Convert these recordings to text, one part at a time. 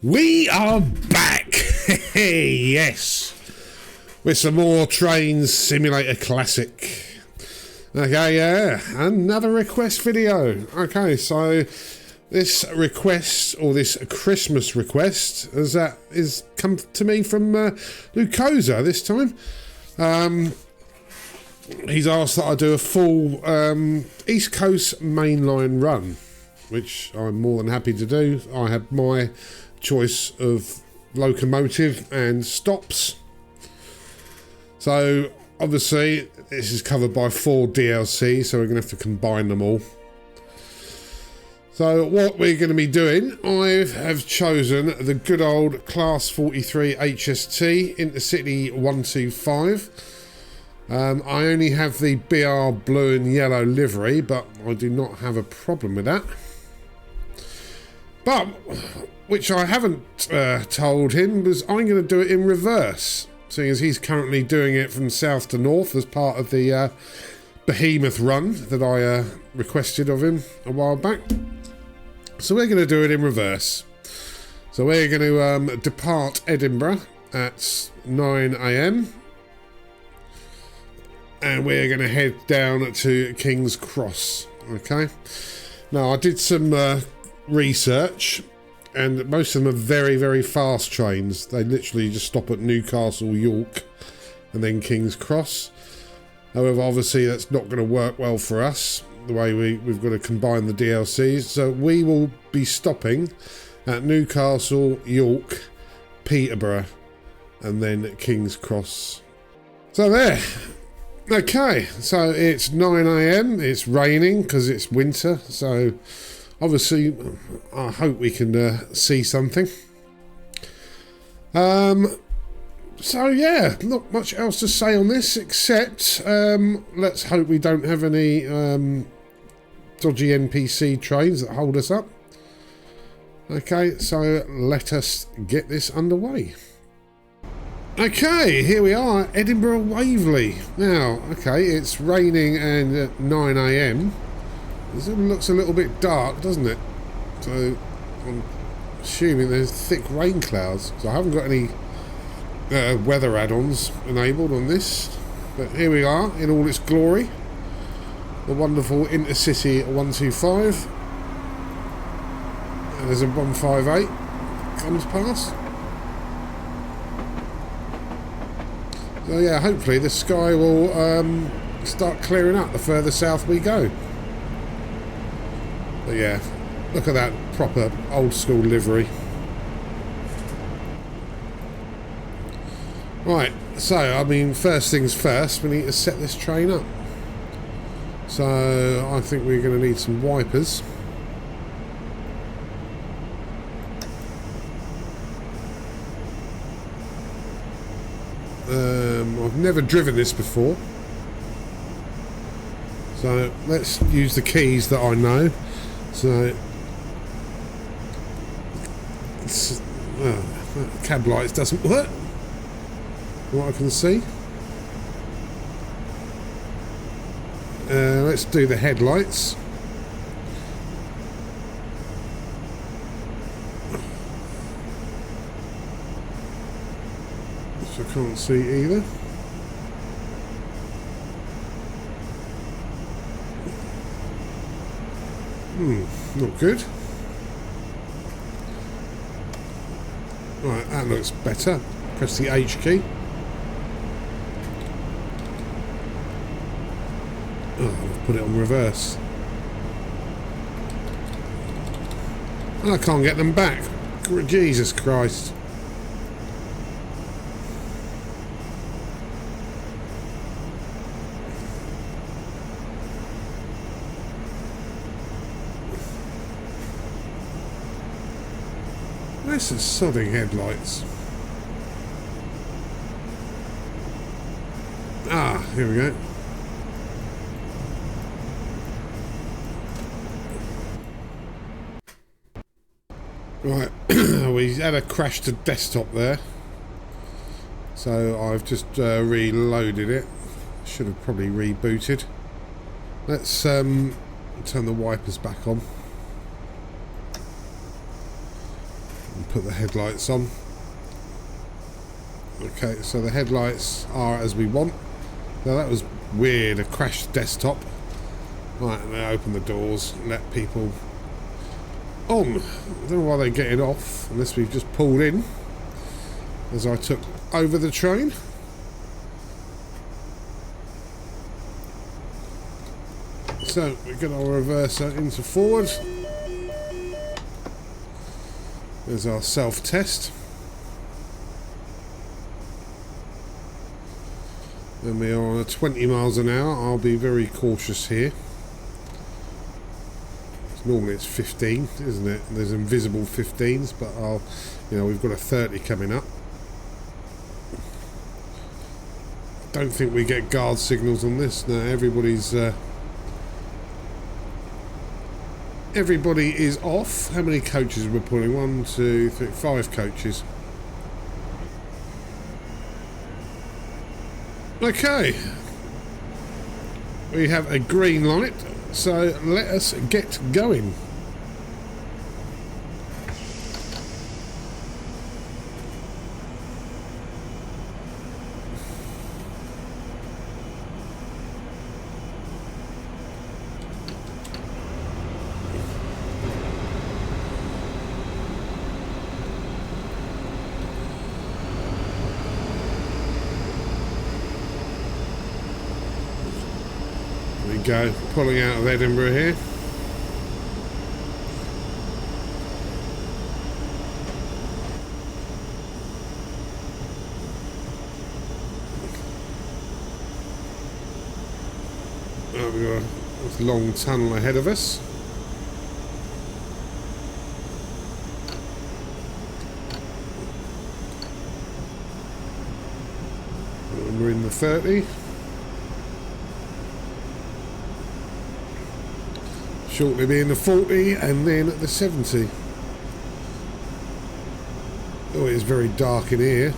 We are back! Yes! With some more Train Simulator Classic. Okay, yeah, another request video. Okay, so this request, or this Christmas request, is come to me from Newcastle this time. He's asked that I do a full East Coast mainline run, which I'm more than happy to do. I have my choice of locomotive and stops. So obviously this is covered by 4 DLC, so we're going to have to combine them all. So what we're going to be doing, I have chosen the good old Class 43 HST Intercity 125. I only have the BR blue and yellow livery, but I do not have a problem with that. But, which I haven't told him, was I'm going to do it in reverse, seeing as he's currently doing it from south to north as part of the Behemoth Run that I requested of him a while back. So we're going to do it in reverse. So we're going to depart Edinburgh at 9 AM. And we're going to head down to King's Cross. Okay. Now I did some research, and most of them are very, very fast trains. They literally just stop at Newcastle, York, and then King's Cross. However, obviously that's not going to work well for us, the way we've got to combine the DLCs. So we will be stopping at Newcastle, York, Peterborough, and then King's Cross. So there. Okay, so it's 9 AM, it's raining because it's winter, so obviously I hope we can see something. So yeah, not much else to say on this except let's hope we don't have any dodgy NPC trains that hold us up. Okay, so let us get this underway. Okay, here we are, Edinburgh Waverley. Now, okay, it's raining and at 9 AM. It looks a little bit dark, doesn't it? So, I'm assuming there's thick rain clouds. So I haven't got any weather add-ons enabled on this. But here we are, in all its glory. The wonderful Intercity 125. And there's a 158 comes past. So yeah, hopefully the sky will start clearing up the further south we go. But yeah, look at that proper old school livery. Right, so I mean, first things first, we need to set this train up. So I think we're going to need some wipers. I've never driven this before, so let's use the keys that I know. So cab lights doesn't work, what I can see. Let's do the headlights. Which I can't see either. Not good. Right, that looks better. Press the H key. Oh, I've put it on reverse. And I can't get them back. Jesus Christ. This is sodding headlights. Ah, here we go. Right, we had a crash to desktop there. So I've just reloaded it. Should have probably rebooted. Let's turn the wipers back on. put the headlights on. Okay, so the headlights are as we want. Now that was weird, a crashed desktop. Right, now open the doors and let people on. I don't know why they're getting off unless we've just pulled in as I took over the train. So we're going to reverse that into forward. There's our self-test. And we are on 20 miles an hour. I'll be very cautious here. Normally it's 15, isn't it? There's invisible 15s, but we've got a 30 coming up. Don't think we get guard signals on this. No, everybody is off. How many coaches we're pulling? 1, 2, 3, 5 coaches. Okay. We have a green light, so let us get going. Go pulling out of Edinburgh here. Oh, we've got a long tunnel ahead of us. And we're in the 30. Shortly being the 40 and then at the 70. Oh, it's very dark in here.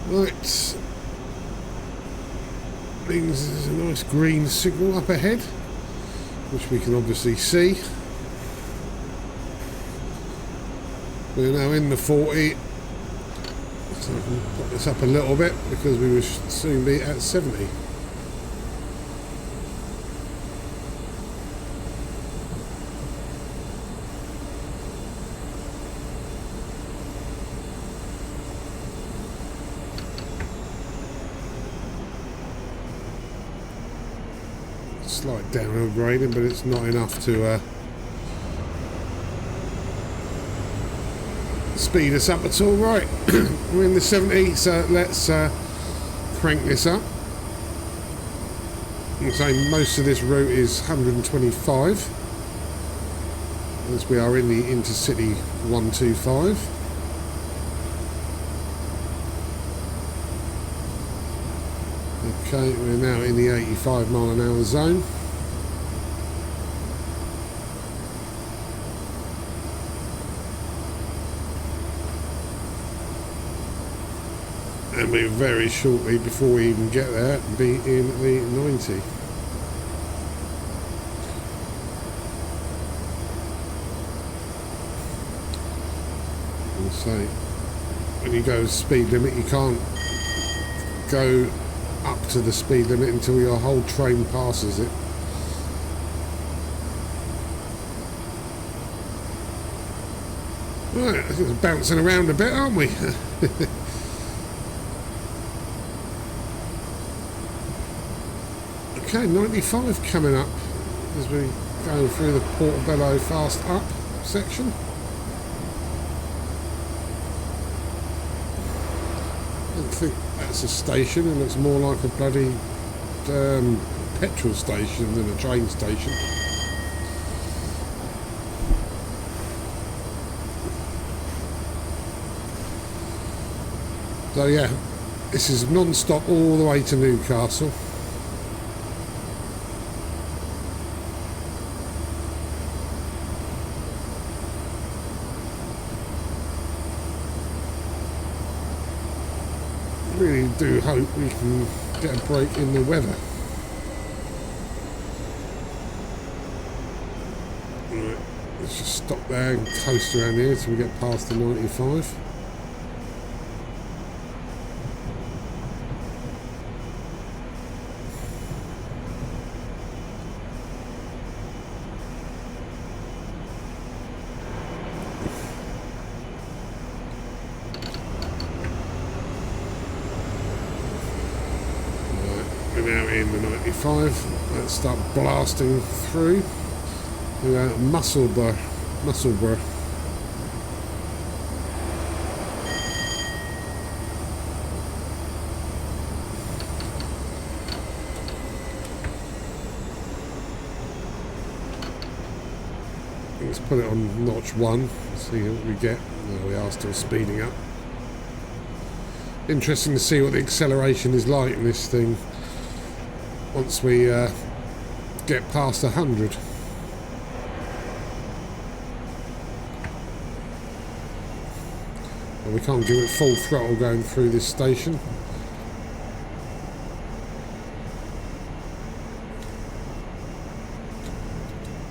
Right. Means there's a nice green signal up ahead, which we can obviously see. We're now in the 40. So I can put this up a little bit because we will soon be at 70. Slight downhill grading, but it's not enough to speed us up at all. Right, we're in the 70, so let's crank this up. I'm saying most of this route is 125 as we are in the Intercity 125. Okay, we're now in the 85 mile an hour zone. And we're very shortly, before we even get there, be in the 90. And so, when you go speed limit, you can't go up to the speed limit until your whole train passes it. Right, it's bouncing around a bit, aren't we? Okay, 95 coming up as we go through the Portobello fast up section. I don't think that's a station, it looks more like a bloody petrol station than a train station. So yeah, this is non-stop all the way to Newcastle. Really do hope we can get a break in the weather. Right, let's just stop there and coast around here till we get past the 95. Now in the 95, let's start blasting through. We got Musselburgh. Let's put it on notch 1, see what we get. There we are, still speeding up. Interesting to see what the acceleration is like in this thing once we get past 100. Well, we can't give it full throttle going through this station.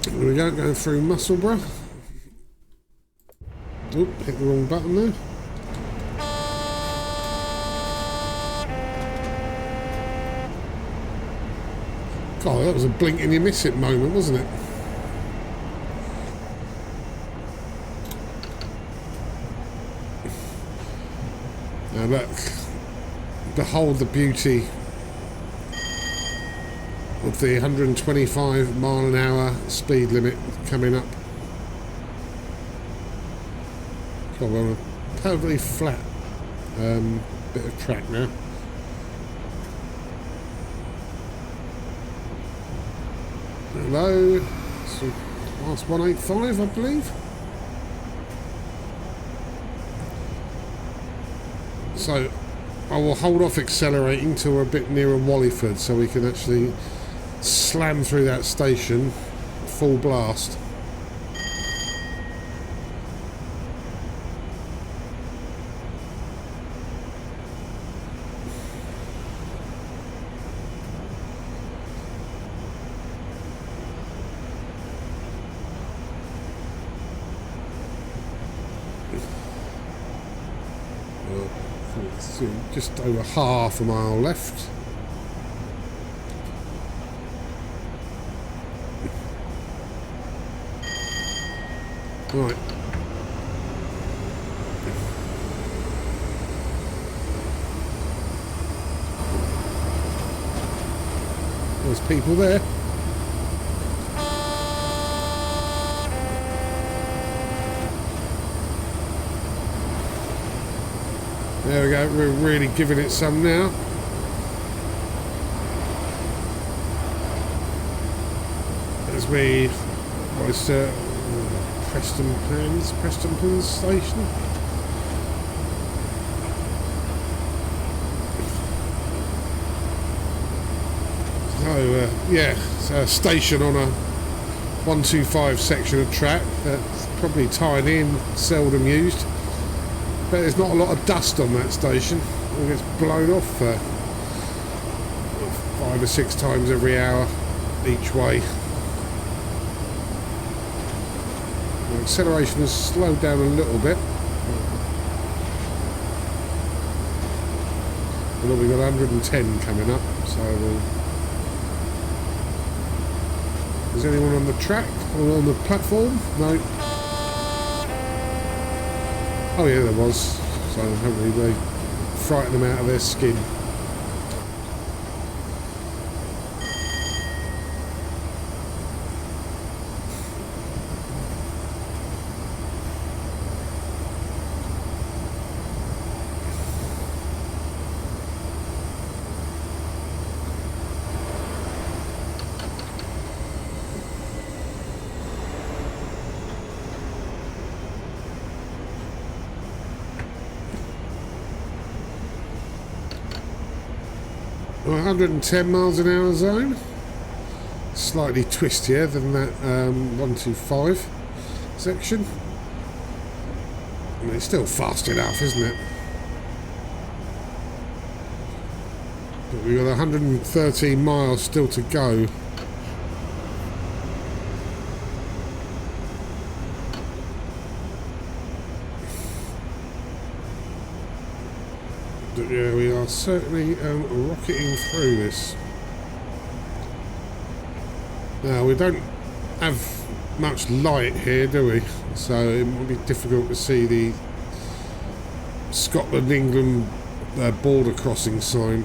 Here we go, going through Musselburgh. Oop, hit the wrong button there. Oh, that was a blink and you miss it moment, wasn't it? Now look, behold the beauty of the 125 mile an hour speed limit coming up. God, we're on a perfectly flat bit of track now. Hello, so last 185 I believe. So I will hold off accelerating till we're a bit nearer Wallyford so we can actually slam through that station full blast. So just over half a mile left. Right. There's people there. There we go, we're really giving it some now. As we was Prestonpans station. So yeah, it's a station on a 125 section of track that's probably tiny and seldom used. But there's not a lot of dust on that station. It gets blown off 5 or 6 times every hour each way. The acceleration has slowed down a little bit. And we've got 110 coming up, so is anyone on the track or on the platform? No. Oh yeah, there was. So hopefully they frighten them out of their skin. Well, 110 miles an hour zone, slightly twistier than that 125 section. I mean, it's still fast enough, isn't it? But we've got 113 miles still to go. But yeah, we are certainly rocketing through this. Now, we don't have much light here, do we? So it might be difficult to see the Scotland-England border crossing sign.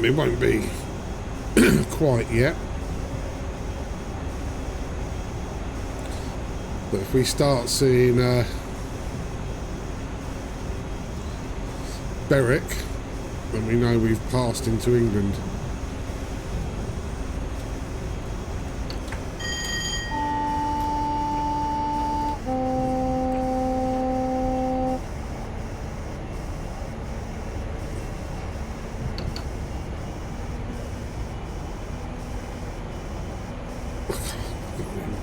It won't be quite yet, but if we start seeing Berwick, then we know we've passed into England.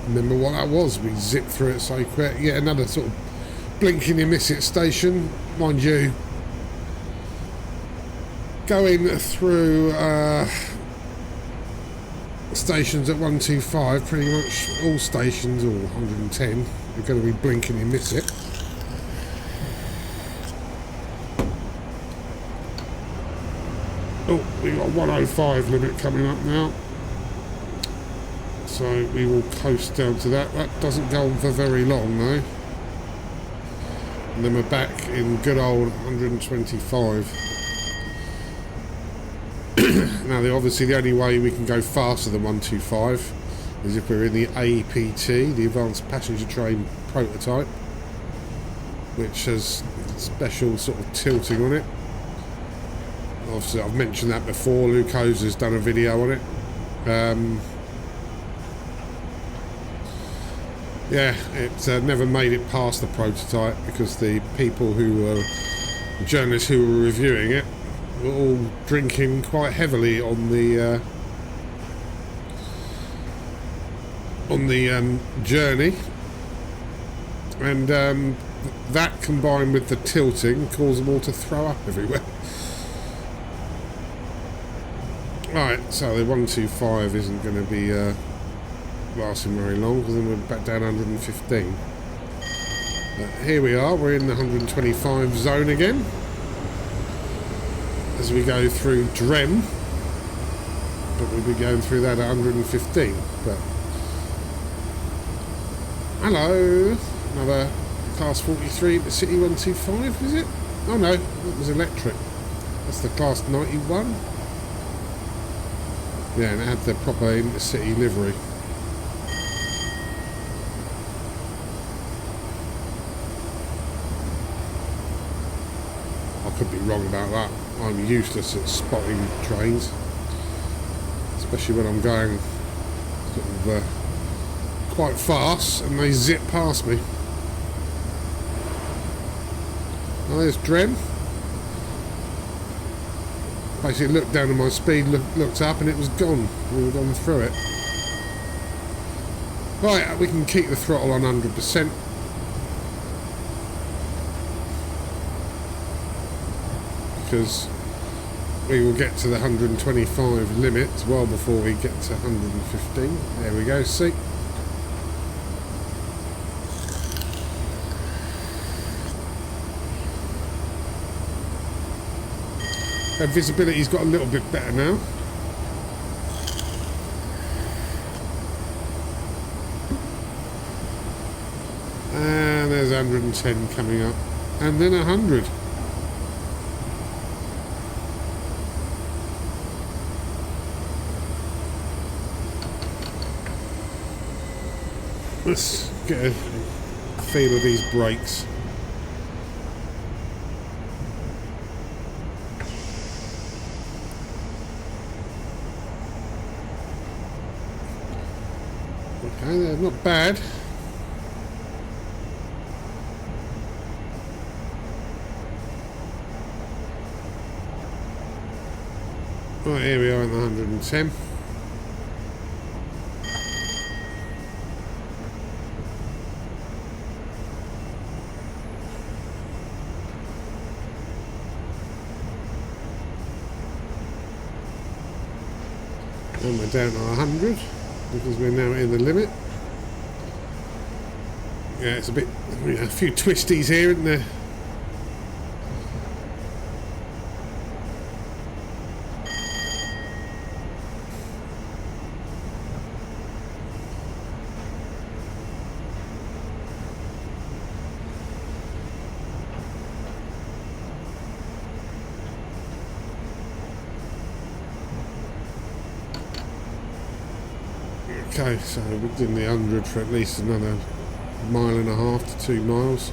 Remember what that was? We zipped through it so quick. Yet another sort of blinking you miss it station, mind you. Going through stations at 125, pretty much all stations, or 110, are going to be blinking you miss it. Oh, we got a 105 limit coming up now. So we will coast down to that. That doesn't go on for very long though. And then we're back in good old 125. Now obviously the only way we can go faster than 125 is if we're in the APT, the Advanced Passenger Train prototype, which has special sort of tilting on it. Obviously I've mentioned that before. Luke Hose has done a video on it. Yeah, it never made it past the prototype because the people who were, the journalists who were reviewing it, were all drinking quite heavily on the journey, and that combined with the tilting caused them all to throw up everywhere. Right, so the 125 isn't going to be lasting very long because then we're back down 115. But here we are, we're in the 125 zone again as we go through Drem, but we'll be going through that at 115. But hello, another class 43 Intercity 125, is it? Oh no, that was electric. That's the class 91. Yeah, and it had the proper Intercity livery. I could be wrong about that. I'm useless at spotting trains, especially when I'm going sort of quite fast and they zip past me. Oh, there's Drem. Basically looked down at my speed, looked up and it was gone. We were gone through it. Right, we can keep the throttle on 100%. Because we will get to the 125 limit well before we get to 115. There we go, see? Our visibility's got a little bit better now. And there's 110 coming up. And then 100. Let's get a feel of these brakes. Okay, they're not bad. Right, here we are in the 110. And we're down to 100 because we're now in the limit. Yeah, it's a bit, a few twisties here, isn't there? Okay, so we're in the 100 for at least another 1.5 miles to 2 miles.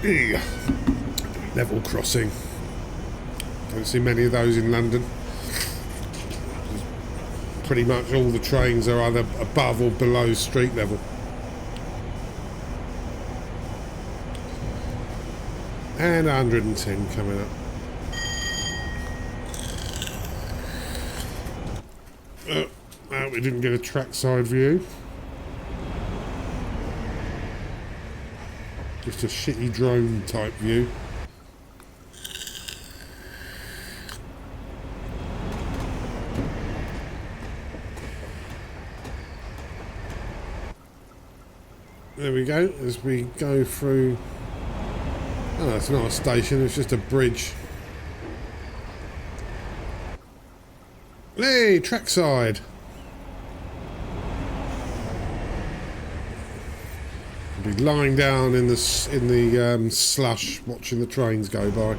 Yeah. Level crossing. Don't see many of those in London. Pretty much all the trains are either above or below street level. And 110 coming up. We didn't get a trackside view. Just a shitty drone type view. There we go, as we go through. Oh, it's not a station, it's just a bridge. Hey, trackside. I'll be lying down in the slush, watching the trains go by.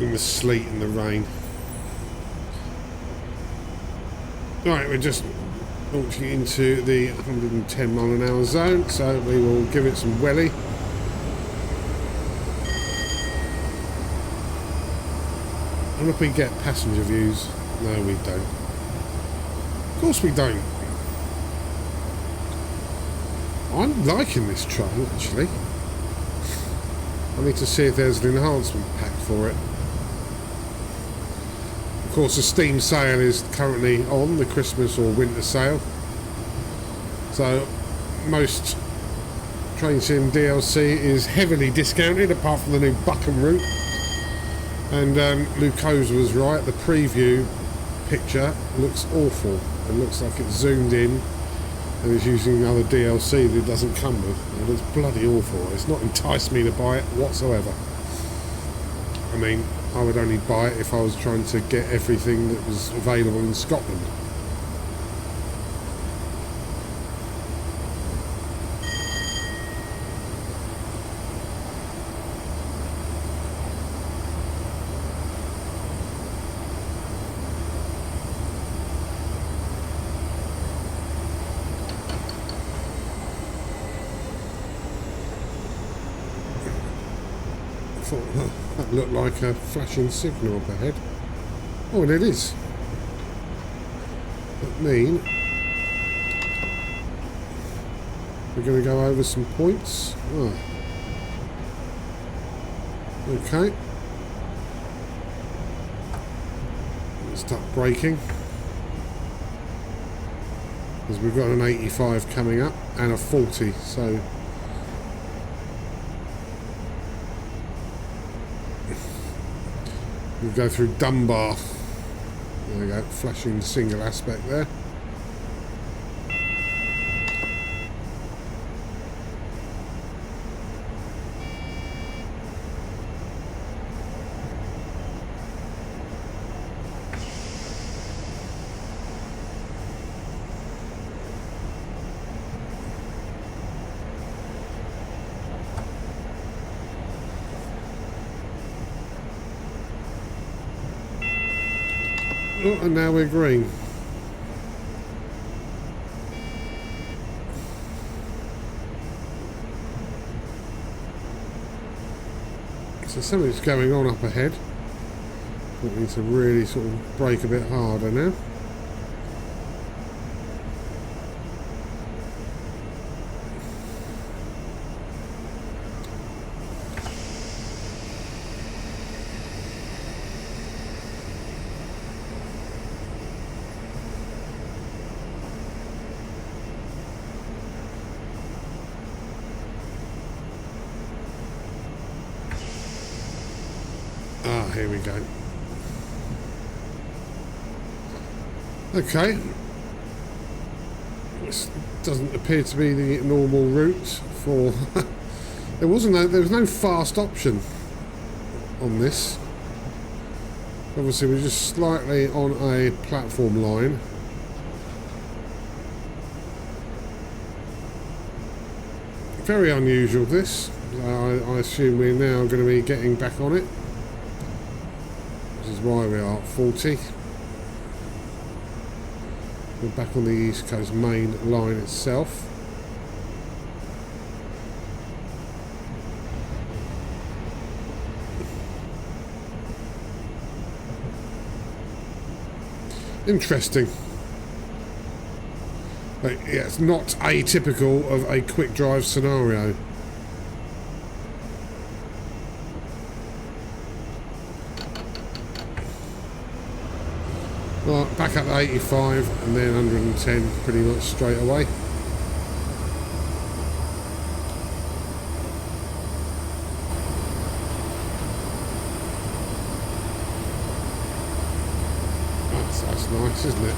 In the sleet and the rain. Right, we're just launching into the 110 mile an hour zone, so we will give it some welly. I wonder if we get passenger views. No, we don't. Of course we don't. I'm liking this train, actually. I need to see if there's an enhancement pack for it. Of course, the steam sale is currently on, the Christmas or winter sale. So, most Train Sim DLC is heavily discounted, apart from the new Buckham route. And Luco's was right, the preview picture looks awful. It looks like it's zoomed in and is using other DLC that it doesn't come with. It looks bloody awful. It's not enticed me to buy it whatsoever. I mean, I would only buy it if I was trying to get everything that was available in Scotland. That looked like a flashing signal up ahead. Oh, and it is. That mean we're going to go over some points. Oh. Okay. Let's start braking. Because we've got an 85 coming up and a 40, so we'll go through Dunbar. There we go, flashing single aspect there. Oh, and now we're green. So So something's going on up ahead. We need to really sort of brake a bit harder now. Here we go. Okay. This doesn't appear to be the normal route for... there was no fast option on this. Obviously we're just slightly on a platform line. Very unusual this. I assume we're now going to be getting back on it. Is why we are at 40. We're back on the East Coast main line itself. Interesting. But yeah, it's not atypical of a quick drive scenario. Right, back up to 85 and then 110 pretty much straight away. That's nice, isn't it?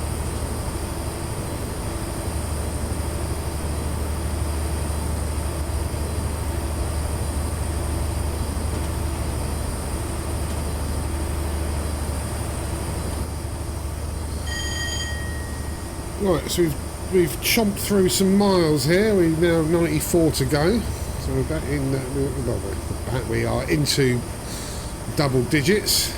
Right, so we've chomped through some miles here. We now have 94 to go. So we're back in. We are into double digits.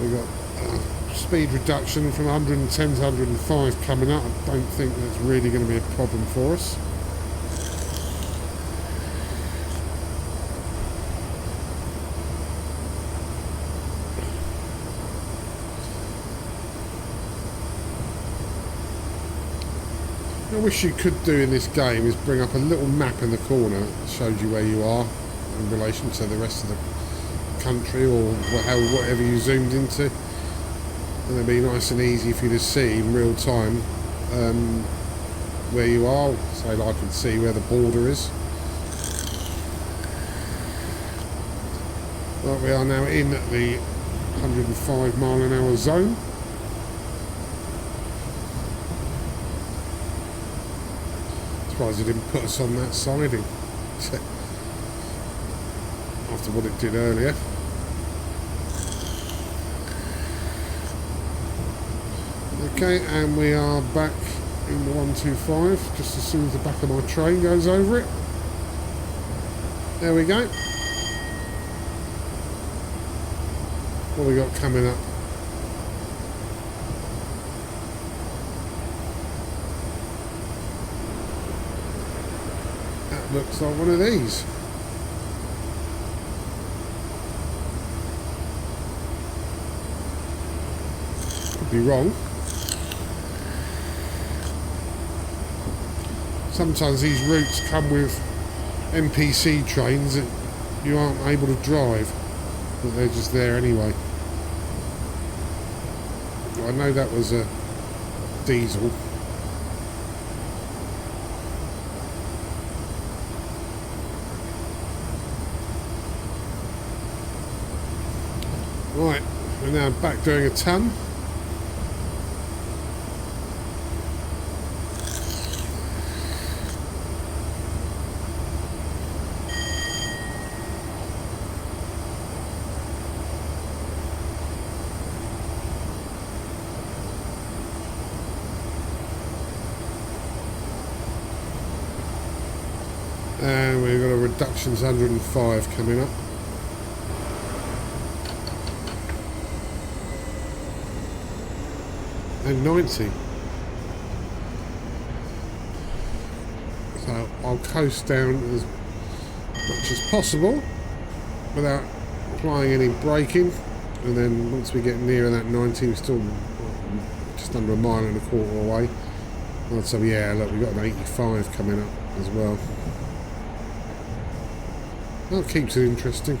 We've got speed reduction from 110 to 105 coming up. I don't think that's really going to be a problem for us. What I wish you could do in this game is bring up a little map in the corner that shows you where you are in relation to the rest of the country or whatever you zoomed into, and it'd be nice and easy for you to see in real time where you are, so I can see where the border is. Right, we are now in the 105 mile an hour zone. Surprised it didn't put us on that siding after what it did earlier. Okay, and we are back in the 125 just as soon as the back of my train goes over it. There we go. What we got coming up? Looks like one of these. Could be wrong. Sometimes these routes come with NPC trains that you aren't able to drive, but they're just there anyway. I know that was a diesel. Right, we're now back doing a ton. And we've got a reduction to 105 coming up. And 90. So So I'll coast down as much as possible without applying any braking, and then once we get nearer that 90, we're still just under a mile and a quarter away. And so yeah, look, we've got an 85 coming up as well. That keeps it interesting.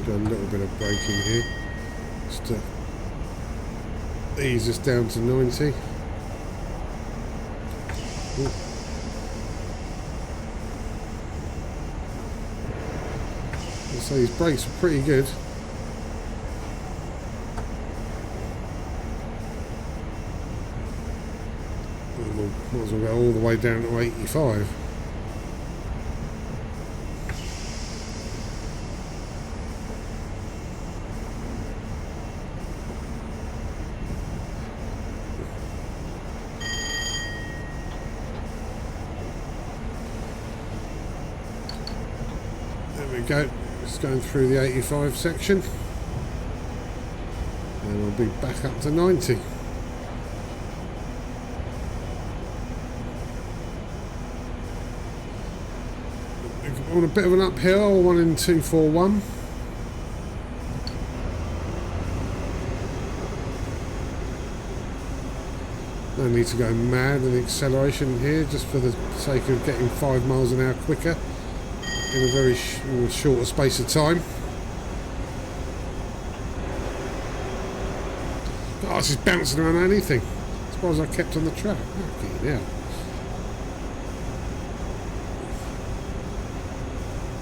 Do a little bit of braking here just to ease us down to 90. Ooh. So these brakes are pretty good. We'll, might as well go all the way down to 85. There we go. Just going through the 85 section, and we'll be back up to 90. On a bit of an uphill, 1 in 241. No need to go mad in the acceleration here, just for the sake of getting 5 miles an hour quicker in a very shorter space of time. Oh, this is bouncing around anything. As far as I kept on the track. Okay, yeah.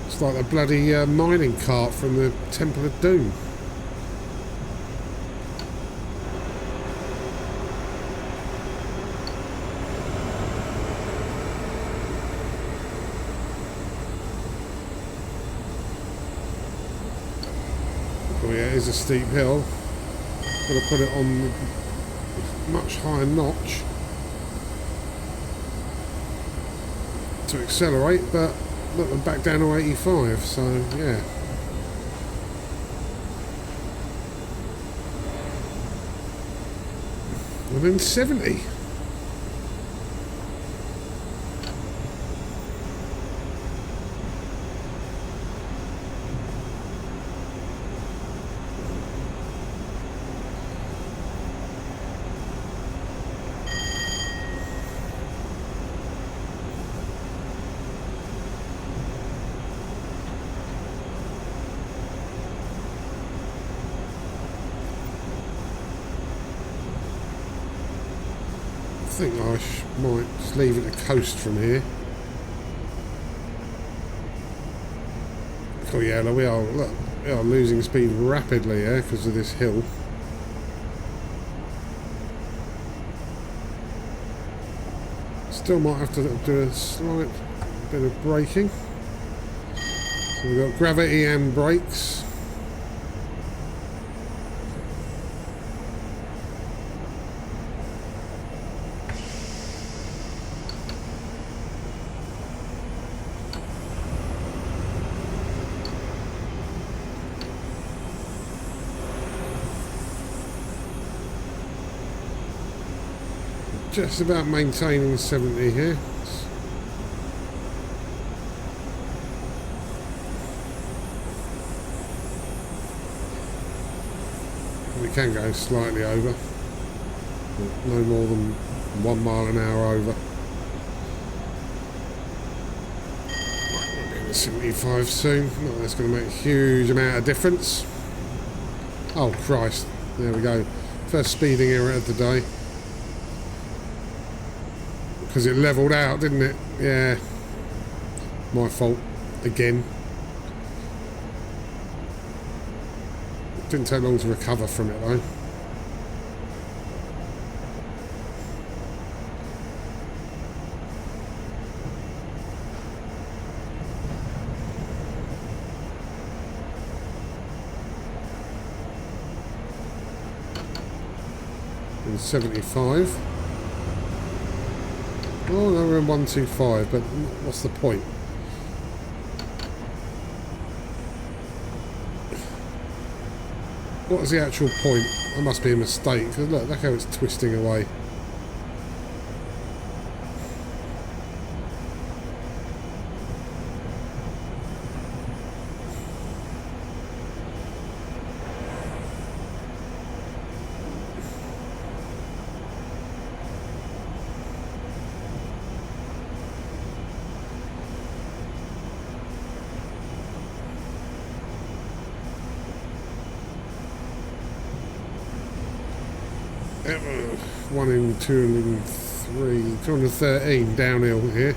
It's like a bloody mining cart from the Temple of Doom. Oh yeah, it is a steep hill. Got to put it on a much higher notch to accelerate, but look, we're back down to 85, so yeah. I'm in 70. I think I might just leave it to coast from here. Oh yeah, look, we are losing speed rapidly here because of this hill. Still might have to do a slight bit of braking. So we've got gravity and brakes. Just about maintaining 70 here. We can go slightly over, but no more than 1 mile an hour over. Might be in 75 soon. Not that it's going to make a huge amount of difference. Oh Christ! There we go. First speeding error of the day. Because it levelled out, didn't it? Yeah. My fault. Again. It didn't take long to recover from it though. In 75. Oh no, we're in 125, but what's the point? What is the actual point? That must be a mistake, because look how it's twisting away. One in 213 downhill here.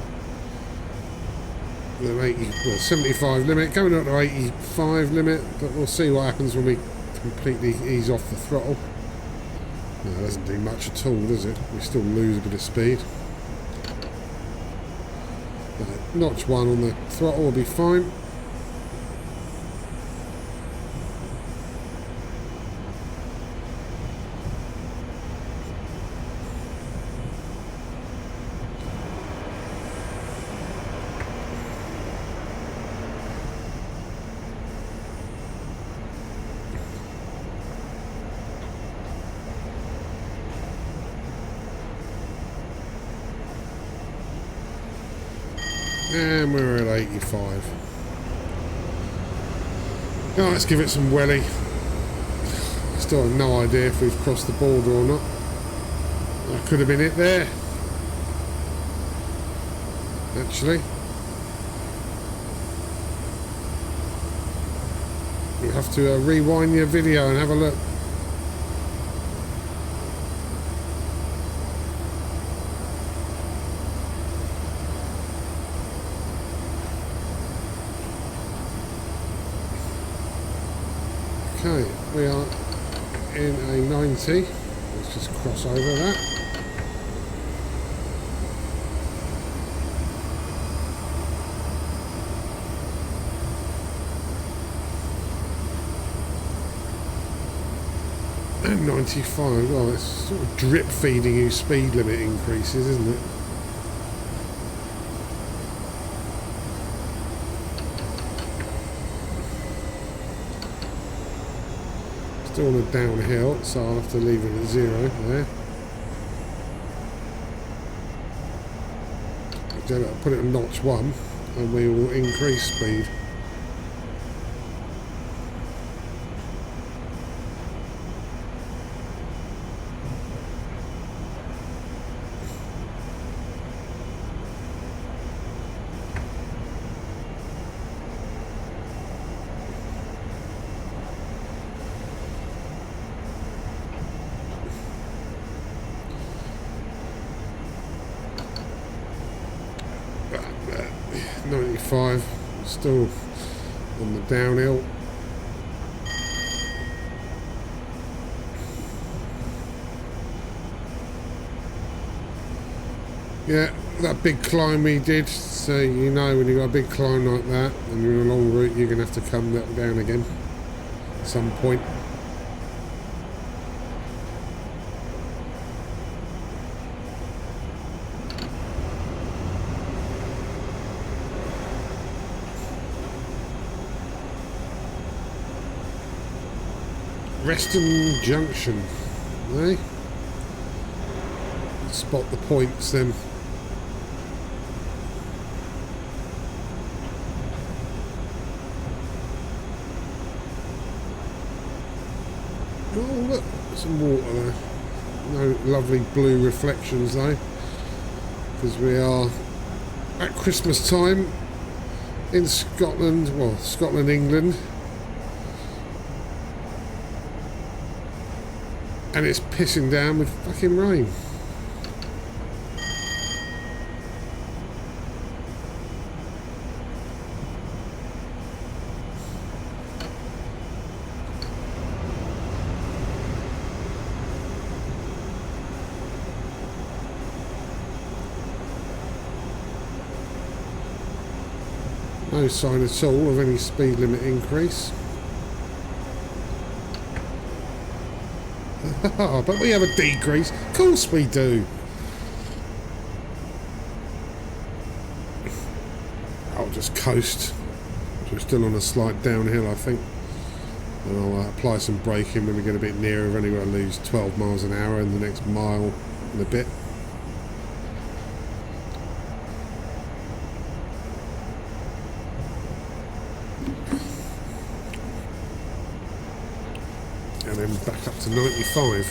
The 75 limit, coming up to 85 limit, but we'll see what happens when we completely ease off the throttle. No, it doesn't do much at all, does it? We still lose a bit of speed. Notch 1 on the throttle will be fine. And we're at 85. Now let's give it some welly. Still have no idea if we've crossed the border or not. That could have been it there. Actually. You'll have to rewind your video and have a look. Okay, we are in a 90. Let's just cross over that. And 95. Well, it's sort of drip feeding you speed limit increases, isn't it? Still on a downhill, so I'll have to leave it at 0 there. I'll put it on notch 1 and we will increase speed. Still on the downhill. Yeah, that big climb we did, so you know when you've got a big climb like that and you're on a long route, you're going to have to come down again at some point. Reston Junction, eh? Spot the points then. Oh look, some water there. No lovely blue reflections though, because we are at Christmas time in Scotland, well, Scotland, England. And it's pissing down with fucking rain. No sign at all of any speed limit increase. But we have a decrease. Of course we do. I'll just coast. We're still on a slight downhill, I think. And I'll apply some braking when we get a bit nearer. We're only going to lose 12 miles an hour in the next mile and a bit. And then back up to 95.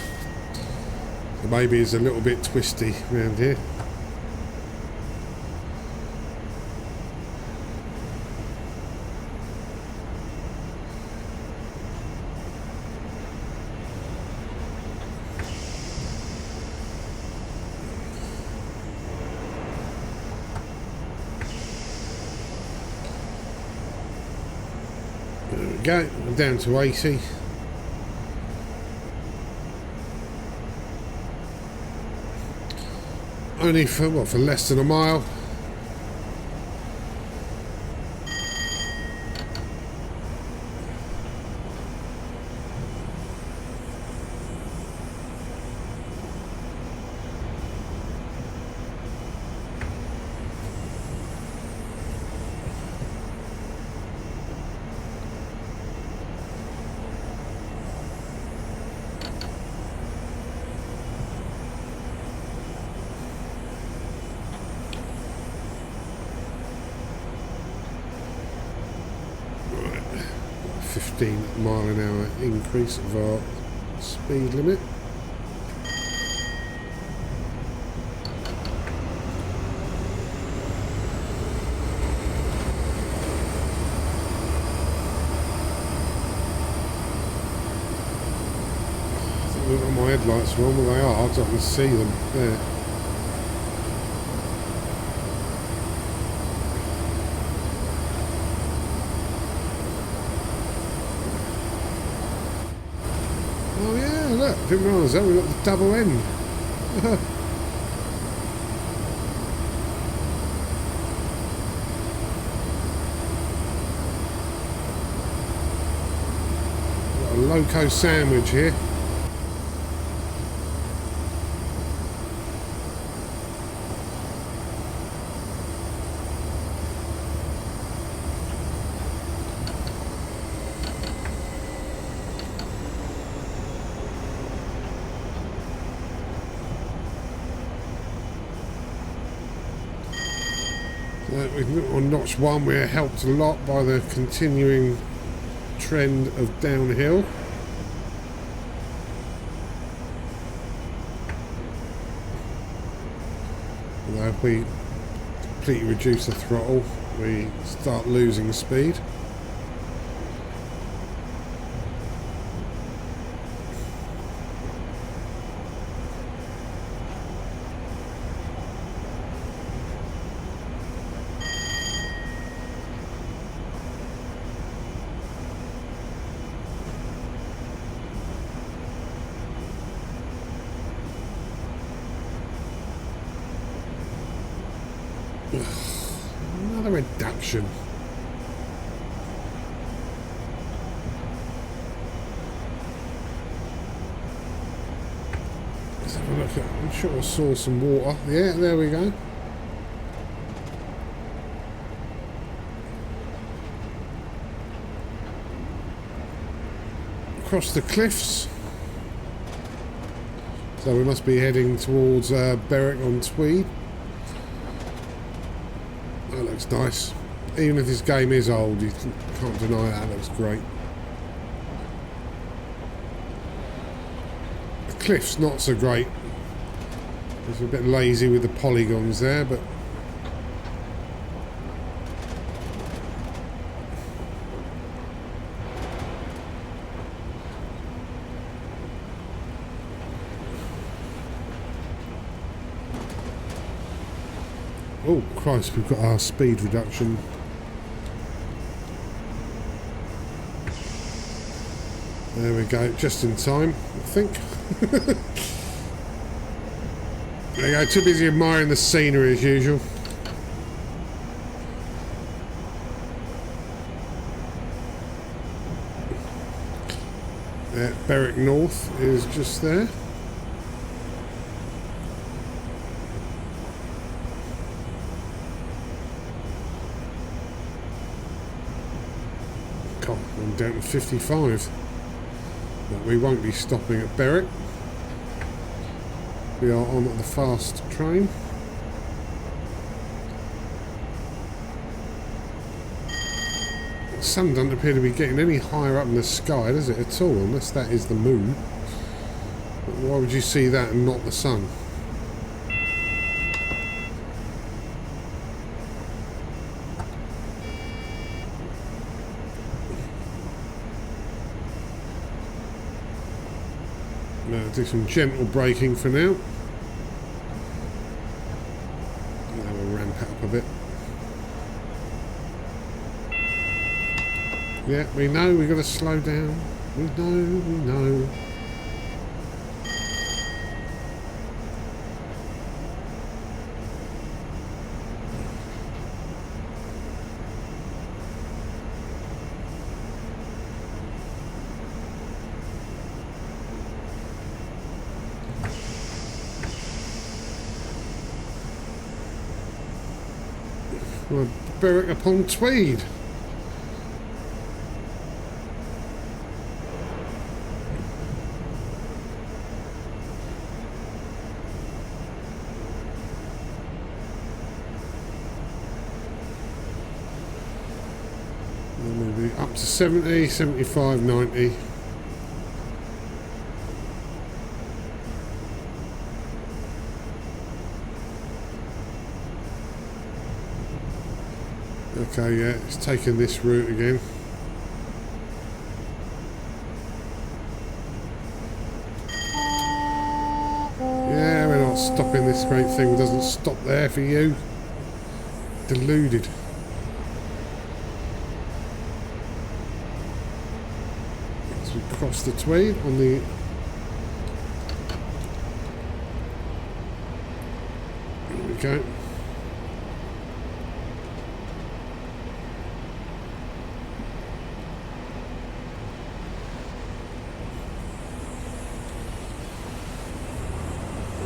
So maybe it's a little bit twisty around here. There we go, I'm down to 80. Only for what, for less than a mile. Right, 15 mile an hour increase of our speed limit. My headlights are on, well they are, I can see them there. Oh yeah, look, didn't realise that, we've got the double end. Got a loco sandwich here. On notch 1 we're helped a lot by the continuing trend of downhill. Although if we completely reduce the throttle we start losing speed. Another reduction. Let's have a look at, I'm sure I saw some water. Yeah, there we go. Across the cliffs. So we must be heading towards Berwick-on-Tweed. That looks nice. Even if this game is old, you can't deny that. Looks great. The cliff's not so great. It's a bit lazy with the polygons there, but oh Christ, we've got our speed reduction. There we go, just in time, I think. There you go, too busy admiring the scenery as usual. Berwick North is just there. I'm down to 55. But we won't be stopping at Berwick. We are on the fast train. The sun doesn't appear to be getting any higher up in the sky, does it, at all? Unless that is the moon. But why would you see that and not the sun? Now do some gentle braking for now. Now we'll ramp it up a bit. Yeah, we know we've got to slow down. We know. Well, Berwick upon Tweed. Maybe up to 70, 75, 90. Okay, yeah, it's taken this route again. Yeah, we're not stopping. This great thing doesn't stop there for you. Deluded. As we cross the Tweed on the... There we go.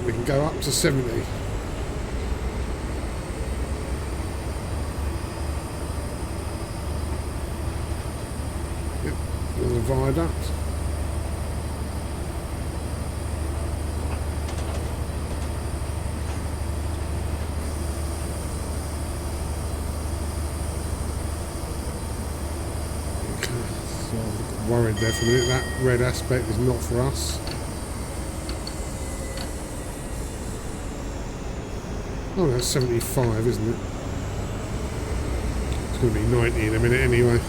We can go up to 70. Yep, there's a viaduct. Okay, so I got worried there for a minute. That red aspect is not for us. Oh, that's 75, isn't it? It's going to be 90 in a minute anyway.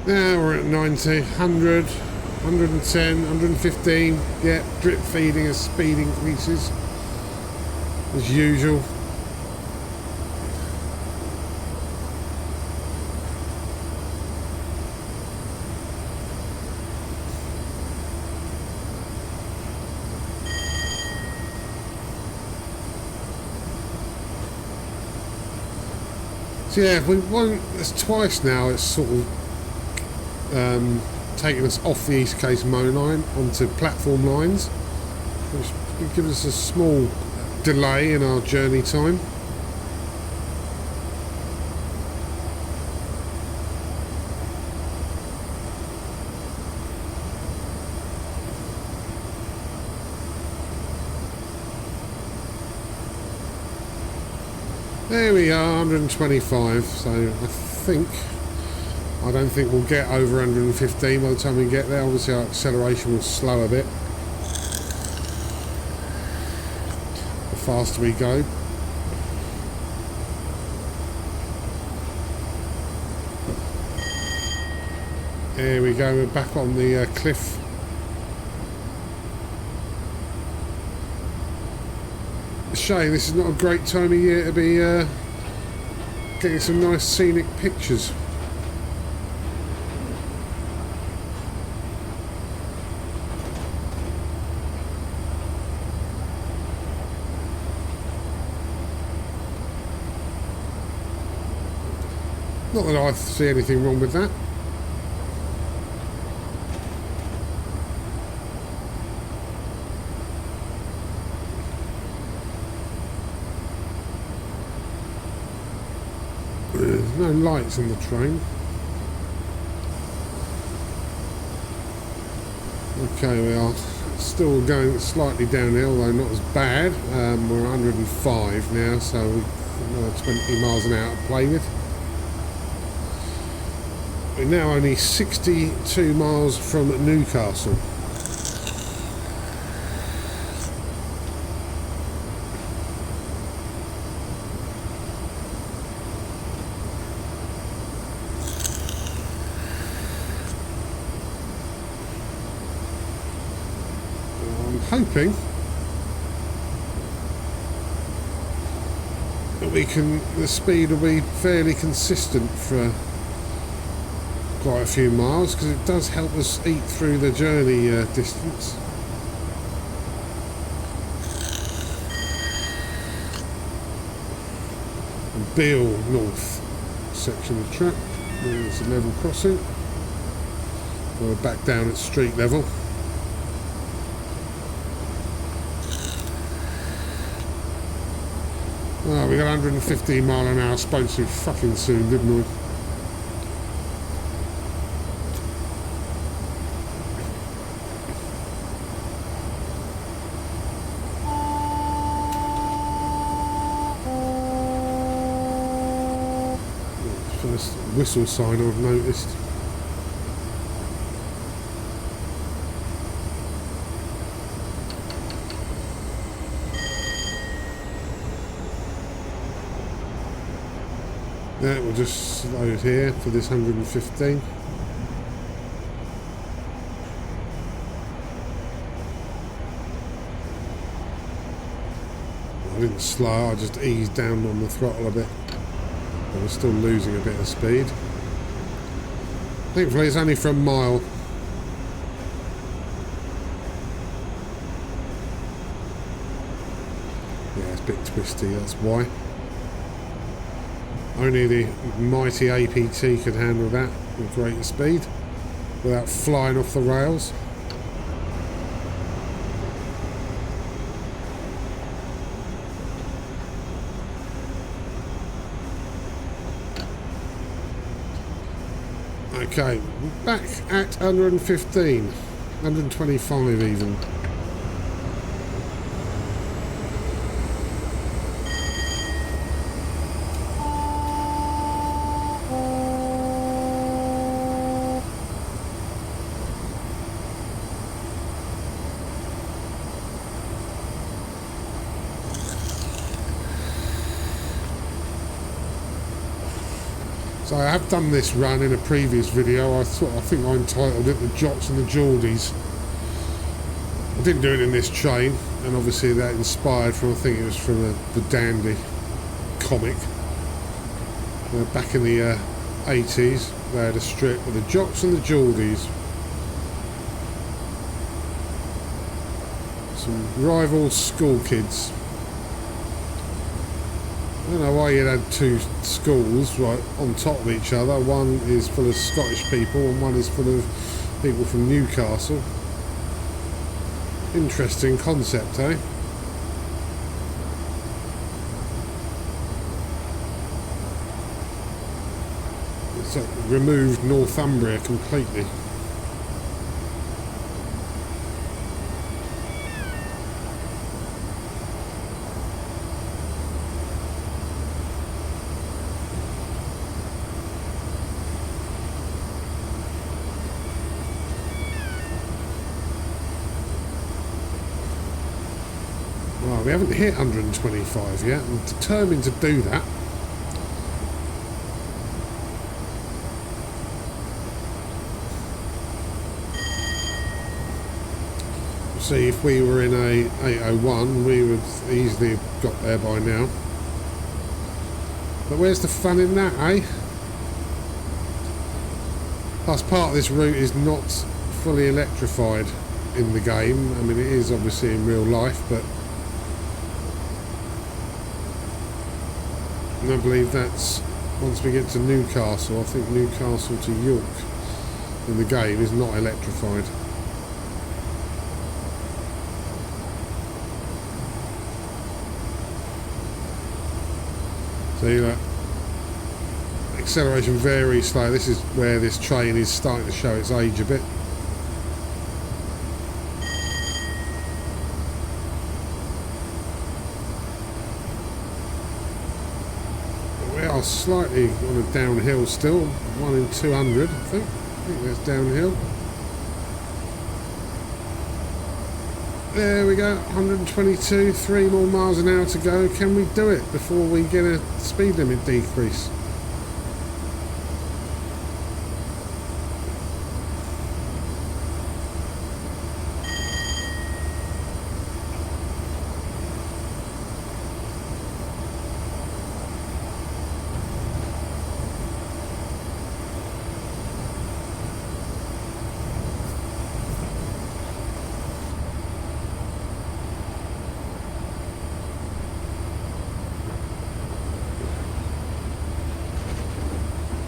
Now we're at 90, 100, 110, 115. Yeah, drip feeding as speed increases. As usual. So yeah, we won't. It's twice now. It's sort of taken us off the East Coast Motor Line onto platform lines, which gives us a small delay in our journey time. There we are, 125, so I don't think we'll get over 115 by the time we get there. Obviously our acceleration will slow a bit the faster we go. There we go, we're back on the cliff. Shame this is not a great time of year to be getting some nice scenic pictures. Not that I see anything wrong with that. There's no lights on the train. Okay, we are still going slightly downhill, though not as bad. We're 105 now, so we've another 20 miles an hour to play with. We're now only 62 miles from Newcastle. Hoping that the speed will be fairly consistent for quite a few miles, because it does help us eat through the journey distance. Beale North section of track, there's a level crossing. We're back down at street level. Oh, we got 115 mile an hour spoke to fucking soon, didn't we? First whistle sign I've noticed. Yeah, we'll just slow it here for this 115. I didn't slow, I just eased down on the throttle a bit. But we're still losing a bit of speed. Thankfully it's only for a mile. Yeah, it's a bit twisty, that's why. Only the mighty APT could handle that with greater speed without flying off the rails. Okay, back at 115, 125 even. So I have done this run in a previous video. I think I entitled it The Jocks and the Geordies. I didn't do it in this train, and obviously that inspired from, I think it was from the Dandy comic. Back in the 80s, they had a strip with The Jocks and the Geordies. Some rival school kids. I don't know why you'd had two schools right on top of each other. One is full of Scottish people and one is full of people from Newcastle. Interesting concept, eh? It's like removed Northumbria completely. We haven't hit 125 yet. I'm determined to do that. See, if we were in a 801, we would easily have got there by now. But where's the fun in that, eh? Plus, part of this route is not fully electrified in the game. I mean, it is obviously in real life, but and I believe that's once we get to Newcastle. I think Newcastle to York in the game is not electrified. See that? acceleration very slow. This is where this train is starting to show its age a bit. We are slightly on a downhill still, 1 in 200 I think that's downhill. There we go, 122, 3 more miles an hour to go. Can we do it before we get a speed limit decrease?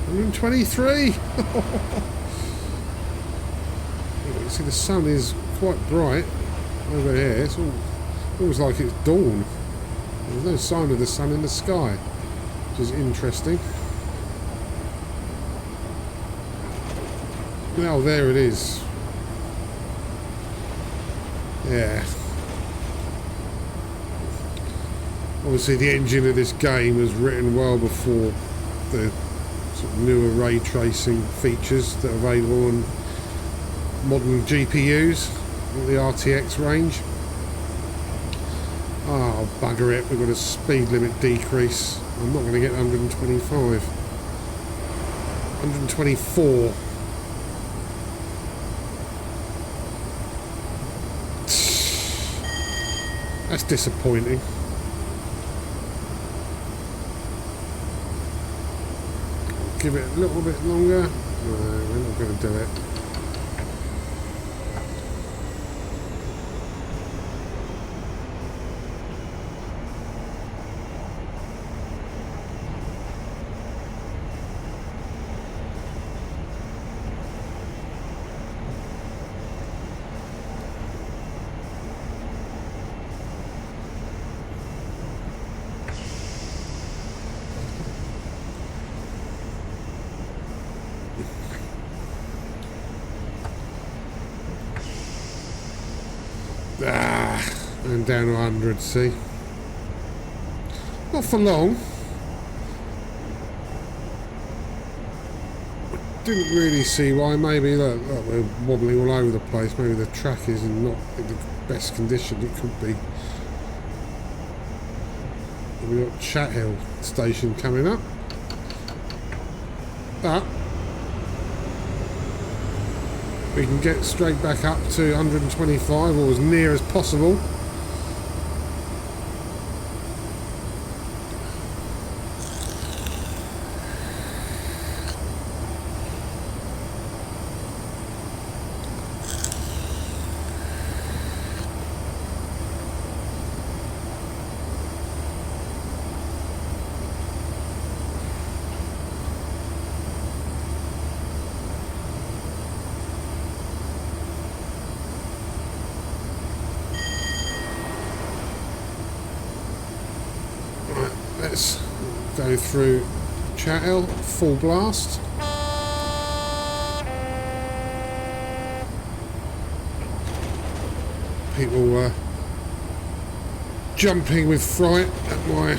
I'm 23. You see the sun is quite bright over here. It's almost like it's dawn. There's no sign of the sun in the sky, which is interesting. Oh, there it is. Yeah. Obviously the engine of this game was written well before the sort of newer ray tracing features that are available on modern GPUs, the RTX range. Oh, bugger it, we've got a speed limit decrease. I'm not going to get 125. 124. That's disappointing. Give it a little bit longer. No, we're not going to do it. And down to 100, see? Not for long. Didn't really see why. Maybe, look, we're wobbling all over the place. Maybe the track is not in the best condition it could be. We've got Chat Hill station coming up. But we can get straight back up to 125, or as near as possible. Let's go through Chat Hill, full blast. People jumping with fright at my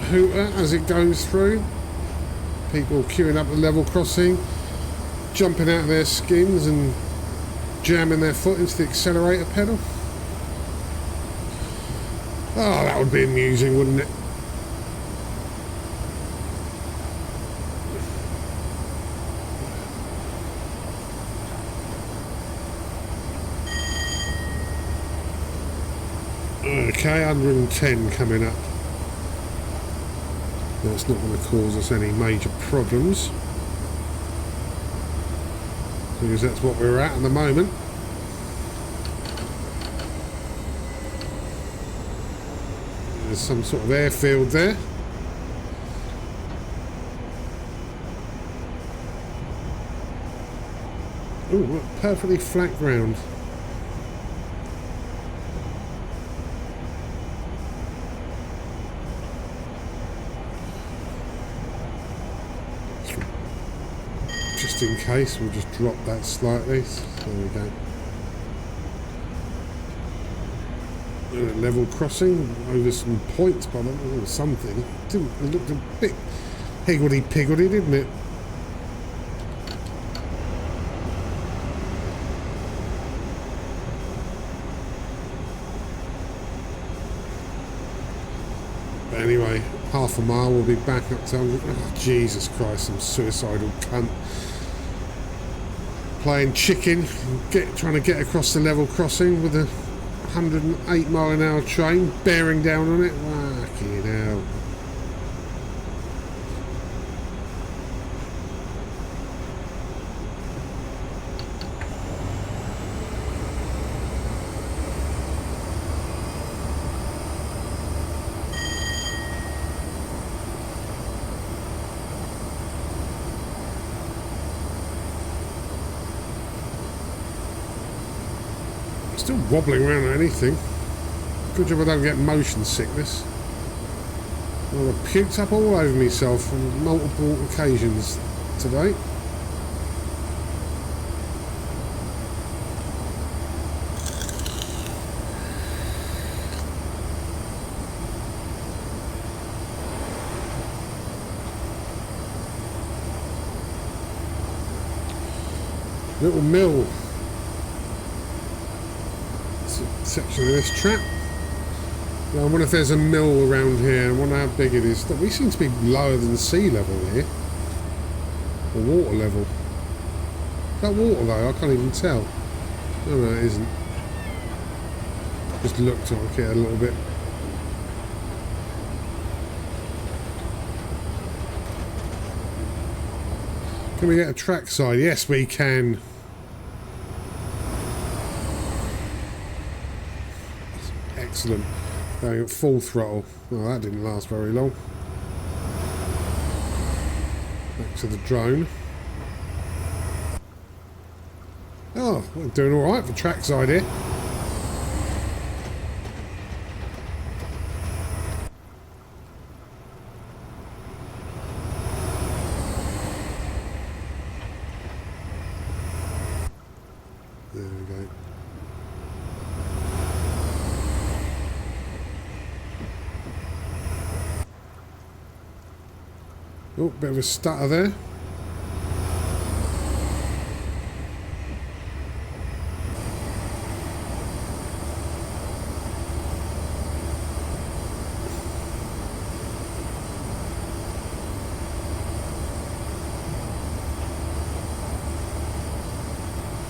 hooter as it goes through. People queuing up the level crossing, jumping out of their skins and jamming their foot into the accelerator pedal. Oh, that would be amusing, wouldn't it? Okay, 110 coming up. That's not going to cause us any major problems, because that's what we're at the moment. There's some sort of airfield there. Ooh, look, perfectly flat ground. just in case, we'll just drop that slightly. So there we go. And a level crossing over some points, but or something. It looked a bit higgledy-piggledy, didn't it? But anyway, half a mile, we'll be back up to 100. Oh, Jesus Christ, I'm suicidal cunt. Playing chicken, trying to get across the level crossing with a 108 mile an hour train bearing down on it. Fucking hell. Still wobbling around or anything. Good job I don't get motion sickness. Well, I've puked up all over myself on multiple occasions today. Little mill section of this track. Now, I wonder if there's a mill around here. I wonder how big it is. We seem to be lower than sea level here. Or water level. Is that water though? I can't even tell. No, it isn't. Just looked like it a little bit. Can we get a trackside? Yes, we can. Excellent. Going at full throttle. Oh, that didn't last very long. Back to the drone. Oh, we're doing alright for trackside here. There we go. Oh, bit of a stutter there.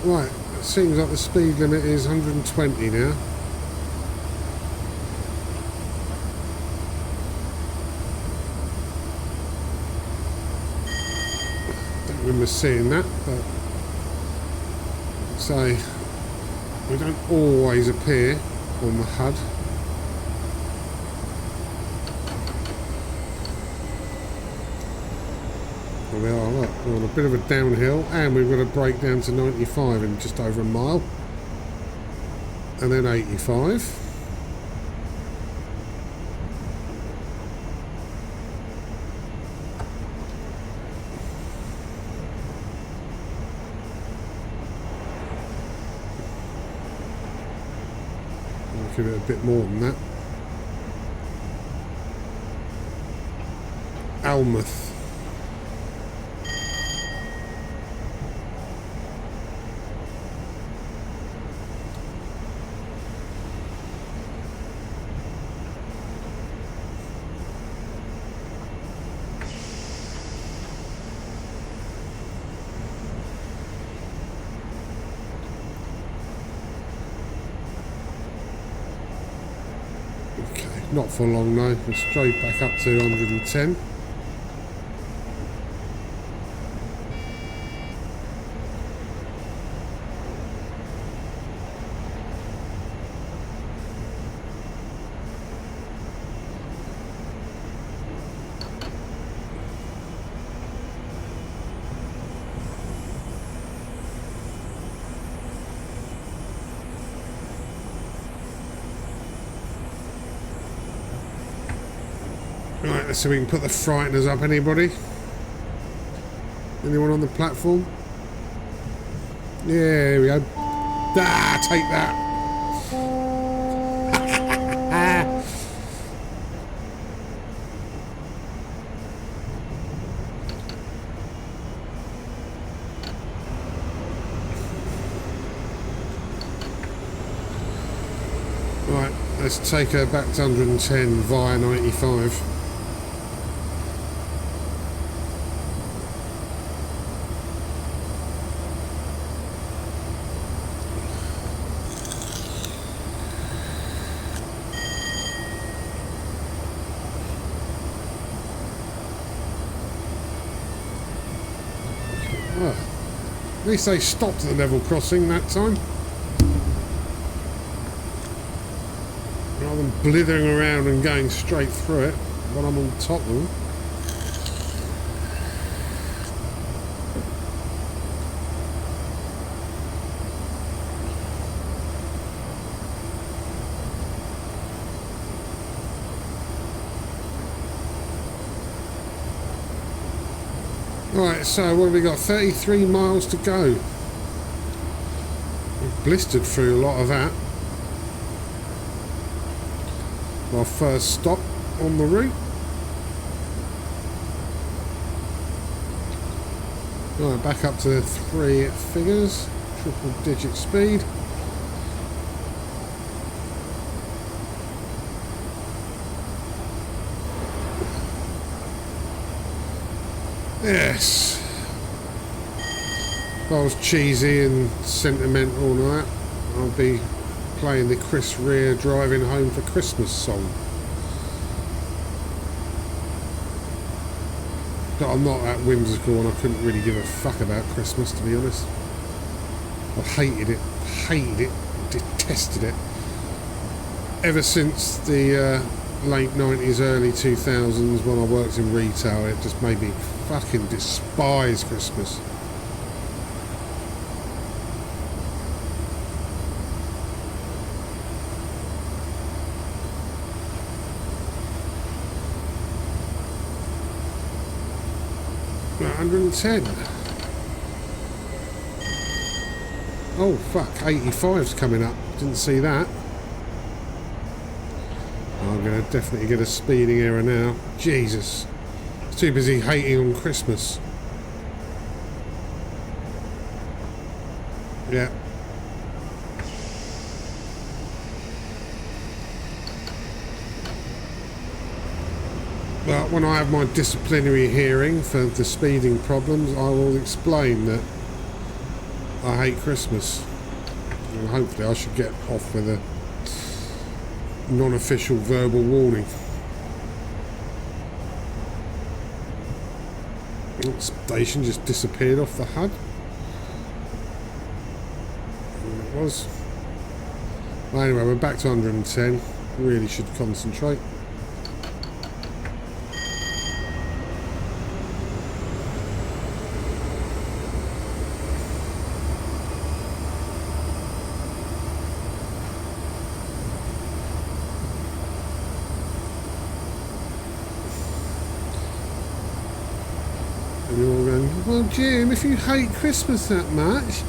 Right, it seems like the speed limit is 120 now. Remember seeing that, but say we don't always appear on the HUD. There we are, look, we're on a bit of a downhill, and we've got to brake down to 95 in just over a mile, and then 85. Give it a bit more than that. Almouth. Not for long though, we're straight back up to 110. Right, let's see if we can put the frighteners up. Anybody? Anyone on the platform? Yeah, here we go. Ah, take that. Right, let's take her back to 110 via 95. Well, at least they stopped at the level crossing that time. Rather than blithering around and going straight through it when I'm on top of them. Right, so what have we got? 33 miles to go. We've blistered through a lot of that. Our first stop on the route. Right, back up to 3 figures, triple digit speed. Yes. If I was cheesy and sentimental and all that, I'll be playing the Chris Rea Driving Home for Christmas song. But I'm not that whimsical and I couldn't really give a fuck about Christmas, to be honest. I hated it, detested it. Ever since the late 90s, early 2000s when I worked in retail, it just made me fucking despise Christmas. Right, 110. Oh fuck, 85's coming up. Didn't see that. I'm going to definitely get a speeding error now. Jesus. Too busy hating on Christmas. Yeah. But when I have my disciplinary hearing for the speeding problems, I will explain that I hate Christmas. And hopefully I should get off with a non-official verbal warning. The station just disappeared off the HUD. There it was. Well, anyway, we're back to 110. Really should concentrate. And you're all going, well, Jim, if you hate Christmas that much,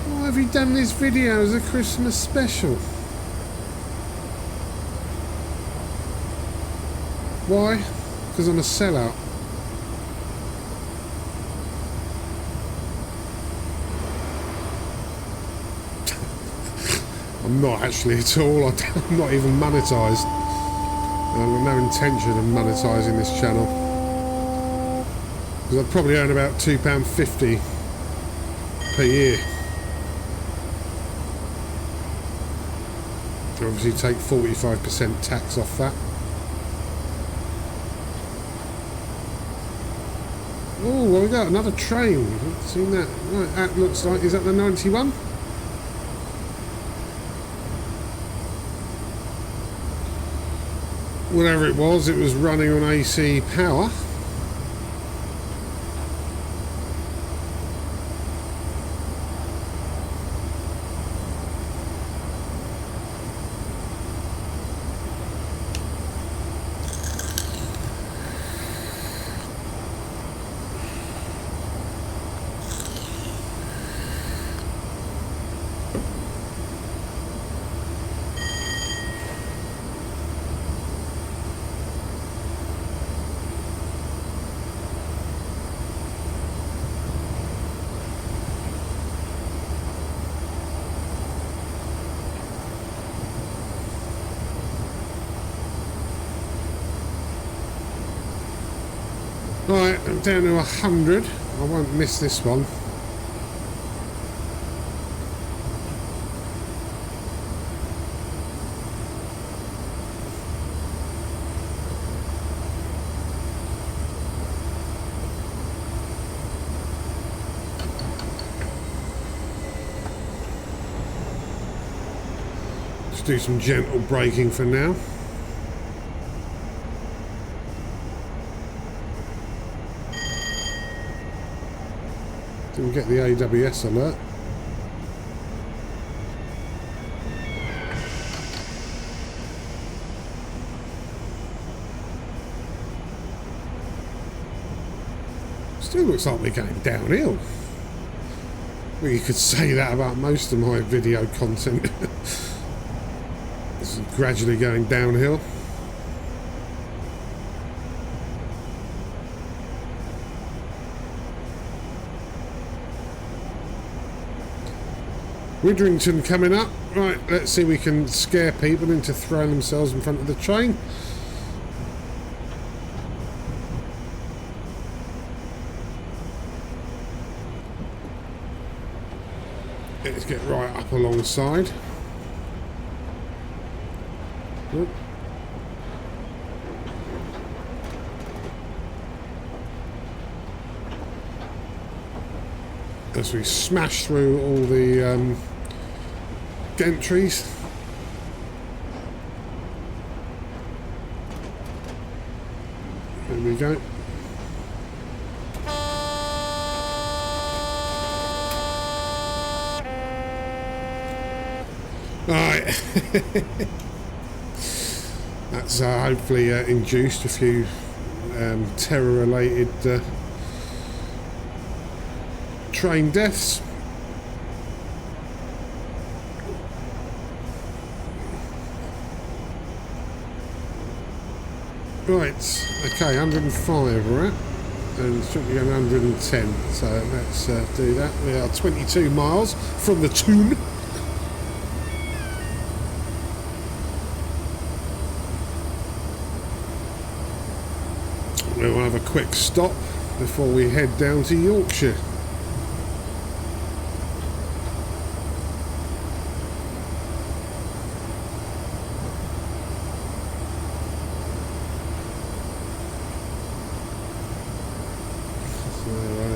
why have you done this video as a Christmas special? Why? Because I'm a sellout. I'm not actually at all. I'm not even monetised. I've got no intention of monetising this channel. Because I'd probably earn about £2.50 per year. Obviously take 45% tax off that. Oh, well, we got another train. I've seen that. Right, that looks like, is that the 91? Whatever it was running on AC power. Right, I'm down to 100. I won't miss this one. Just do some gentle braking for now. Didn't get the AWS alert. Still looks like we're going downhill. Well, you could say that about most of my video content. This is gradually going downhill. Widdrington coming up. Right, let's see if we can scare people into throwing themselves in front of the train. Let's get right up alongside. Oop. As we smash through all the gantries. There we go. Right. That's hopefully induced a few terror-related train deaths. Right, okay, 105 we're at, and should be going 110, so let's do that. We are 22 miles from the tune. We'll have a quick stop before we head down to Yorkshire.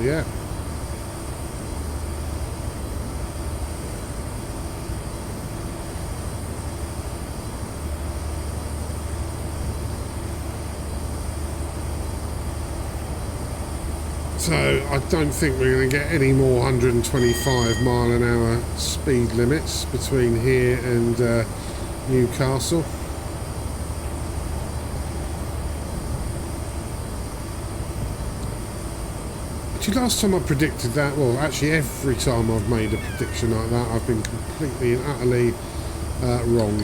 Yeah. So I don't think we're going to get any more 125 mile an hour speed limits between here and Newcastle. Actually, last time I predicted that, well, actually every time I've made a prediction like that, I've been completely and utterly wrong.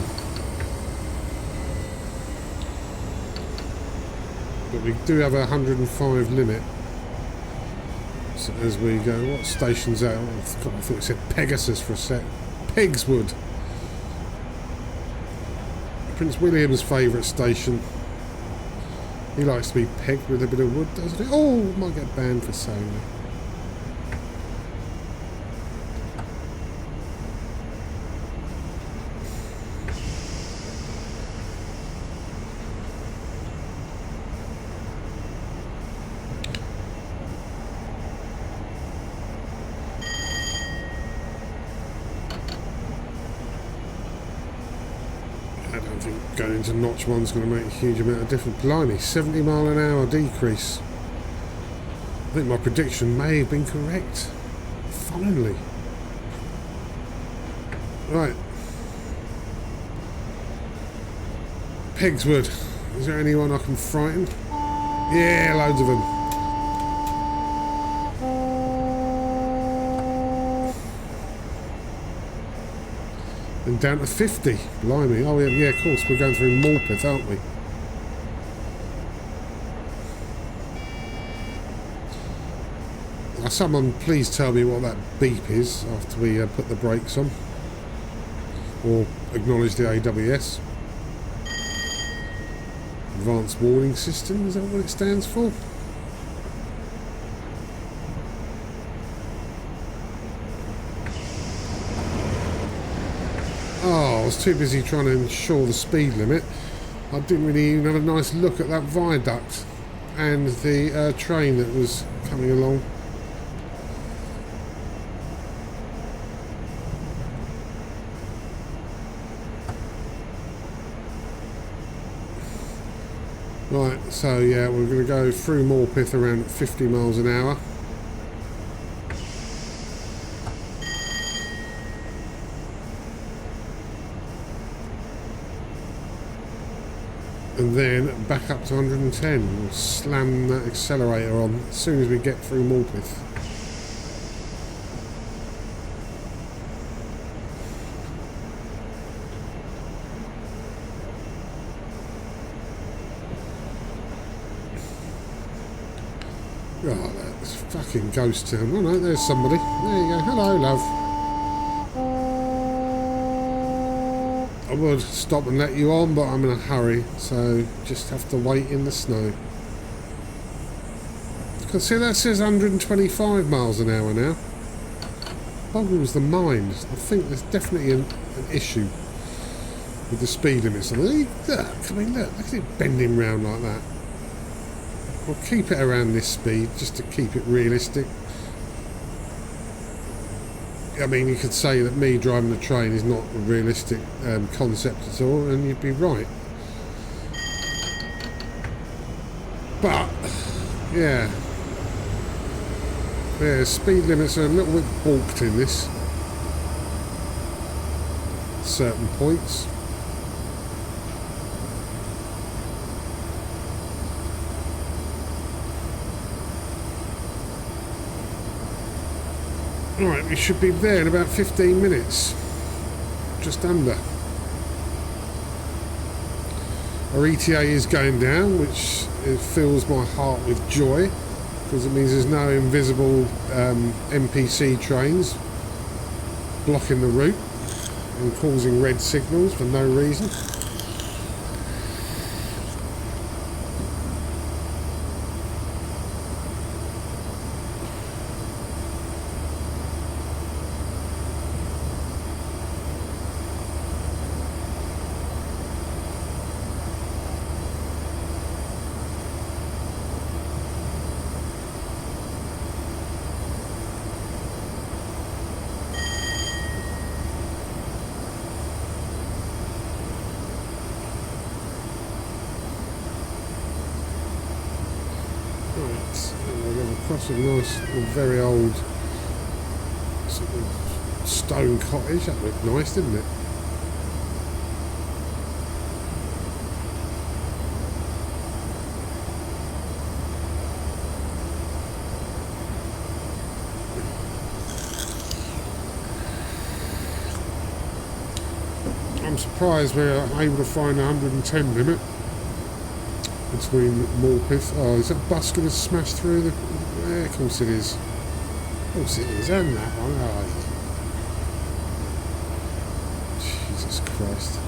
But we do have a 105 limit. So as we go, what station's that? Oh, I thought it said Pegasus for a sec. Pegswood. Prince William's favourite station. He likes to be pegged with a bit of wood, doesn't he? Oh, might get banned for saying that. Going into notch one's going to make a huge amount of difference. Blimey, 70 mile an hour decrease. I think my prediction may have been correct. Finally. Right. Pegswood. Is there anyone I can frighten? Yeah, loads of them. And down to 50. Blimey. Oh, yeah, of course. We're going through Morpeth, aren't we? Someone please tell me what that beep is after we put the brakes on. Or acknowledge the AWS. Advanced Warning System, is that what it stands for? Oh, I was too busy trying to ensure the speed limit. I didn't really even have a nice look at that viaduct and the train that was coming along. Right, so yeah, we're going to go through Morpeth around 50 miles an hour. And then back up to 110. We'll slam that accelerator on as soon as we get through Morpeth. Oh, that's fucking ghost town. Oh no, there's somebody. There you go. Hello, love. I would stop and let you on, but I'm in a hurry, so just have to wait in the snow. Because see, that says 125 miles an hour now. Boggles the mind. I think there's definitely an issue with the speed limits. Look, I mean, look at it bending round like that. I'll keep it around this speed just to keep it realistic. I mean, you could say that me driving the train is not a realistic concept at all, and you'd be right. But, yeah, speed limits are a little bit balked in this. At certain points. Right, we should be there in about 15 minutes. Just under. Our ETA is going down, which it fills my heart with joy, because it means there's no invisible NPC trains blocking the route and causing red signals for no reason. Across a nice, very old sort of stone cottage. That looked nice, didn't it? I'm surprised we're able to find a 110 limit between Morpeth. Oh, is that bus going to smash through the... Yeah, of course it is. Of course it is. And that one. Oh, yeah. Jesus Christ.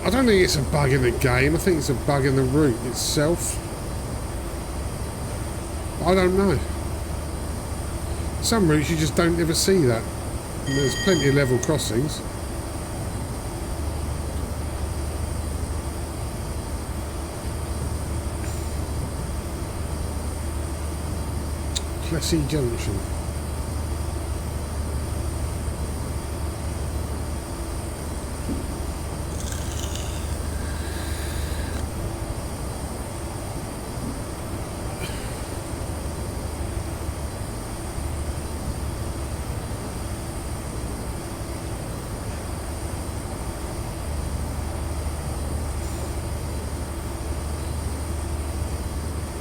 I don't think it's a bug in the game. I think it's a bug in the route itself. I don't know. Some routes you just don't ever see that. And there's plenty of level crossings. Plessy Junction.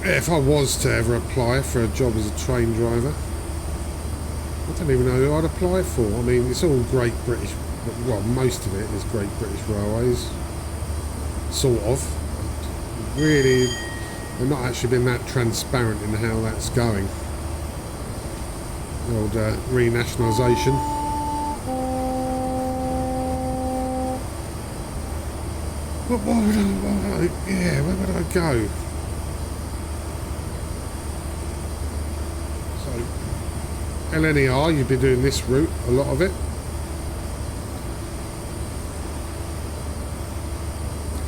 If I was to ever apply for a job as a train driver, I don't even know who I'd apply for. I mean, it's all Great British, well, most of it is Great British Railways, sort of. Really, they've not actually been that transparent in how that's going. The old renationalisation. But where would I go? LNER, you'd be doing this route, a lot of it.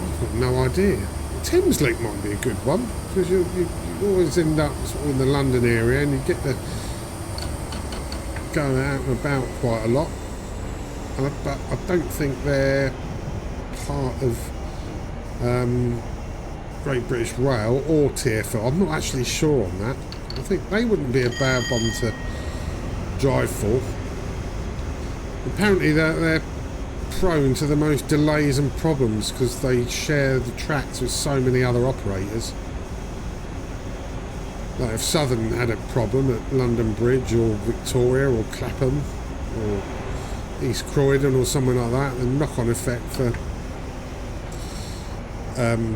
I've got no idea. Thames Link might be a good one, because you always end up sort of in the London area and you get to go out and about quite a lot. But I don't think they're part of Great British Rail or TfL. I'm not actually sure on that. I think they wouldn't be a bad one to drive for. Apparently they're prone to the most delays and problems because they share the tracks with so many other operators. Like if Southern had a problem at London Bridge or Victoria or Clapham or East Croydon or somewhere like that, the knock-on effect for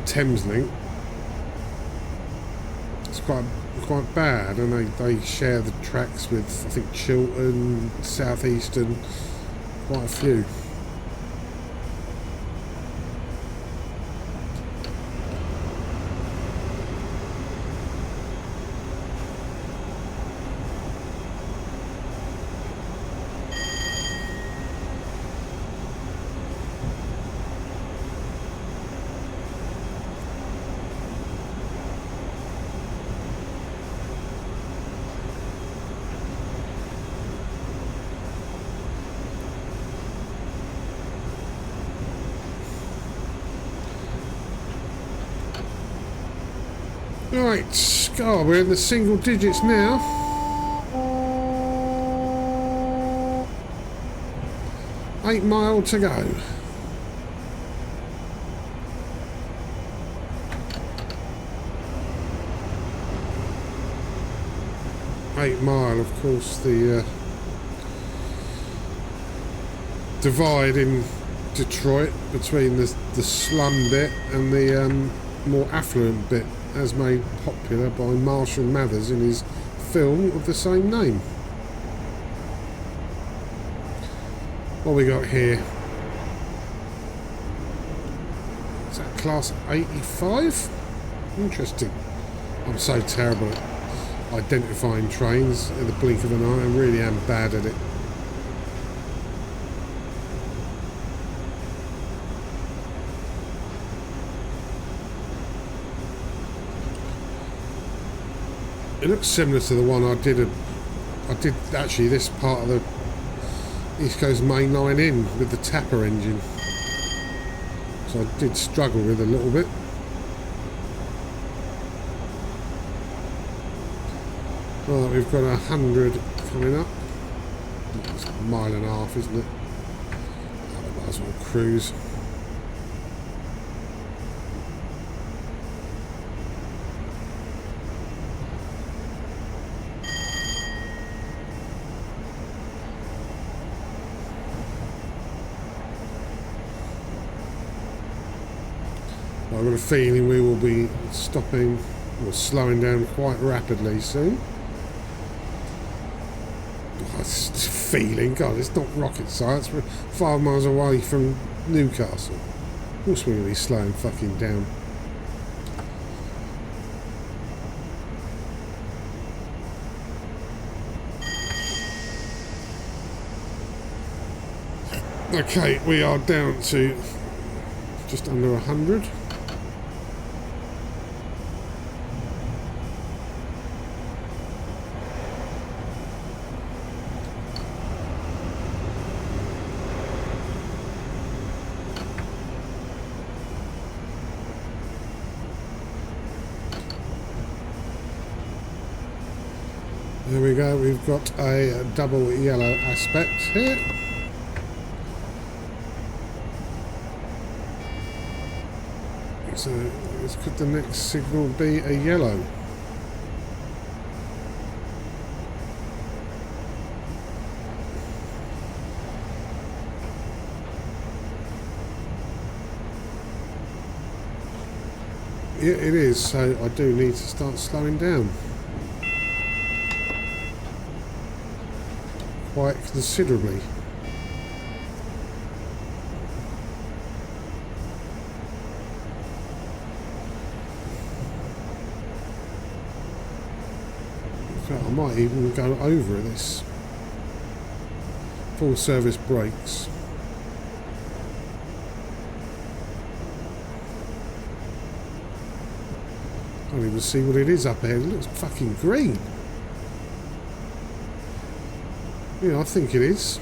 Thames Link, it's quite bad, and they share the tracks with, I think, Chiltern, South Eastern, quite a few. Right, God, we're in the single digits now. $8 miles to go. $8 miles, of course, the divide in Detroit between the slum bit and the more affluent bit, as made popular by Marshall Mathers in his film of the same name. What we got here? Is that class 85? Interesting. I'm so terrible at identifying trains in the blink of an eye. I really am bad at it. It looks similar to the one I did actually this part of the East Coast Main Line in with the Tapper engine. So I did struggle with a little bit. Right, we've got 100 coming up. It's a mile and a half, isn't it? I might as well cruise. I've got a feeling we will be stopping or slowing down quite rapidly soon. It's just a feeling, God, it's not rocket science. We're 5 miles away from Newcastle. Of course we're going to be slowing fucking down. Okay, we are down to just under 100. There we go, we've got a double yellow aspect here. So, could the next signal be a yellow? Yeah, it is, so I do need to start slowing down. Quite considerably. I might even go over this. full service brakes. I can't even see what it is up ahead. It looks fucking green. Yeah, I think it is.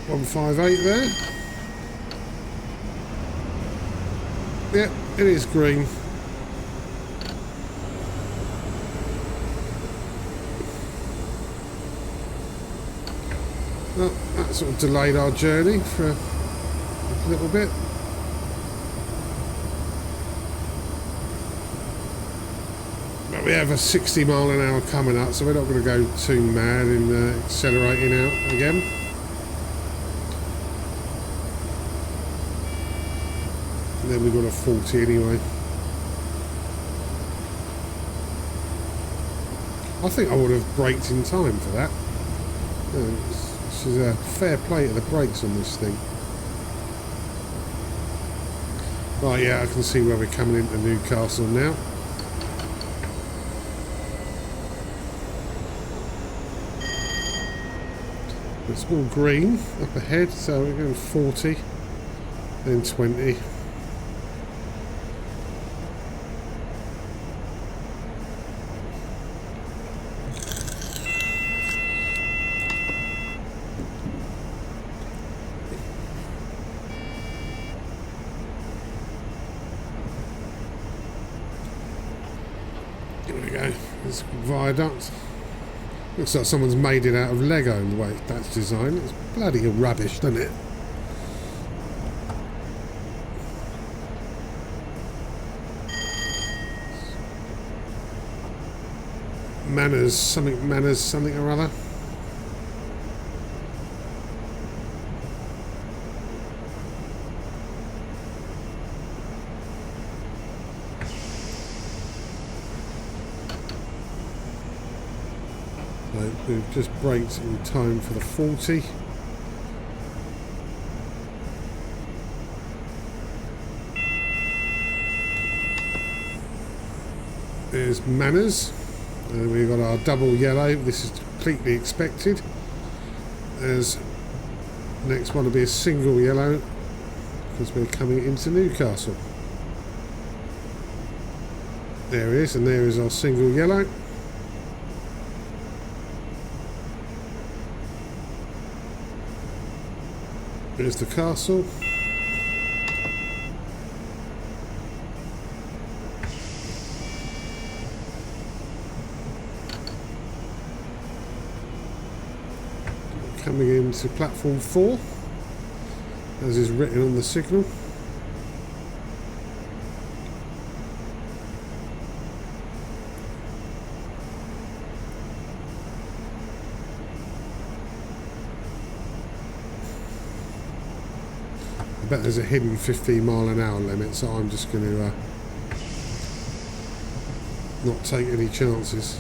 158 there. Yeah, it is green. Well, that sort of delayed our journey for a little bit. But we have a 60 mile an hour coming up, so we're not going to go too mad in accelerating out again. And then we've got a 40 anyway. I think I would have braked in time for that. This is a fair play to the brakes on this thing. Right, yeah, I can see where we're coming into Newcastle now. It's all green up ahead, so we're going 40, then 20. There we go, there's a viaduct. Looks like someone's made it out of Lego in the way that's designed. It's bloody rubbish, doesn't it? Manners something or other. We've just braked in time for the 40. There's manners. We've got our double yellow. This is completely expected. As next one will be a single yellow because we're coming into Newcastle. There it is, and there is our single yellow. There's the castle. Coming into platform 4, as is written on the signal. I bet there's a hidden 15 mile an hour limit, so I'm just going to not take any chances.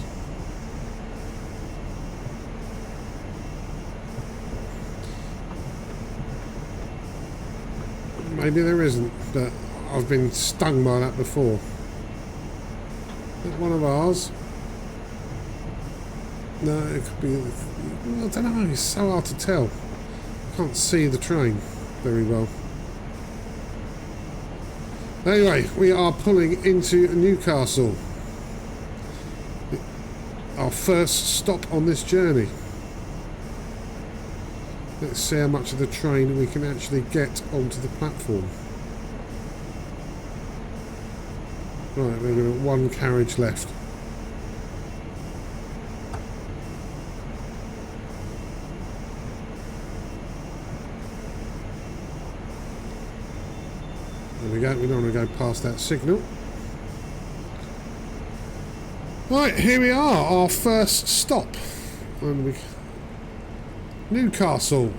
Maybe there isn't, but I've been stung by that before. Is that one of ours? No, it could be... I don't know, it's so hard to tell. I can't see the train very well. Anyway, we are pulling into Newcastle. Our first stop on this journey. Let's see how much of the train we can actually get onto the platform. Right, we've got one carriage left. There we go, we don't want to go past that signal. Right, here we are, our first stop. Newcastle.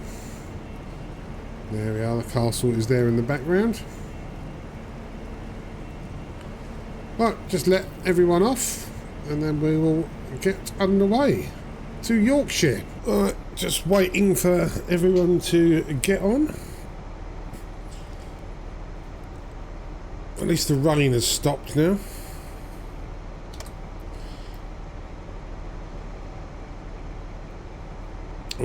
There we are, the castle is there in the background. Right, just let everyone off and then we will get underway to Yorkshire. Right, just waiting for everyone to get on. At least the rain has stopped now.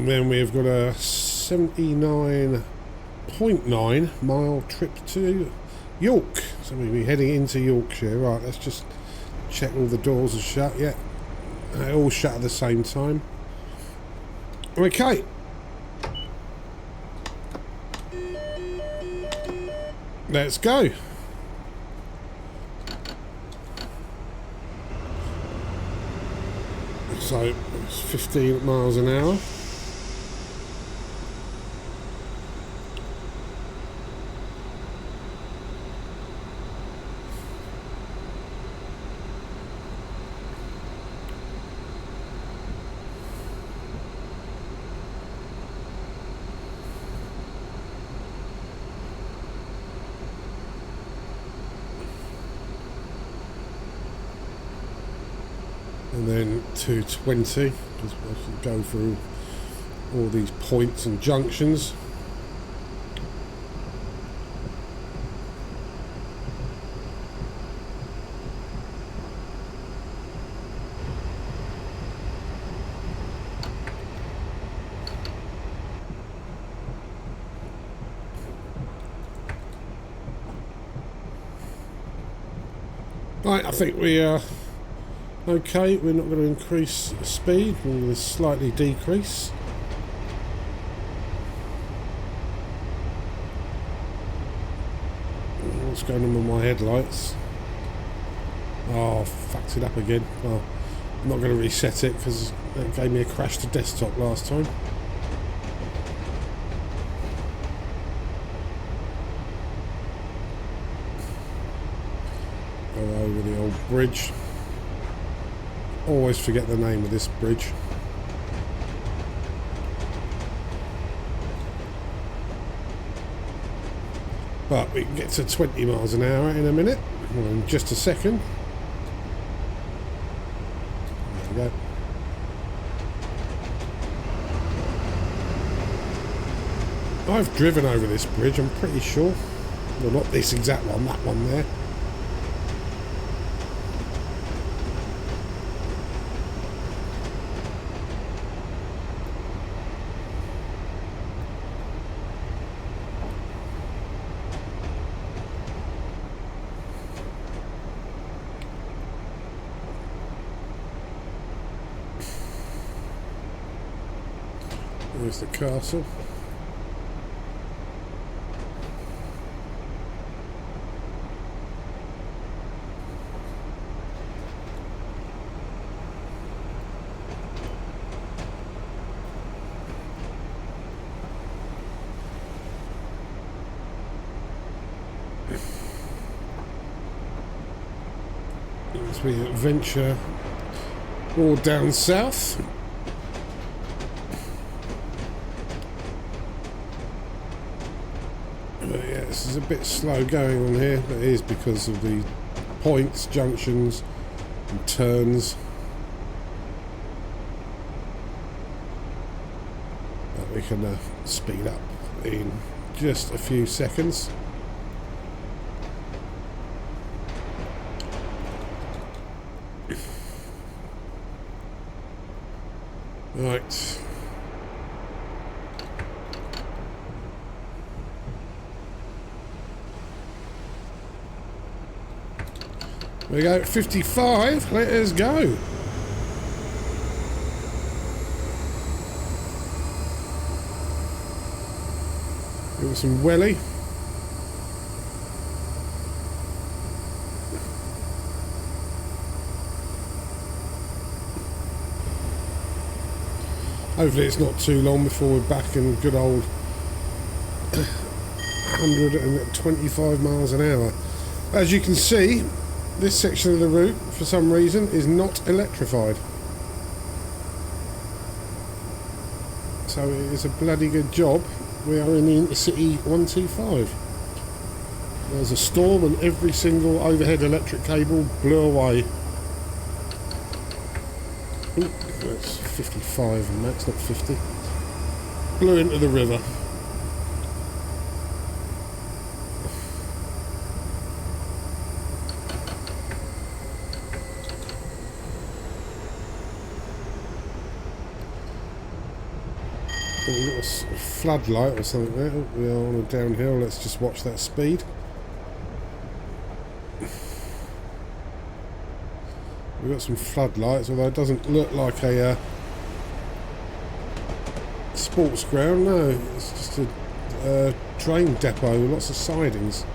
And then we've got a 79.9 mile trip to York. So we'll be heading into Yorkshire. Right, let's just check all the doors are shut. Yeah, they all shut at the same time. Okay. Let's go. So it's 15 miles an hour. And then 220, because I can go through all these points and junctions. Right, I think we are okay. We're not going to increase speed, we're going to slightly decrease. What's going on with my headlights? Oh, fucked it up again. Well, I'm not going to reset it because it gave me a crash to desktop last time. Go over the old bridge. Always forget the name of this bridge. But we can get to 20 miles an hour in a minute. Well, in just a second. There we go. I've driven over this bridge, I'm pretty sure. Well, not this exact one, that one there. There's the castle. As we venture all down south. This is a bit slow going on here, but it is because of the points, junctions and turns. But we can speed up in just a few seconds. Right. We go 55, let us go. Give us some welly. Hopefully it's not too long before we're back in good old 125 miles an hour. As you can see, this section of the route, for some reason, is not electrified. So it is a bloody good job. We are in the Intercity 125. There was a storm and every single overhead electric cable blew away. Ooh, that's 55 max, not 50. Blew into the river. we've got a floodlight or something there. Oh, we are on a downhill. Let's just watch that speed. We've got some floodlights, although it doesn't look like a sports ground. No, it's just a train depot with lots of sidings.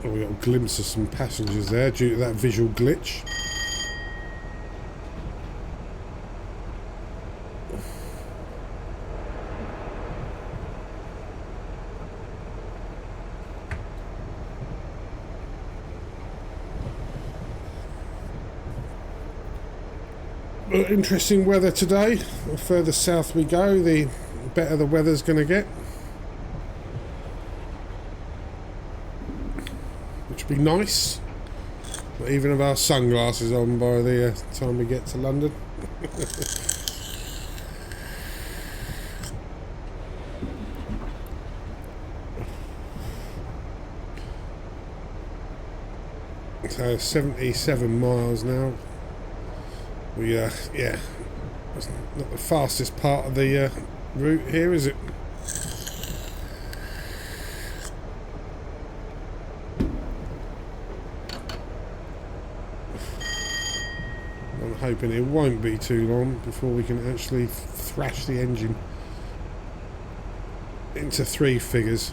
Oh, we got a glimpse of some passengers there due to that visual glitch. Interesting weather today. The further south we go, the better the weather's going to get. Which would be nice. But even with our sunglasses on by the time we get to London. So 77 miles now. We yeah, it's not the fastest part of the route here, is it? I'm hoping it won't be too long before we can actually thrash the engine into 3 figures.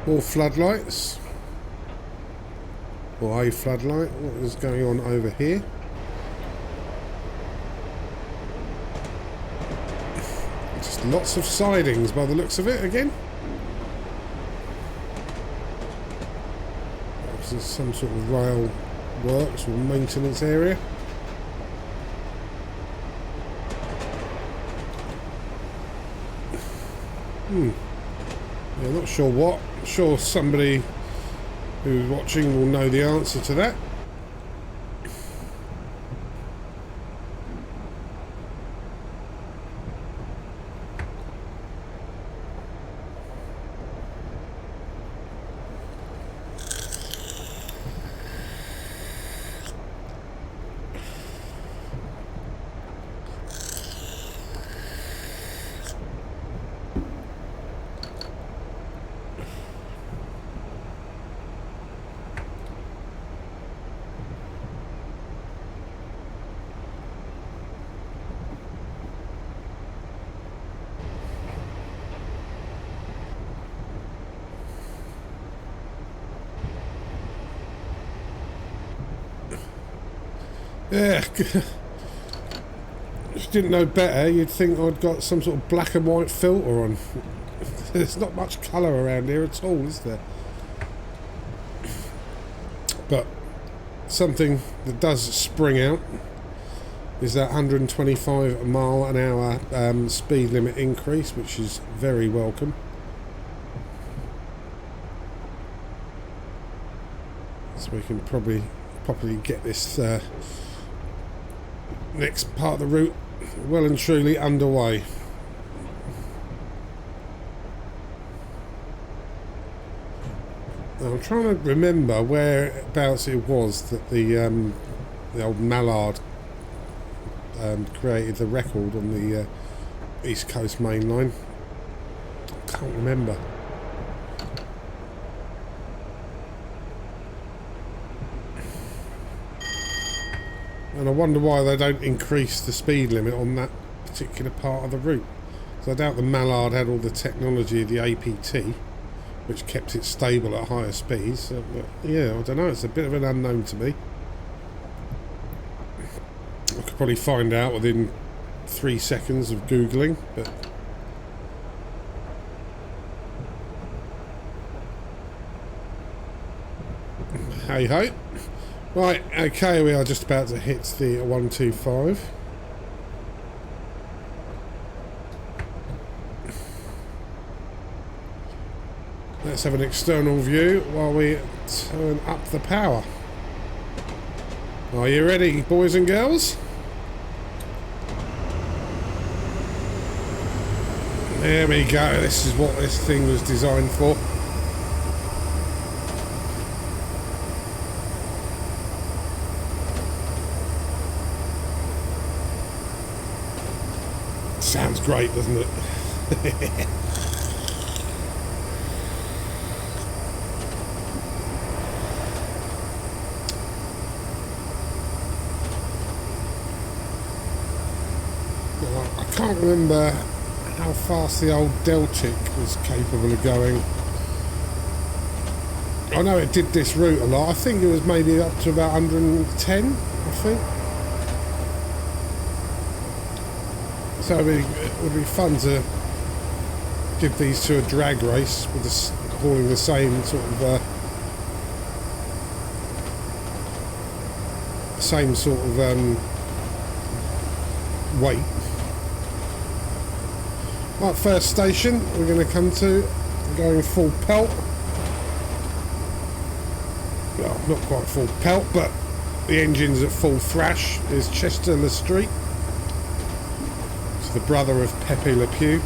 More floodlights. Or a floodlight. What is going on over here? Just lots of sidings by the looks of it again. This is some sort of rail works or maintenance area. Yeah, not sure what. I'm sure somebody who's watching will know the answer to that. Yeah, if you didn't know better, you'd think I'd got some sort of black and white filter on. There's not much colour around here at all, is there? But something that does spring out is that 125 mile an hour speed limit increase, which is very welcome. So we can probably properly get this next part of the route well and truly underway. Now I'm trying to remember whereabouts it was that the old Mallard created the record on the East Coast Main Line. Can't remember. And I wonder why they don't increase the speed limit on that particular part of the route. So I doubt the Mallard had all the technology of the APT, which kept it stable at higher speeds. So, but yeah, I don't know. It's a bit of an unknown to me. I could probably find out within 3 seconds of Googling, but... hey ho. Right, okay, we are just about to hit the 125. Let's have an external view while we turn up the power. Are you ready, boys and girls? There we go. This is what this thing was designed for. Sounds great, doesn't it? I can't remember how fast the old Deltic was capable of going. I know it did this route a lot. I think it was maybe up to about 110, I think. So it would be fun to give these to a drag race with hauling the same sort of weight. Right, first station we're going to come to, going full pelt. Well, not quite full pelt, but the engine's at full thrash. Is Chester Le Street. It's the brother of Pepe Le Pew.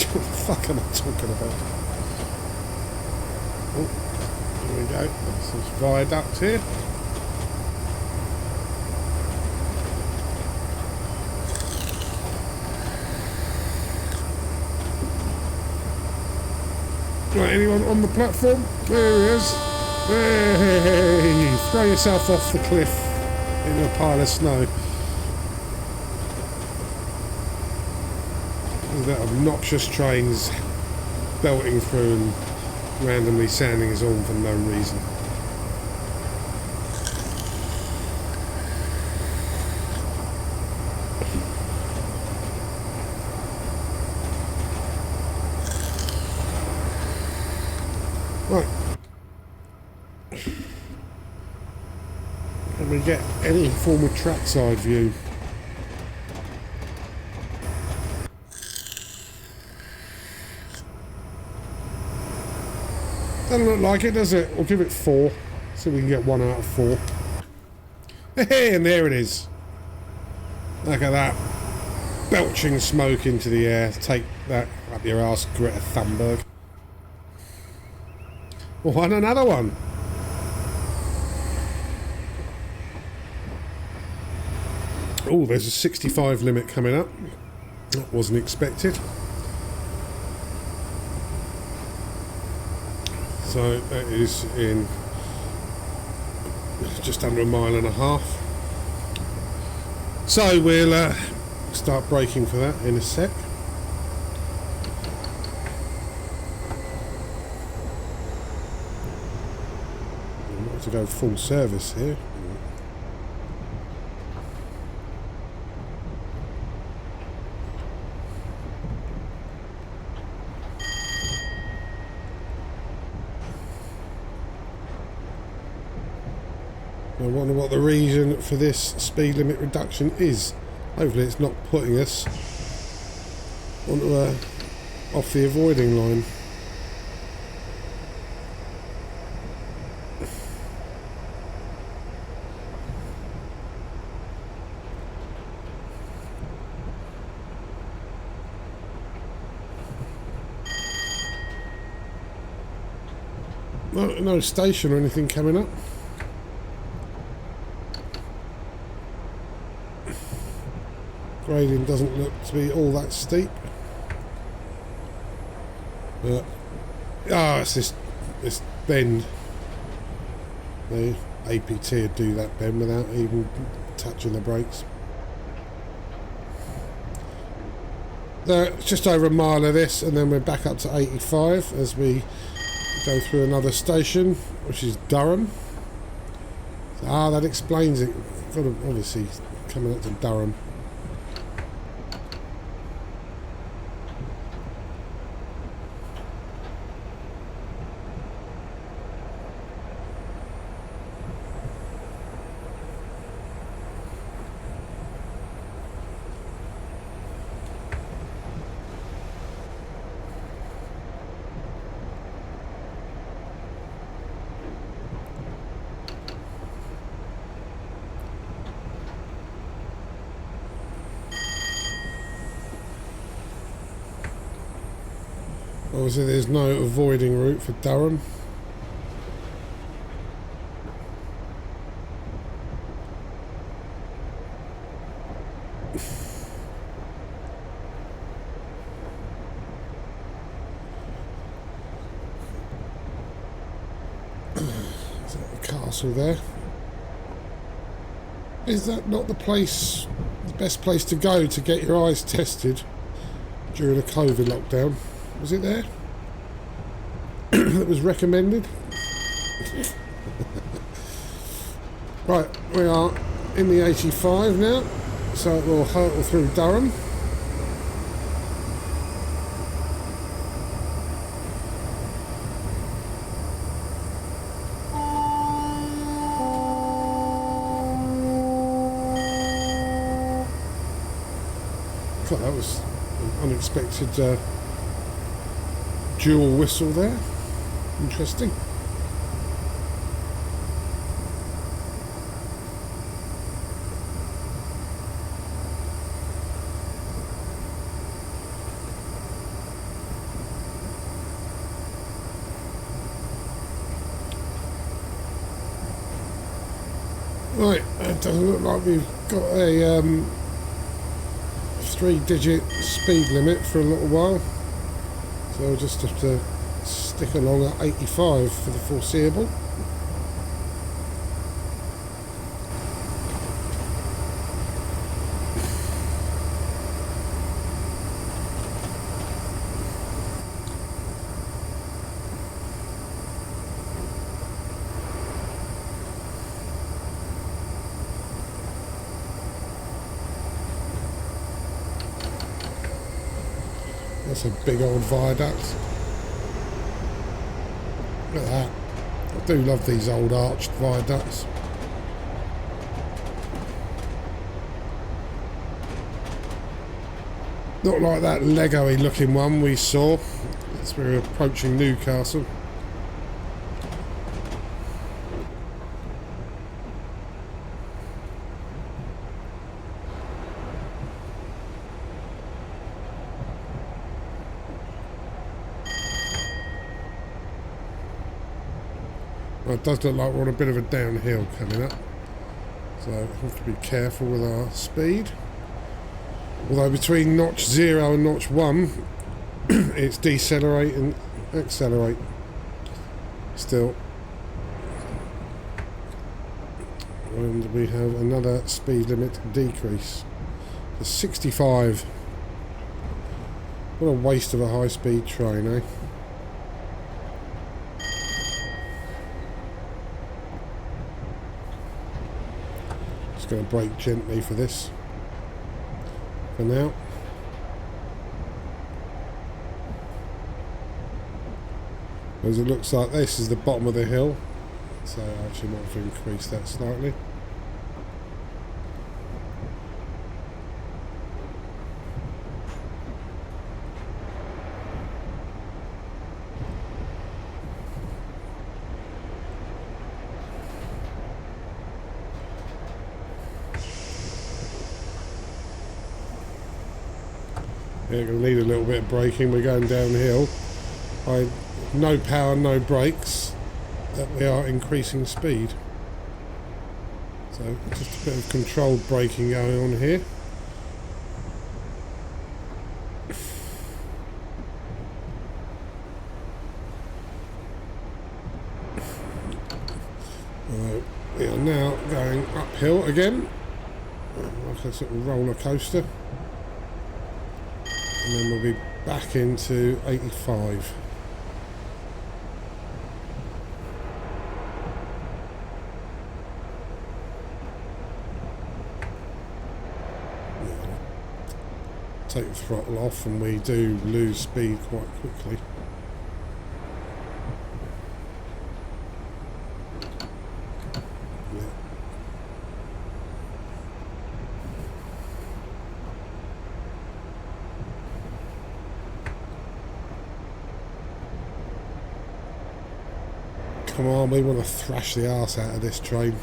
What the fuck am I talking about? Oh, here we go. There's this viaduct here. Right, anyone on the platform? There he is. Hey, throw yourself off the cliff in a pile of snow. That obnoxious trains belting through and randomly sounding his horn for no reason. Right. Can we get any form of trackside view? Doesn't look like it, does it? We'll give it 4. See if we can get 1 out of 4. Hey, and there it is. Look at that. Belching smoke into the air. Take that up your arse, Greta Thunberg. Oh, and another one. Oh, there's a 65 limit coming up. That wasn't expected. So that is in just under 1.5 miles. So we'll start braking for that in a sec. I'm about to go full service here. I wonder what the reason for this speed limit reduction is. Hopefully it's not putting us onto off the avoiding line. No station or anything coming up. Grading doesn't look to be all that steep. But it's this bend. The APT would do that bend without even touching the brakes. So it's just over 1 mile of this, and then we're back up to 85 as we go through another station, which is Durham. So, that explains it. Got to obviously coming up to Durham. Obviously there's no avoiding route for Durham. Is that the castle there? Is that not the place, the best place to go to get your eyes tested during a COVID lockdown? Was it there? That was recommended? Right, we are in the 85 now, so we'll hurtle through Durham. Thought that was an unexpected dual whistle there. Interesting. Right, it doesn't look like we've got a 3-digit speed limit for a little while, so we'll just have to stick along at 85 for the foreseeable. That's a big old viaduct. Look at that. I do love these old arched viaducts. Not like that Lego-y looking one we saw as we were approaching Newcastle. Well, it does look like we're on a bit of a downhill coming up, so we have to be careful with our speed. Although between notch 0 and notch 1 it's decelerate and accelerate still. And we have another speed limit decrease to 65. What a waste of a high speed train, eh? Just going to brake gently for this for now. As it looks like this is the bottom of the hill, so I actually might have to increase that slightly. Yeah, going to need a little bit of braking. We're going downhill. No power, no brakes, that we are increasing speed. So just a bit of controlled braking going on here. We are now going uphill again, like a sort of roller coaster. And then we'll be back into 85. Take the throttle off and we do lose speed quite quickly. Yeah. Come on, we want to thrash the arse out of this train.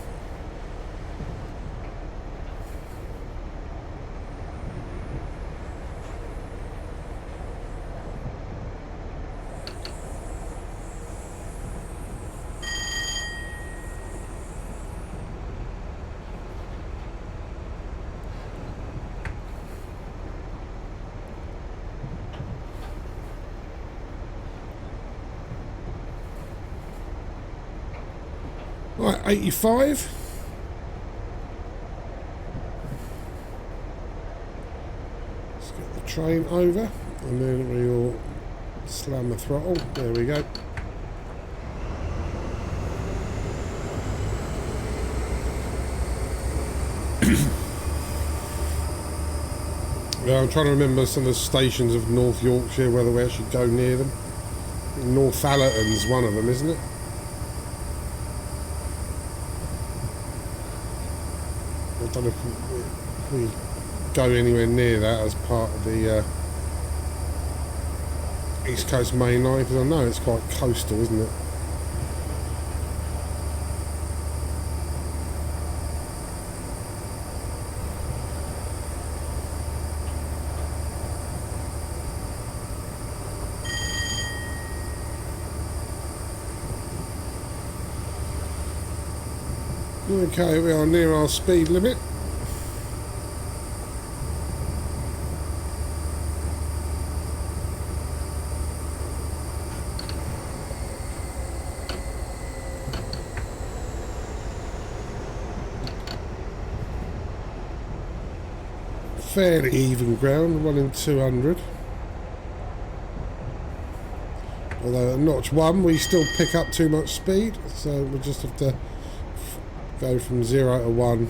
Right, 85. Let's get the train over, and then we'll slam the throttle. There we go. Yeah, I'm trying to remember some of the stations of North Yorkshire, whether we actually go near them. Northallerton's one of them, isn't it? I don't know if we go anywhere near that as part of the East Coast Main Line, because I know it's quite coastal, isn't it? Okay, we are near our speed limit. Fairly even ground, running 200. Although at notch 1 we still pick up too much speed, so we'll just have to go from 0 to 1.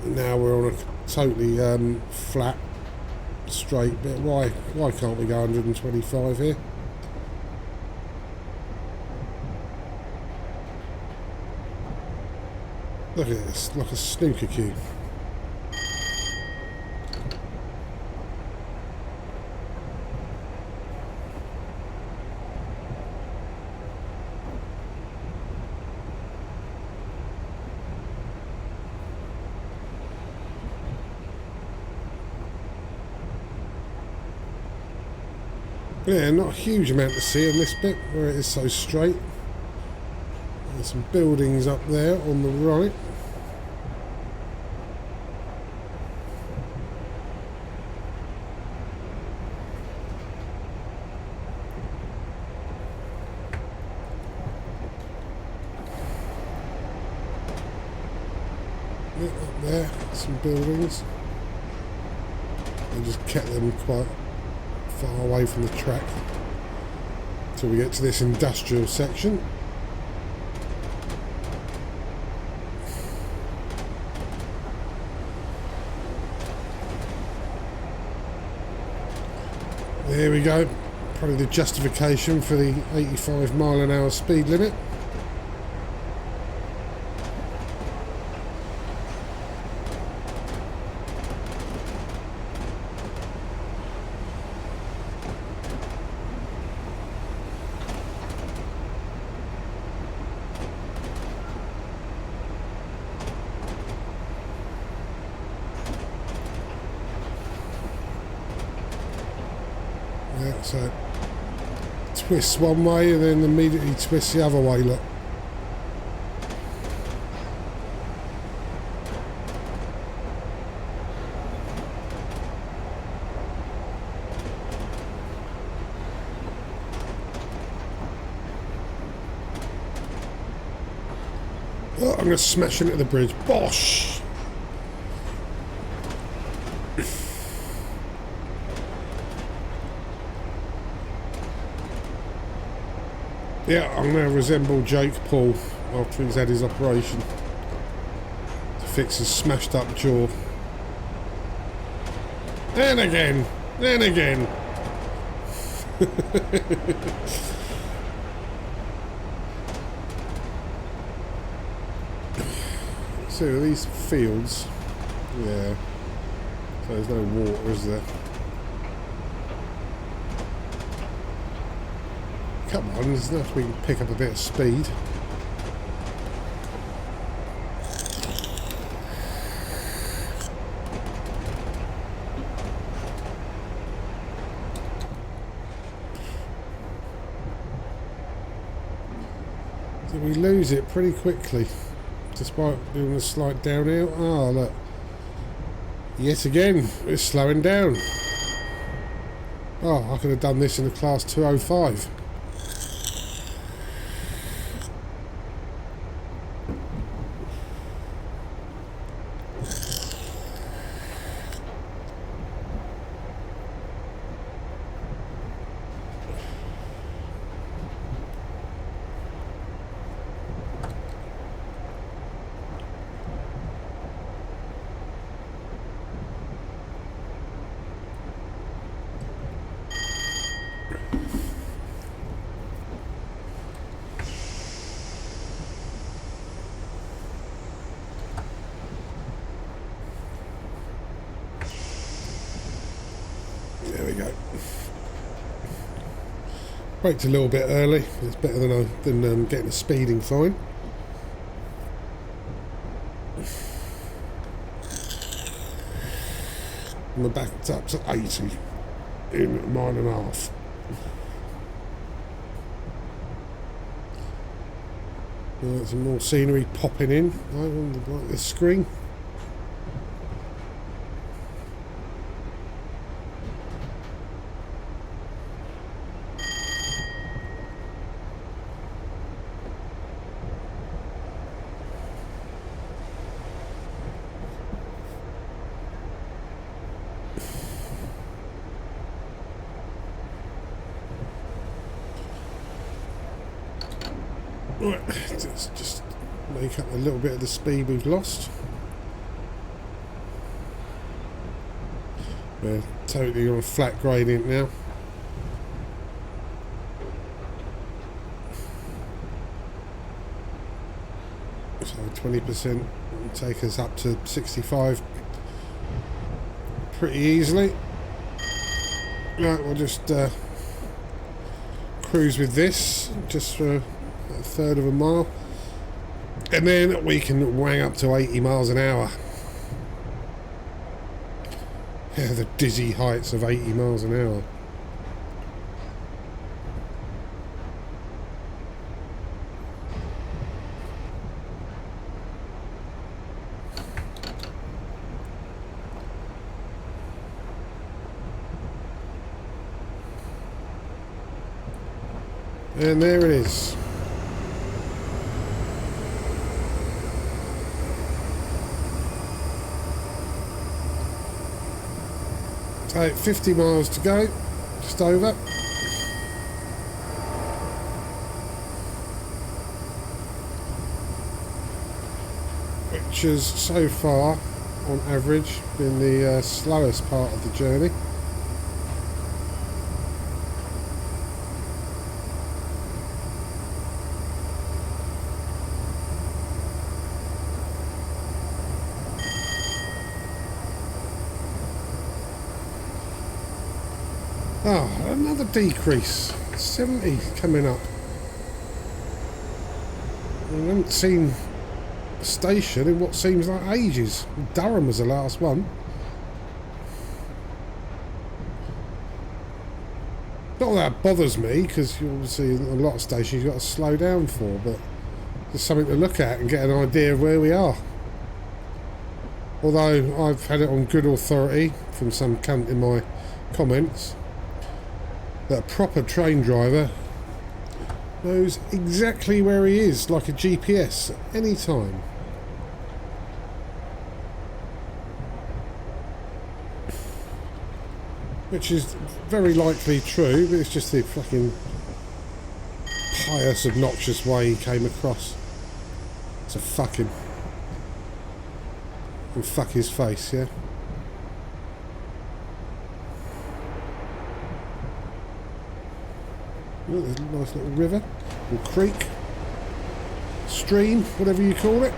Now we're on a totally flat, straight bit. Why can't we go 125 here? Look at this, like a snooker cue. Yeah, not a huge amount to see on this bit where it is so straight. There's some buildings up there on the right. Yeah, up there, some buildings. I just kept them quite far away from the track until we get to this industrial section. There we go, probably the justification for the 85 mile an hour speed limit. Yeah, so twists one way and then immediately twists the other way, look. Oh, I'm going to smash into the bridge. Bosh! Yeah, I'm going to resemble Jake Paul after he's had his operation to fix his smashed up jaw. And again! And again! So these fields, yeah, so there's no water, is there? Come on, there's enough we can pick up a bit of speed. So we lose it pretty quickly, despite doing a slight downhill. Oh, look. Yet again, it's slowing down. Oh, I could have done this in a class 205. we go. Braked a little bit early. It's better than getting a speeding fine. And we're back up to 80 in a mile and a half. Some more scenery popping in on the screen. Right, let's just make up a little bit of the speed we've lost. We're totally on a flat gradient now. So 20% will take us up to 65 pretty easily. Right, we'll just cruise with this just for a third of a mile, and then we can wang up to 80 miles an hour. Yeah, the dizzy heights of 80 miles an hour. And there it is. So 50 miles to go, just over. Which has so far, on average, been the slowest part of the journey. Oh, another decrease. 70 coming up. I haven't seen a station in what seems like ages. Durham was the last one. Not that it bothers me, because you obviously a lot of stations you've got to slow down for, but there's something to look at and get an idea of where we are. Although I've had it on good authority from some cunt in my comments that a proper train driver knows exactly where he is, like a GPS, at any time. Which is very likely true, but it's just the fucking pious, obnoxious way he came across. So fuck him. And fuck his face, yeah? Oh, there's a nice little river, or creek, stream, whatever you call it.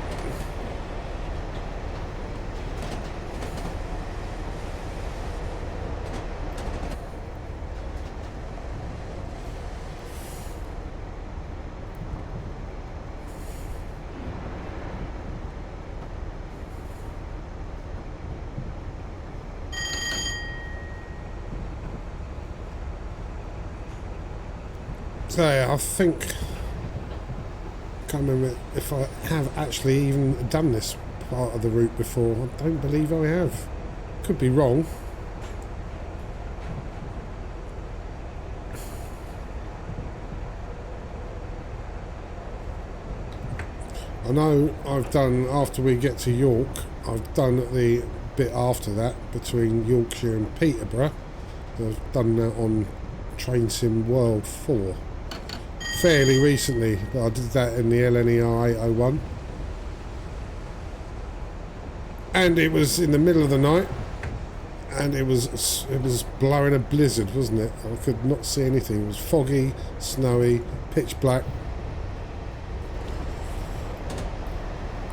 So yeah, I think, can't remember if I have actually even done this part of the route before. I don't believe I have. Could be wrong. I know I've done, after we get to York, I've done the bit after that between Yorkshire and Peterborough. I've done that on Train Sim World 4. Fairly recently, but I did that in the LNER 801, and it was in the middle of the night, and it was blowing a blizzard, wasn't it? I could not see anything. It was foggy, snowy, pitch black.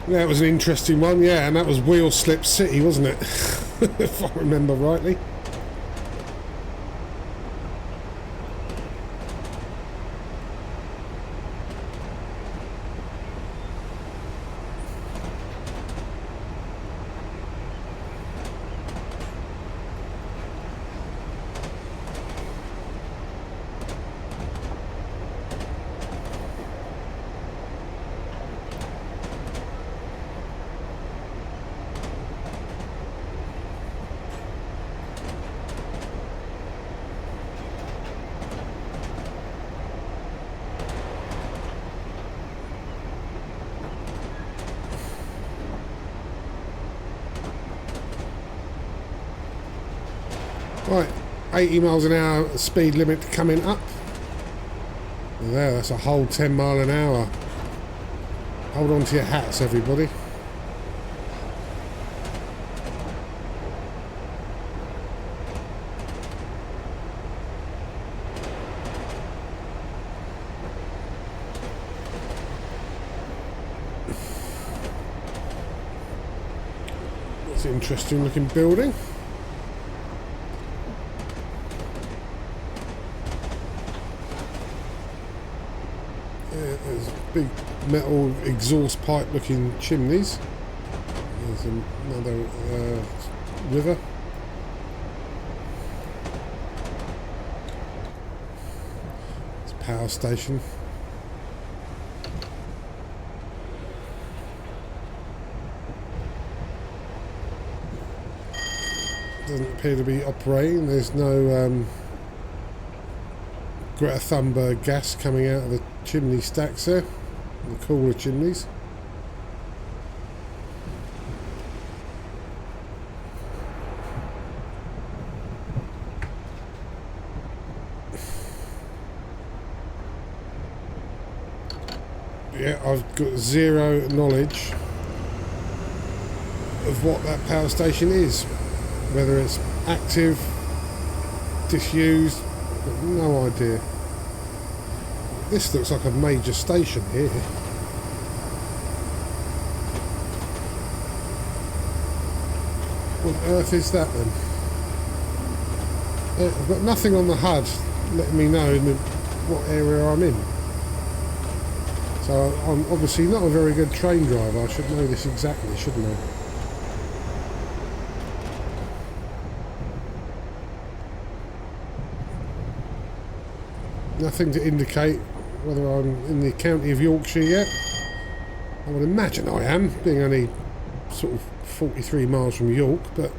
That was an interesting one, yeah, and that was Wheel Slip City, wasn't it? If I remember rightly. Right, 80 miles an hour speed limit coming up. There, that's a whole 10 mile an hour. Hold on to your hats, everybody. That's an interesting looking building. There's big metal exhaust pipe looking chimneys. There's another river. It's a power station. Doesn't appear to be operating. There's no Greta Thunberg gas coming out of the chimney stacks there, the cooler chimneys. Yeah, I've got zero knowledge of what that power station is, whether it's active, disused, got no idea. This looks like a major station here. What on earth is that then? I've got nothing on the HUD letting me know what area I'm in. So I'm obviously not a very good train driver. I should know this exactly, shouldn't I? Nothing to indicate whether I'm in the county of Yorkshire yet. I would imagine I am, being only sort of 43 miles from York, but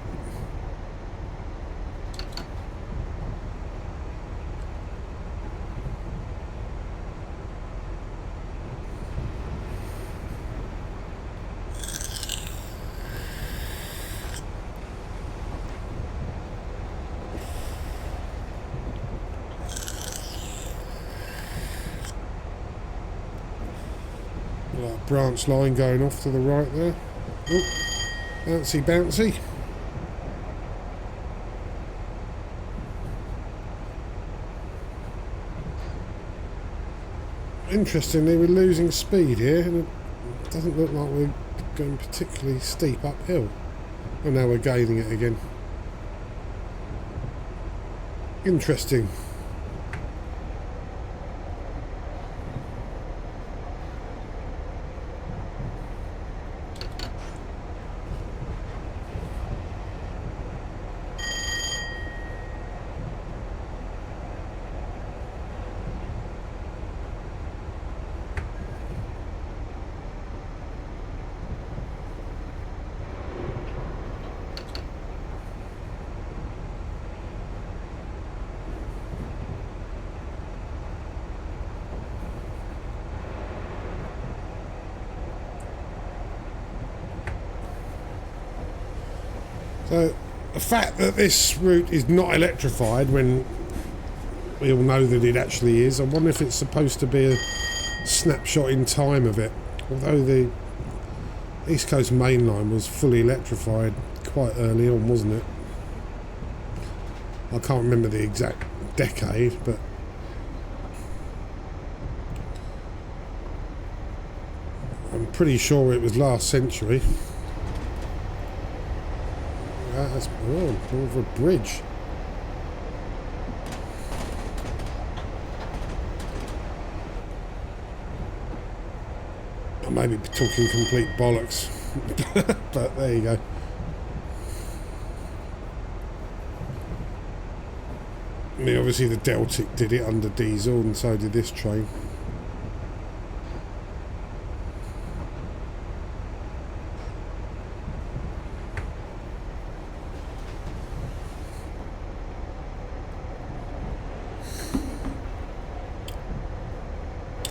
branch line going off to the right there. Oh, bouncy bouncy. Interestingly, we're losing speed here, and it doesn't look like we're going particularly steep uphill. And now we're gaining it again. Interesting. So the fact that this route is not electrified when we all know that it actually is, I wonder if it's supposed to be a snapshot in time of it. Although the East Coast Main Line was fully electrified quite early on, wasn't it? I can't remember the exact decade, but I'm pretty sure it was last century. That's over a bridge. I may be talking complete bollocks, but there you go. I mean, obviously the Deltic did it under diesel, and so did this train.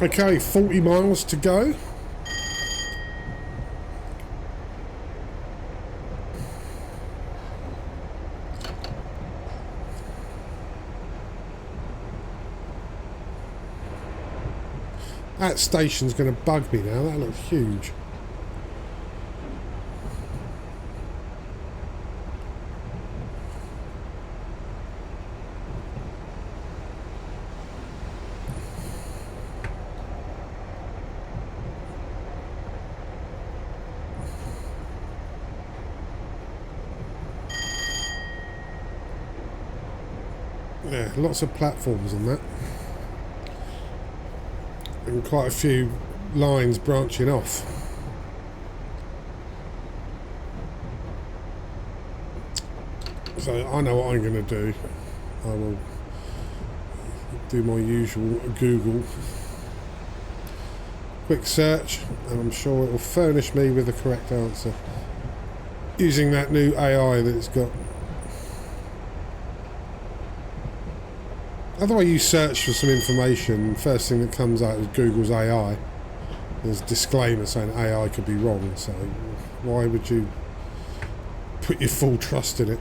Okay, 40 miles to go. That station's going to bug me now. That looks huge. Yeah, lots of platforms on that. And quite a few lines branching off. So I know what I'm going to do. I will do my usual Google. Quick search, and I'm sure it will furnish me with the correct answer. Using that new AI that it's got. Otherwise you search for some information, first thing that comes out is Google's AI. There's a disclaimer saying AI could be wrong, so why would you put your full trust in it?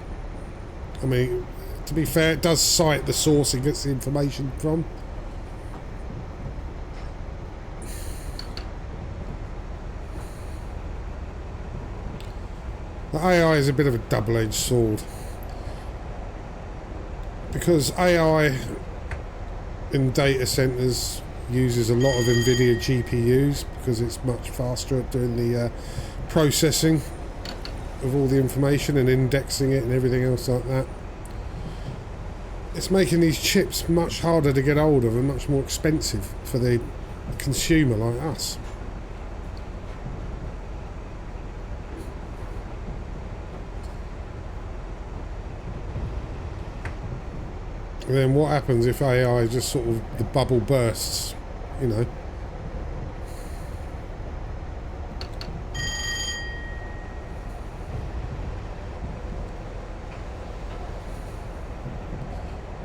I mean, to be fair, it does cite the source it gets the information from. The AI is a bit of a double-edged sword. Because AI in data centers uses a lot of NVIDIA GPUs because it's much faster at doing the processing of all the information and indexing it and everything else like that. It's making these chips much harder to get hold of and much more expensive for the consumer like us. And then what happens if AI just sort of, the bubble bursts, you know?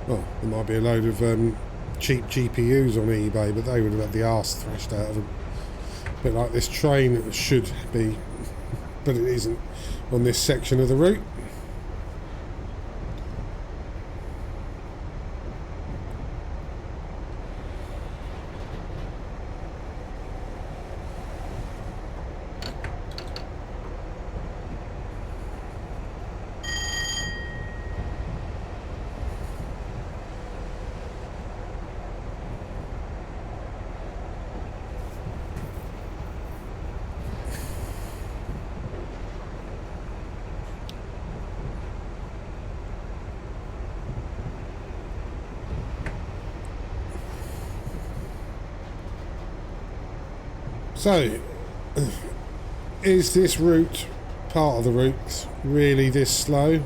Well, there might be a load of cheap GPUs on eBay, but they would have had the arse thrashed out of them. A bit like this train should be, but it isn't on this section of the route. So, is this route, part of the route, really this slow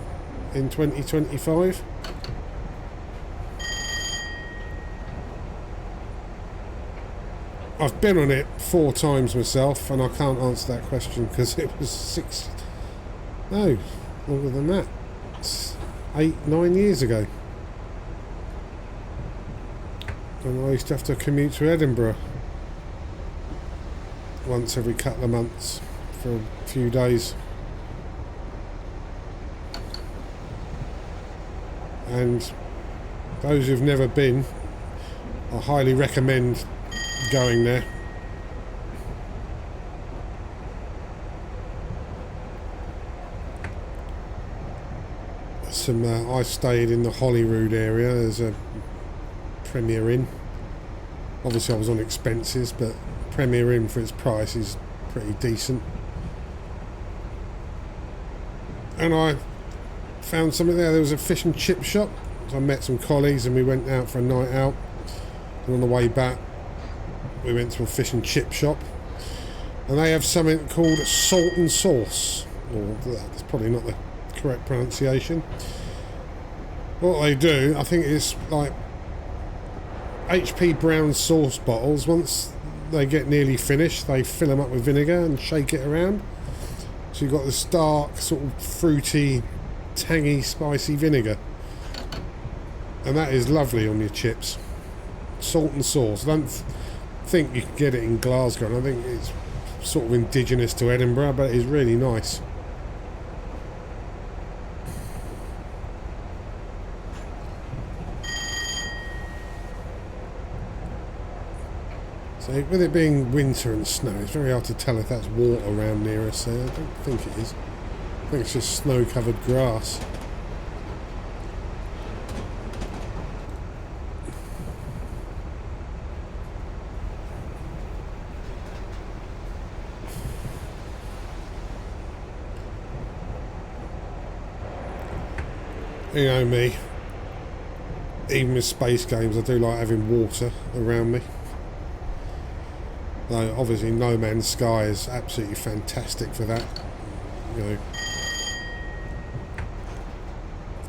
in 2025? I've been on it 4 times myself and I can't answer that question because it was longer than that. It's 8-9 years ago. And I used to have to commute to Edinburgh once every couple of months for a few days, and those who've never been, I highly recommend going there. I stayed in the Holyrood area. There's a Premier Inn. Obviously I was on expenses, but Premier Inn for its price is pretty decent. And I found something there. There was a fish and chip shop. So I met some colleagues and we went out for a night out. And on the way back, we went to a fish and chip shop. And they have something called salt and sauce. Or that's probably not the correct pronunciation. What they do, I think it's like HP brown sauce bottles. Once they get nearly finished, they fill them up with vinegar and shake it around. So you've got this dark, sort of fruity, tangy, spicy vinegar. And that is lovely on your chips. Salt and sauce. I don't think you can get it in Glasgow. And I think it's sort of indigenous to Edinburgh, but it is really nice. So with it being winter and snow, it's very hard to tell if that's water around near us there. I don't think it is. I think it's just snow-covered grass. You know me, even with space games, I do like having water around me. Though obviously No Man's Sky is absolutely fantastic for that. You know,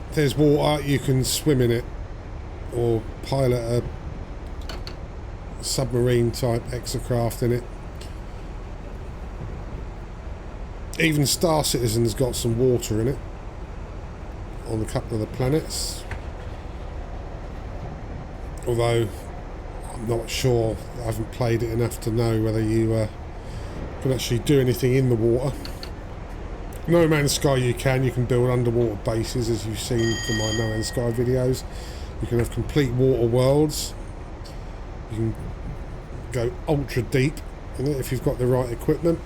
if there's water, you can swim in it, or pilot a submarine type exocraft in it. Even Star Citizen's got some water in it on a couple of the planets, although I'm not sure, I haven't played it enough to know whether you can actually do anything in the water. No Man's Sky you can build underwater bases, as you've seen from my No Man's Sky videos. You can have complete water worlds, you can go ultra deep in it if you've got the right equipment.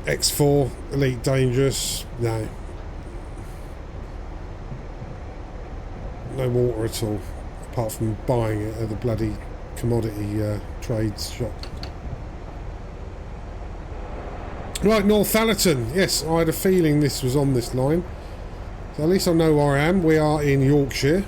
X4, Elite Dangerous, no. No water at all, apart from buying it at the bloody commodity trades shop. Right, Northallerton. Yes, I had a feeling this was on this line. So at least I know where I am. We are in Yorkshire.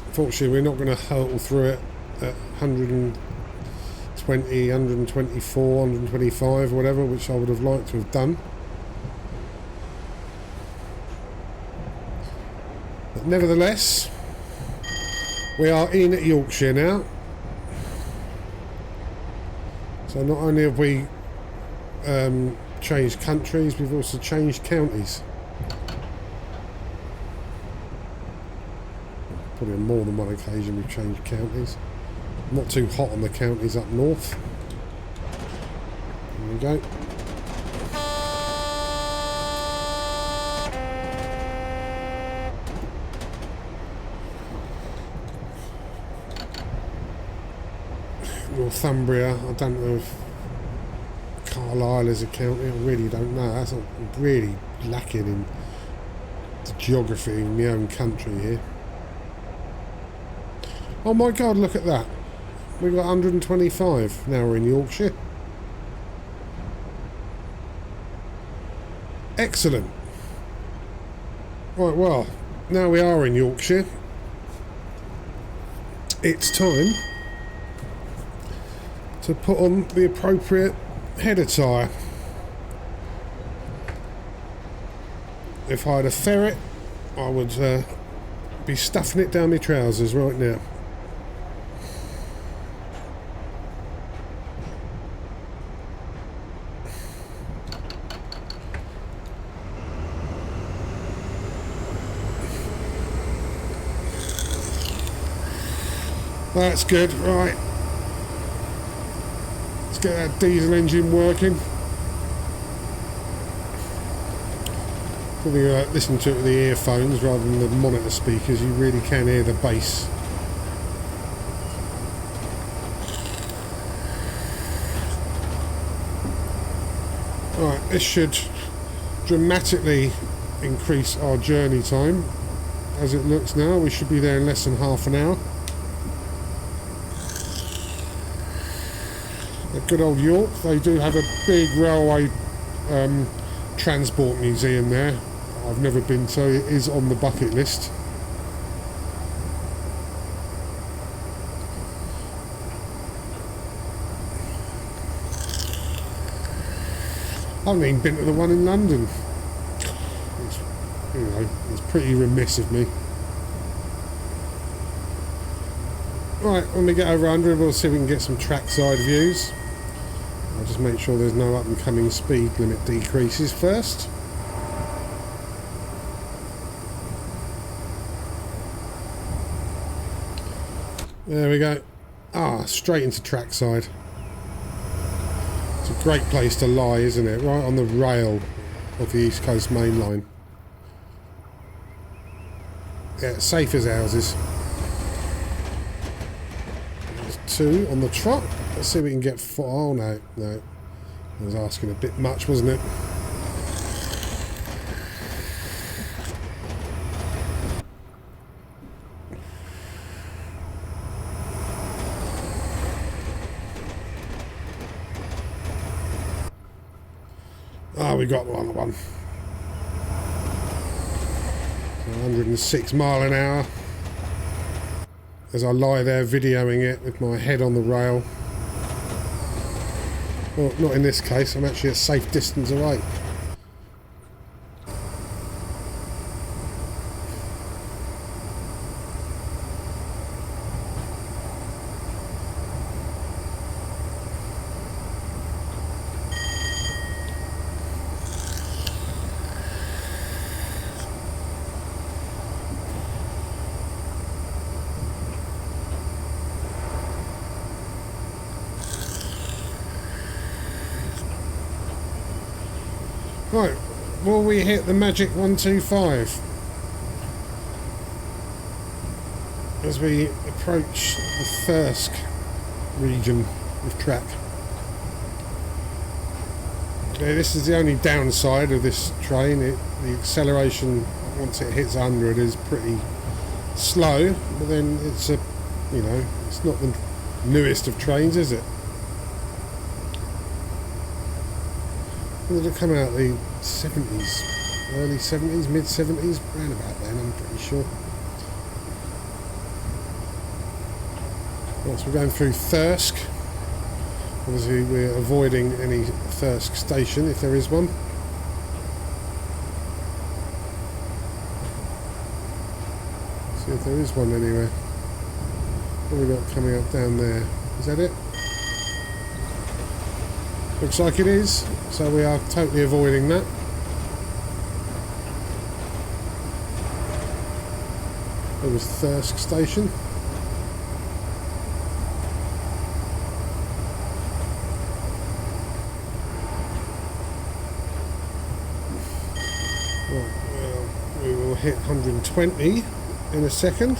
Unfortunately, we're not going to hurtle through it at 120, 124, 125, whatever, which I would have liked to have done. But nevertheless, we are in Yorkshire now. So not only have we changed countries, we've also changed counties. Probably on more than one occasion we've changed counties. Not too hot on the counties up north. There we go. Northumbria, I don't know if Carlisle is a county, I really don't know. That's not really lacking in the geography in my own country here. Oh my god, look at that. We've got 125. Now we're in Yorkshire. Excellent. Right, well, now we are in Yorkshire. It's time to put on the appropriate head attire. If I had a ferret, I would be stuffing it down my trousers right now. That's good, right. Let's get that diesel engine working. If you listen to it with the earphones rather than the monitor speakers, you really can hear the bass. Right, this should dramatically increase our journey time. As it looks now, we should be there in less than half an hour. Good old York, they do have a big railway transport museum there. I've never been to, it is on the bucket list. I haven't even been to the one in London. It's, you know, it's pretty remiss of me. Right, when we get over 100, we'll see if we can get some trackside views. I'll just make sure there's no up and coming speed limit decreases first. There we go. Ah, straight into trackside. It's a great place to lie, isn't it? Right on the rail of the East Coast Main Line. Yeah, safe as houses. There's 2 on the trot. Let's see if we can get 4. Oh no, no. I was asking a bit much, wasn't it? Ah, we got one. 106 mile an hour. As I lie there videoing it with my head on the rail. Well, not in this case, I'm actually a safe distance away. Right, will we hit the magic 125 as we approach the Thirsk region of track? Yeah, this is the only downside of this train. The acceleration once it hits 100 is pretty slow, but then it's it's not the newest of trains, is it? When did it come out? The 70s, early 70s, mid 70s, around about then, I'm pretty sure. Once we're going through Thirsk, obviously we're avoiding any Thirsk station if there is one. See if there is one anywhere. What have we got coming up down there? Is that it? Looks like it is, so we are totally avoiding that. There was Thirsk station. Well, we will hit 120 in a second.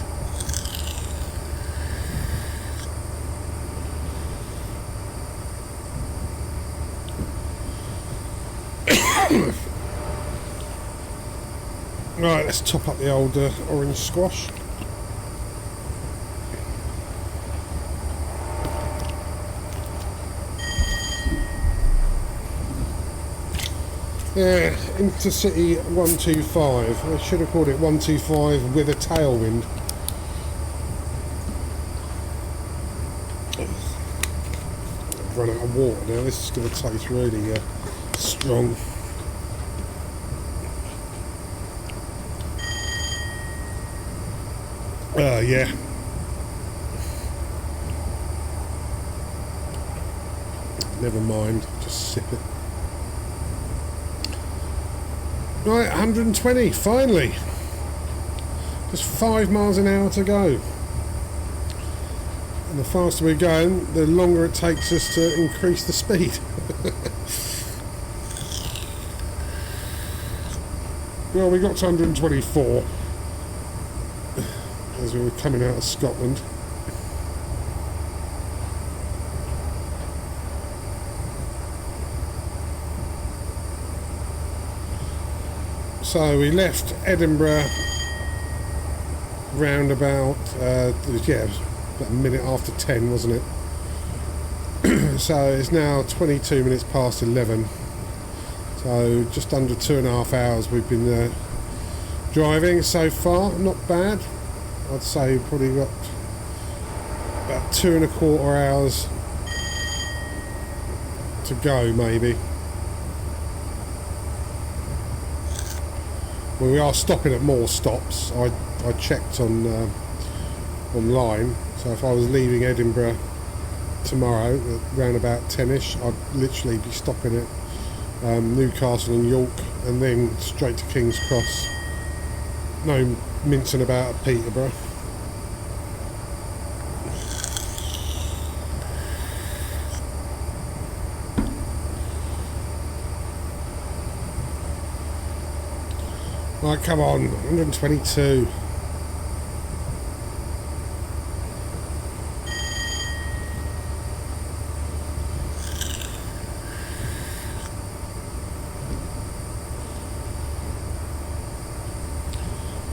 Right, let's top up the old orange squash. Yeah, Intercity 125. I should have called it 125 with a tailwind. I've run out of water now. This is going to taste really strong. Yeah. Never mind, just sip it. Right, 120, finally. Just 5 miles an hour to go. And the faster we're going, the longer it takes us to increase the speed. Well, we got to 124. As we were coming out of Scotland. So we left Edinburgh round about, it was about a minute after 10, wasn't it? So it's now 22 minutes past 11. So just under 2.5 hours we've been driving so far, not bad. I'd say we've probably got about 2.25 hours to go, maybe. Well, we are stopping at more stops. I checked on online, so if I was leaving Edinburgh tomorrow at around about 10ish, I'd literally be stopping at Newcastle and York, and then straight to King's Cross. No mincing about at Peterborough. Right, come on, 122.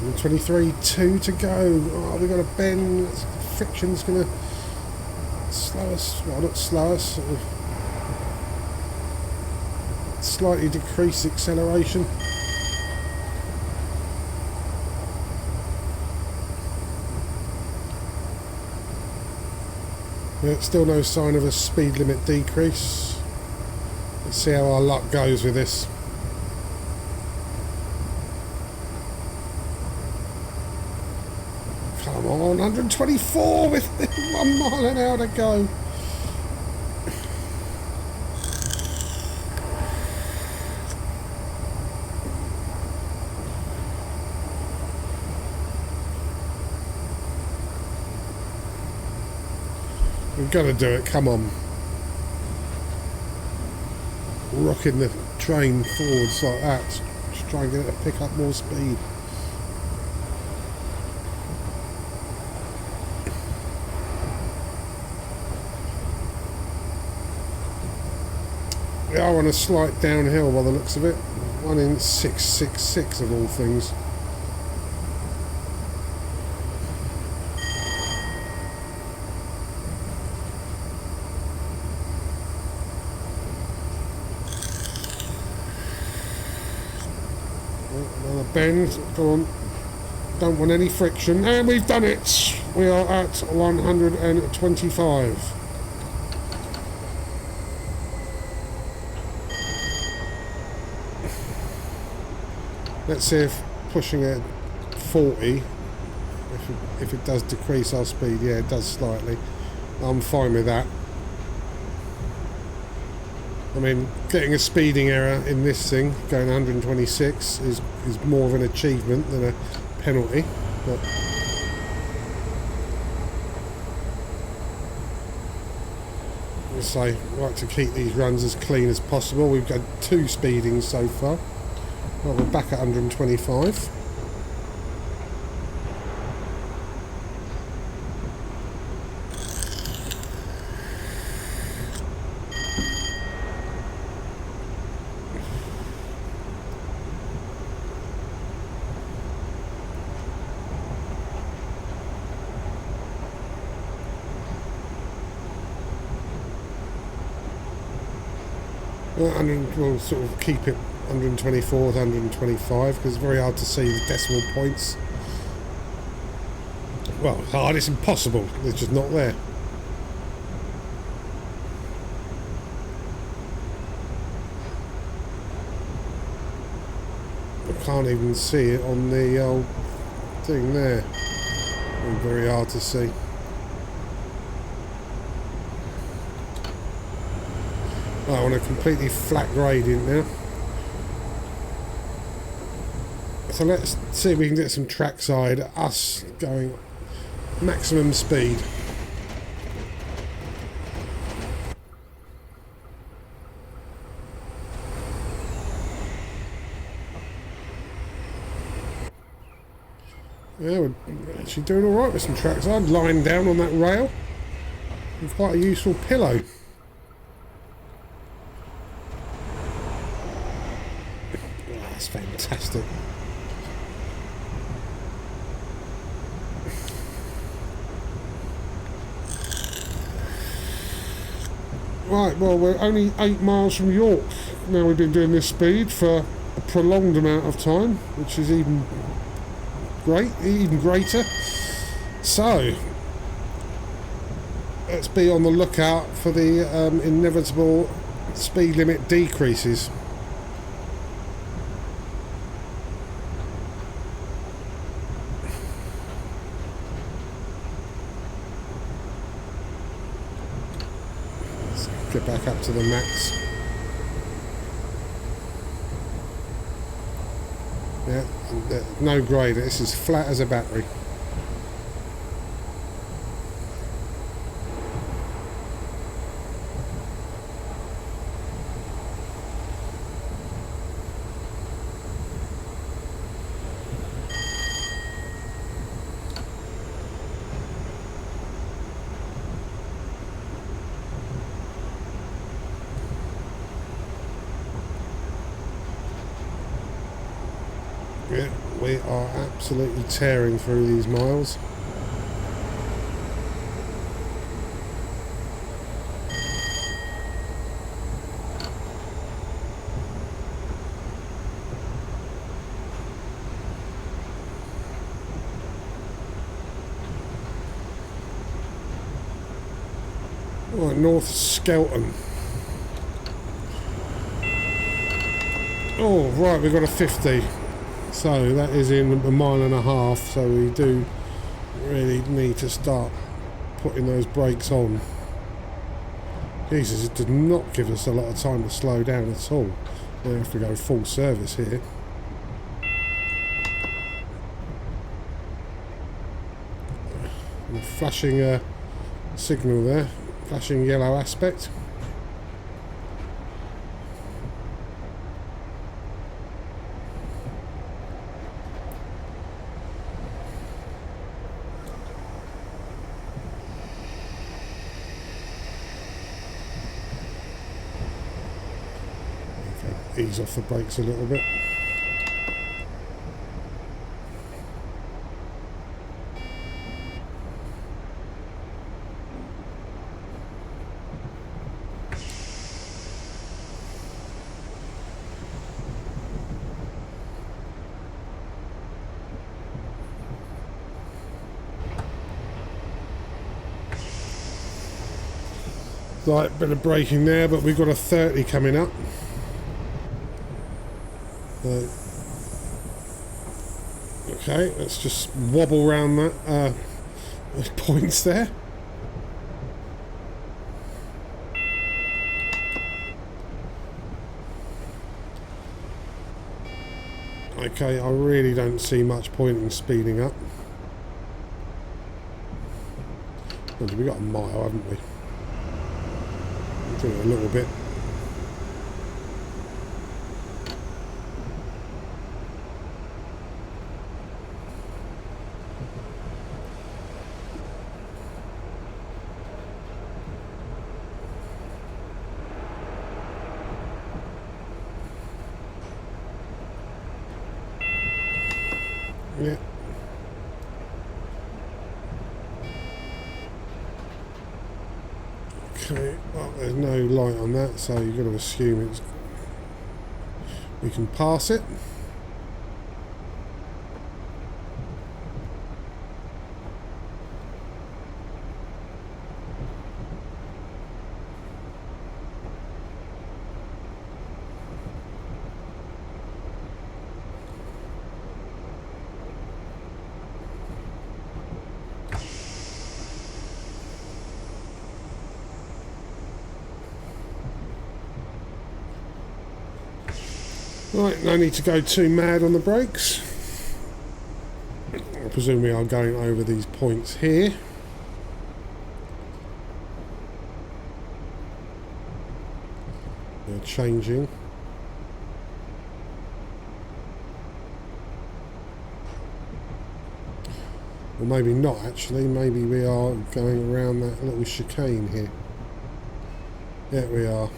And 23, 2 to go. Oh, we've got a bend. Friction's going to slow us. Well, not slow us. Sort of slightly decrease acceleration. Yeah, still no sign of a speed limit decrease. Let's see how our luck goes with this. Come on, 124 with 1 mile an hour to go. We've got to do it, come on. Rocking the train forwards like that. Just try and get it to pick up more speed. We are on a slight downhill by the looks of it. 1 in 666 of all things. Another bend. Go on. Don't want any friction. And we've done it! We are at 125. Let's see if pushing at 40, if it does decrease our speed. Yeah, it does slightly. I'm fine with that. I mean, getting a speeding error in this thing, going 126, is more of an achievement than a penalty. But as I say, I like to keep these runs as clean as possible. We've got 2 speedings so far. Well, we're back at 125. We'll sort of keep it 124 to 125 because it's very hard to see the decimal points. Well, hard, it's impossible, it's just not there. I can't even see it on the old thing there. It's very hard to see. I want a completely flat gradient now. So let's see if we can get some trackside, us going maximum speed. Yeah, we're actually doing alright with some trackside, lying down on that rail. It's quite a useful pillow. That's fantastic. Right, well, we're only 8 miles from York. Now we've been doing this speed for a prolonged amount of time, which is even greater. So, let's be on the lookout for the inevitable speed limit decreases. Get back up to the max. Yeah, no grader. This is flat as a battery. Yeah, we are absolutely tearing through these miles. Right, North Skelton. Oh, right, we've got a 50. So that is in a mile and a half, so we do really need to start putting those brakes on. Jesus, it did not give us a lot of time to slow down at all. We have to go full service here. And a flashing signal there, flashing yellow aspect. Ease off the brakes a little bit. Right, bit of braking there, but we've got a 30 coming up. Okay, let's just wobble around that those points there. Okay, I really don't see much point in speeding up. Well, we got a mile, haven't we? We'll do it a little bit. Yeah. Okay, well, there's no light on that, so you've got to assume it's we can pass it. Right, no need to go too mad on the brakes. I presume we are going over these points here. They're changing. Or maybe not actually, maybe we are going around that little chicane here. Yeah, we are.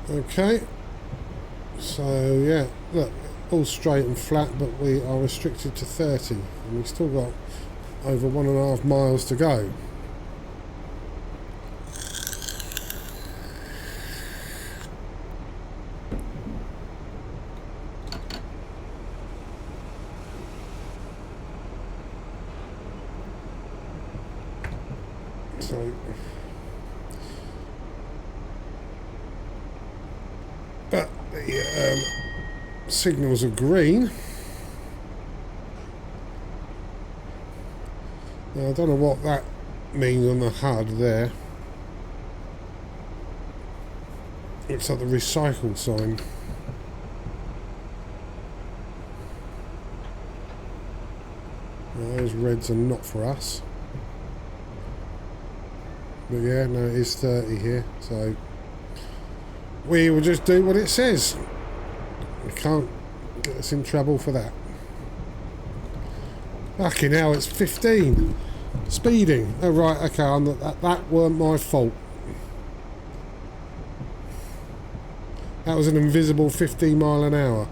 Okay, so yeah, look, all straight and flat, but we are restricted to 30, and we've still got over 1.5 miles to go. So, but the signals are green. Now, I don't know what that means on the HUD there. Looks like the recycle sign. Now, those reds are not for us. But yeah, no, it is 30 here, so we will just do what it says. We can't get us in trouble for that. Fucking hell, it's 15. Speeding. Oh, right, okay, that weren't my fault. That was an invisible 15 mile an hour.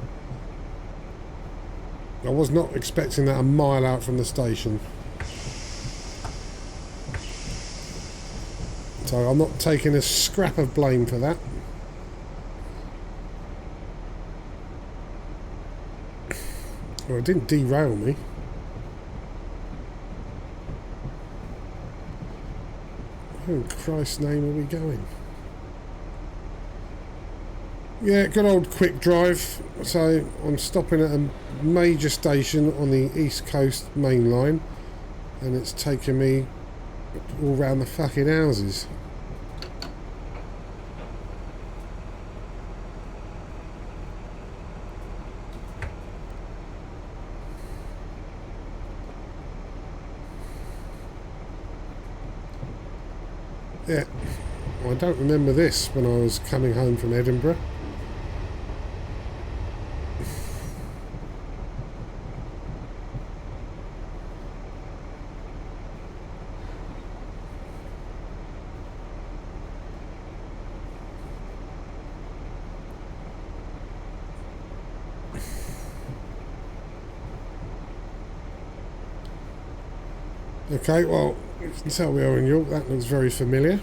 I was not expecting that a mile out from the station. So I'm not taking a scrap of blame for that. Well, it didn't derail me. Who in Christ's name are we going? Yeah, good old quick drive. So I'm stopping at a major station on the East Coast main line, and it's taking me all round the fucking houses. Yeah, I don't remember this when I was coming home from Edinburgh. Okay, well, you can tell we are in York. That looks very familiar.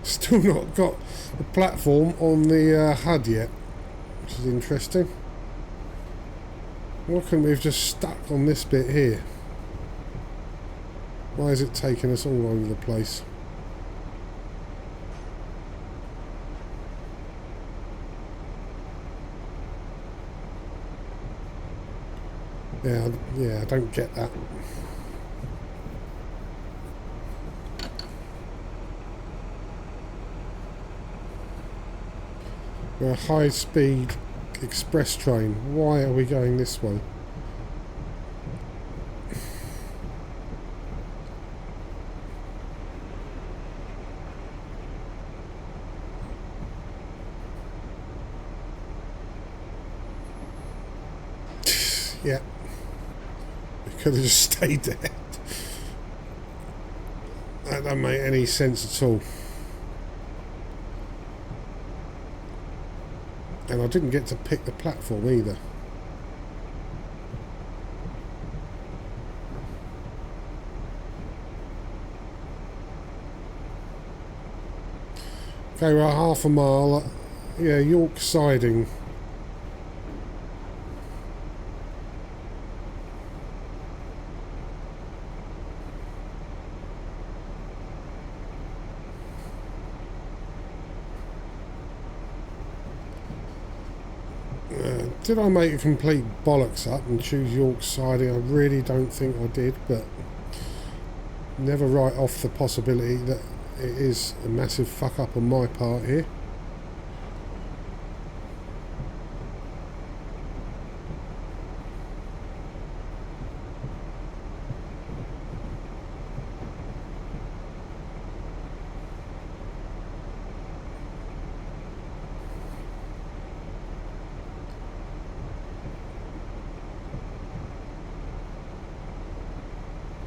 Still not got the platform on the HUD yet, which is interesting. Why couldn't we have just stuck on this bit here? Why is it taking us all over the place? Yeah, I don't get that. We're a high-speed express train. Why are we going this way? Yeah. We could have just stayed there. That doesn't make any sense at all. And I didn't get to pick the platform either. Okay, we're half a mile. Yeah, York siding. Did I make a complete bollocks up and choose York siding? I really don't think I did, but never write off the possibility that it is a massive fuck up on my part here.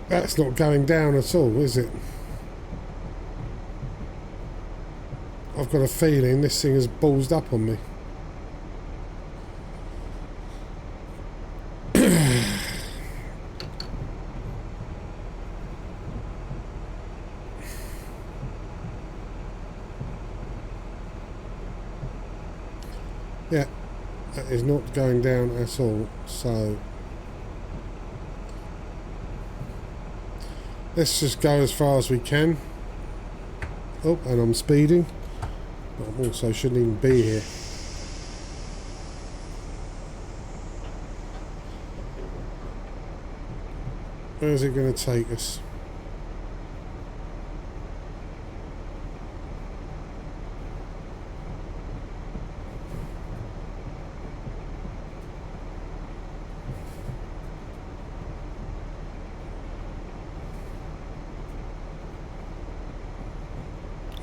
That's not going down at all, is it? I've got a feeling this thing has ballsed up on me. Yeah, that is not going down at all, so let's just go as far as we can. Oh, and I'm speeding. But I also shouldn't even be here. Where is it going to take us?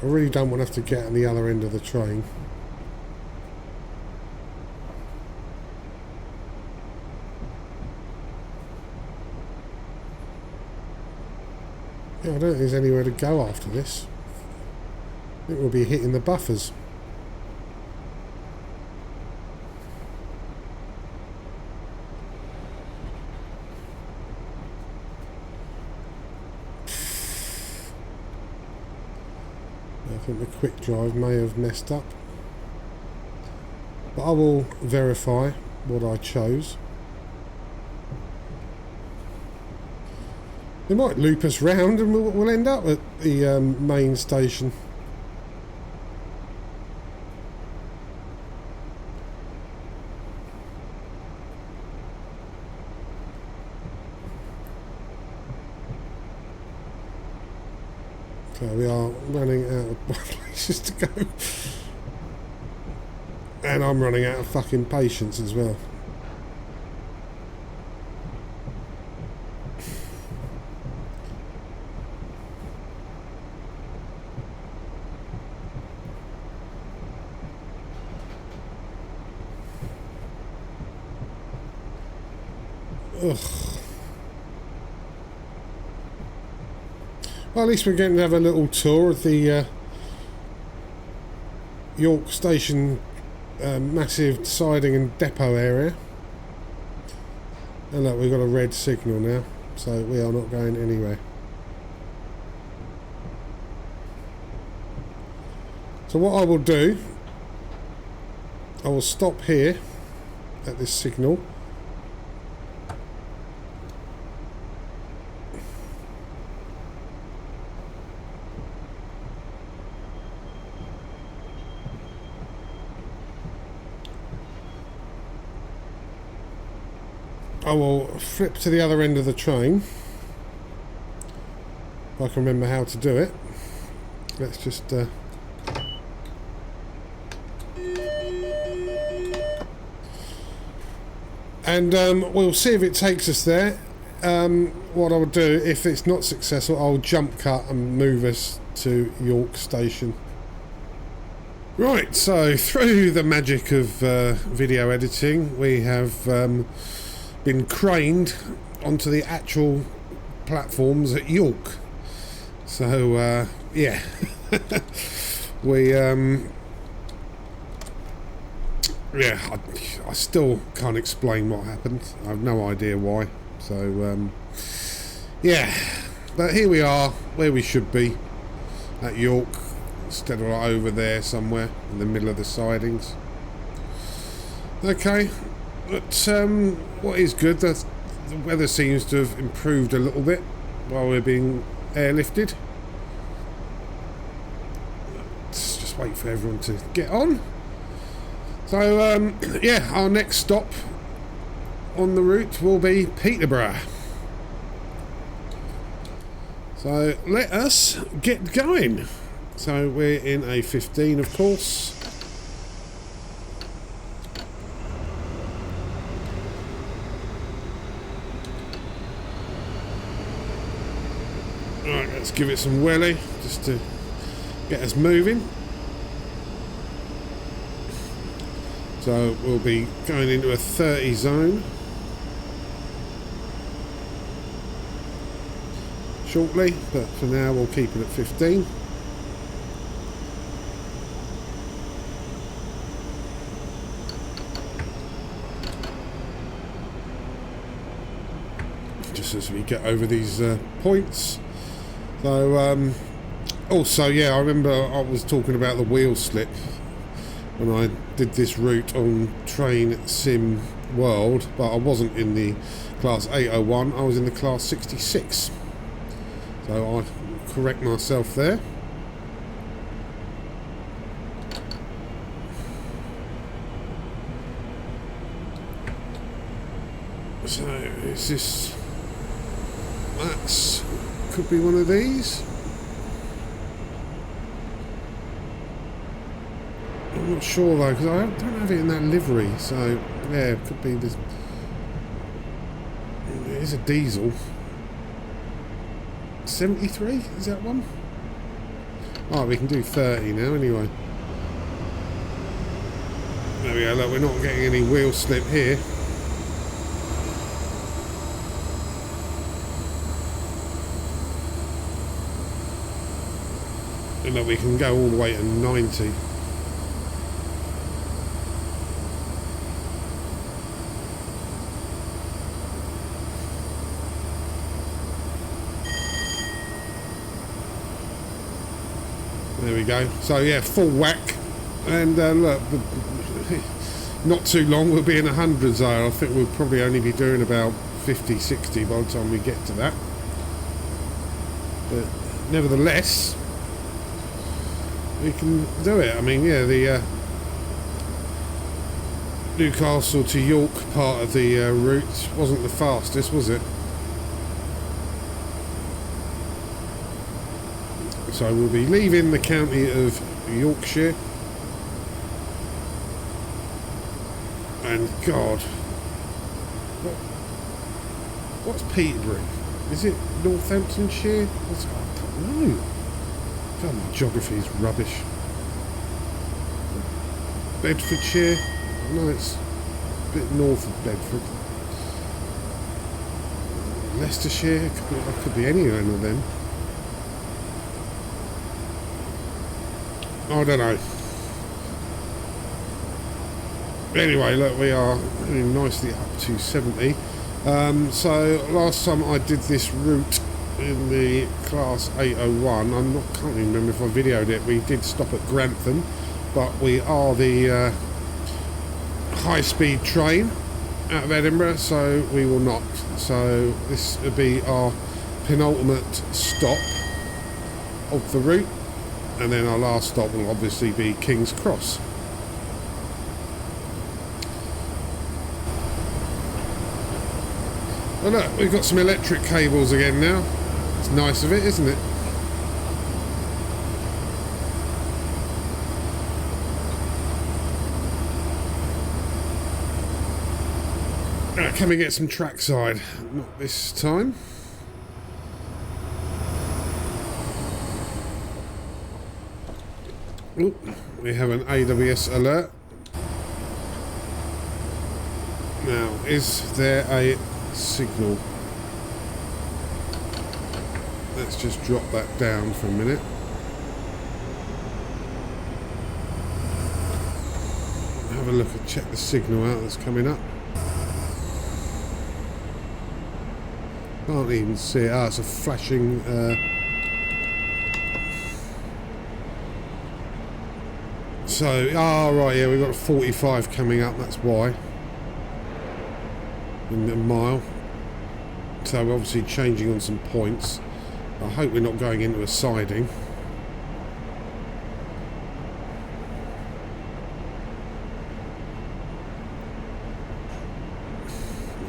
I really don't want to have to get on the other end of the train. Yeah, I don't think there's anywhere to go after this. I think we'll be hitting the buffers. I think the quick drive may have messed up, but I will verify what I chose. They might loop us round and we'll end up at the main station. So we are running out of places to go. And I'm running out of fucking patience as well. Ugh. Well, at least we're getting to have a little tour of the York Station massive siding and depot area. And look, we've got a red signal now, so we are not going anywhere. So what I will do, I will stop here at this signal. I will flip to the other end of the train, if I can remember how to do it. Let's just and we'll see if it takes us there. What I'll do, if it's not successful, I'll jump cut and move us to York Station. Right, so through the magic of video editing, we have been craned onto the actual platforms at York. So yeah, we yeah, I still can't explain what happened. I have no idea why. So yeah, but here we are where we should be, at York, instead of over there somewhere in the middle of the sidings. Okay. But what is good, the weather seems to have improved a little bit while we're being airlifted. Let's just wait for everyone to get on. So yeah, our next stop on the route will be Peterborough. So let us get going. So we're in a 15, of course. Alright, let's give it some welly just to get us moving. So we'll be going into a 30 zone shortly, but for now we'll keep it at 15. Just as we get over these points. So also, yeah, I remember I was talking about the wheel slip when I did this route on Train Sim World, but I wasn't in the class 801, I was in the class 66. So I correct myself there. So is this, that's, could be one of these. I'm not sure though, because I don't have it in that livery, so yeah, it could be this. It is a diesel. 73, is that one? Oh, we can do 30 now anyway. There we go, look, we're not getting any wheel slip here. And look, we can go all the way to 90. There we go. So yeah, full whack. And look, not too long we'll be in the hundreds though. I think we'll probably only be doing about 50, 60 by the time we get to that. But nevertheless, we can do it. I mean, yeah, the Newcastle to York part of the route wasn't the fastest, was it? So we'll be leaving the county of Yorkshire. And God, what's Peterborough? Is it Northamptonshire? I don't know. God, my geography is rubbish. Bedfordshire? No, it's a bit north of Bedford. Leicestershire? Could be any one of them. I don't know. Anyway, look, we are nicely up to 70. So last time I did this route in the class 801, can't even remember if I videoed it. We did stop at Grantham, but we are the high-speed train out of Edinburgh, so we will not. So this will be our penultimate stop of the route, and then our last stop will obviously be King's Cross. Oh look, we've got some electric cables again now. It's nice of it, isn't it? Right, can we get some trackside? Not this time. Ooh, we have an AWS alert. Now, is there a signal? Let's just drop that down for a minute. Have a look and check the signal out that's coming up. Can't even see it. Ah, it's a flashing so, right, yeah, we've got 45 coming up, that's why. In a mile. So we're obviously changing on some points. I hope we're not going into a siding.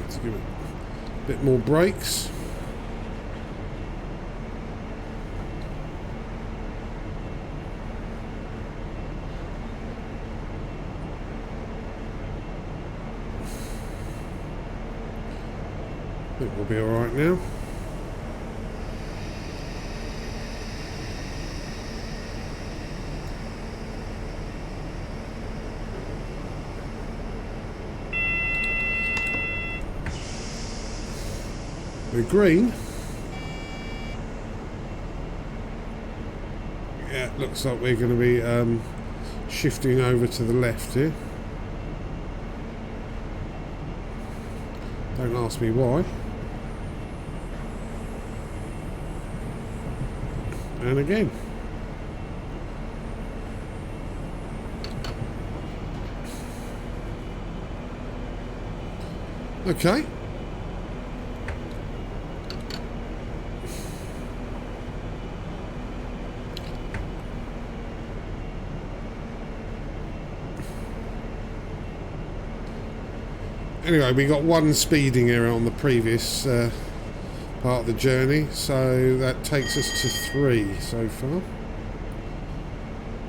Let's give it a bit more brakes. I think we'll be alright now. We're green. Yeah, looks like we're going to be shifting over to the left here. Don't ask me why. And again. Okay. Anyway, we got one speeding error on the previous part of the journey, so that takes us to 3 so far.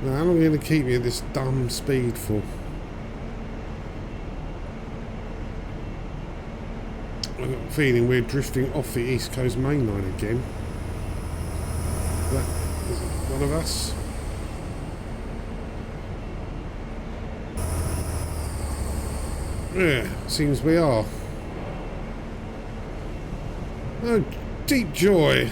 Now, how long are we going to keep me at this dumb speed for? I've got a feeling we're drifting off the East Coast main line again. Is it one of us? Yeah, seems we are. Oh, deep joy.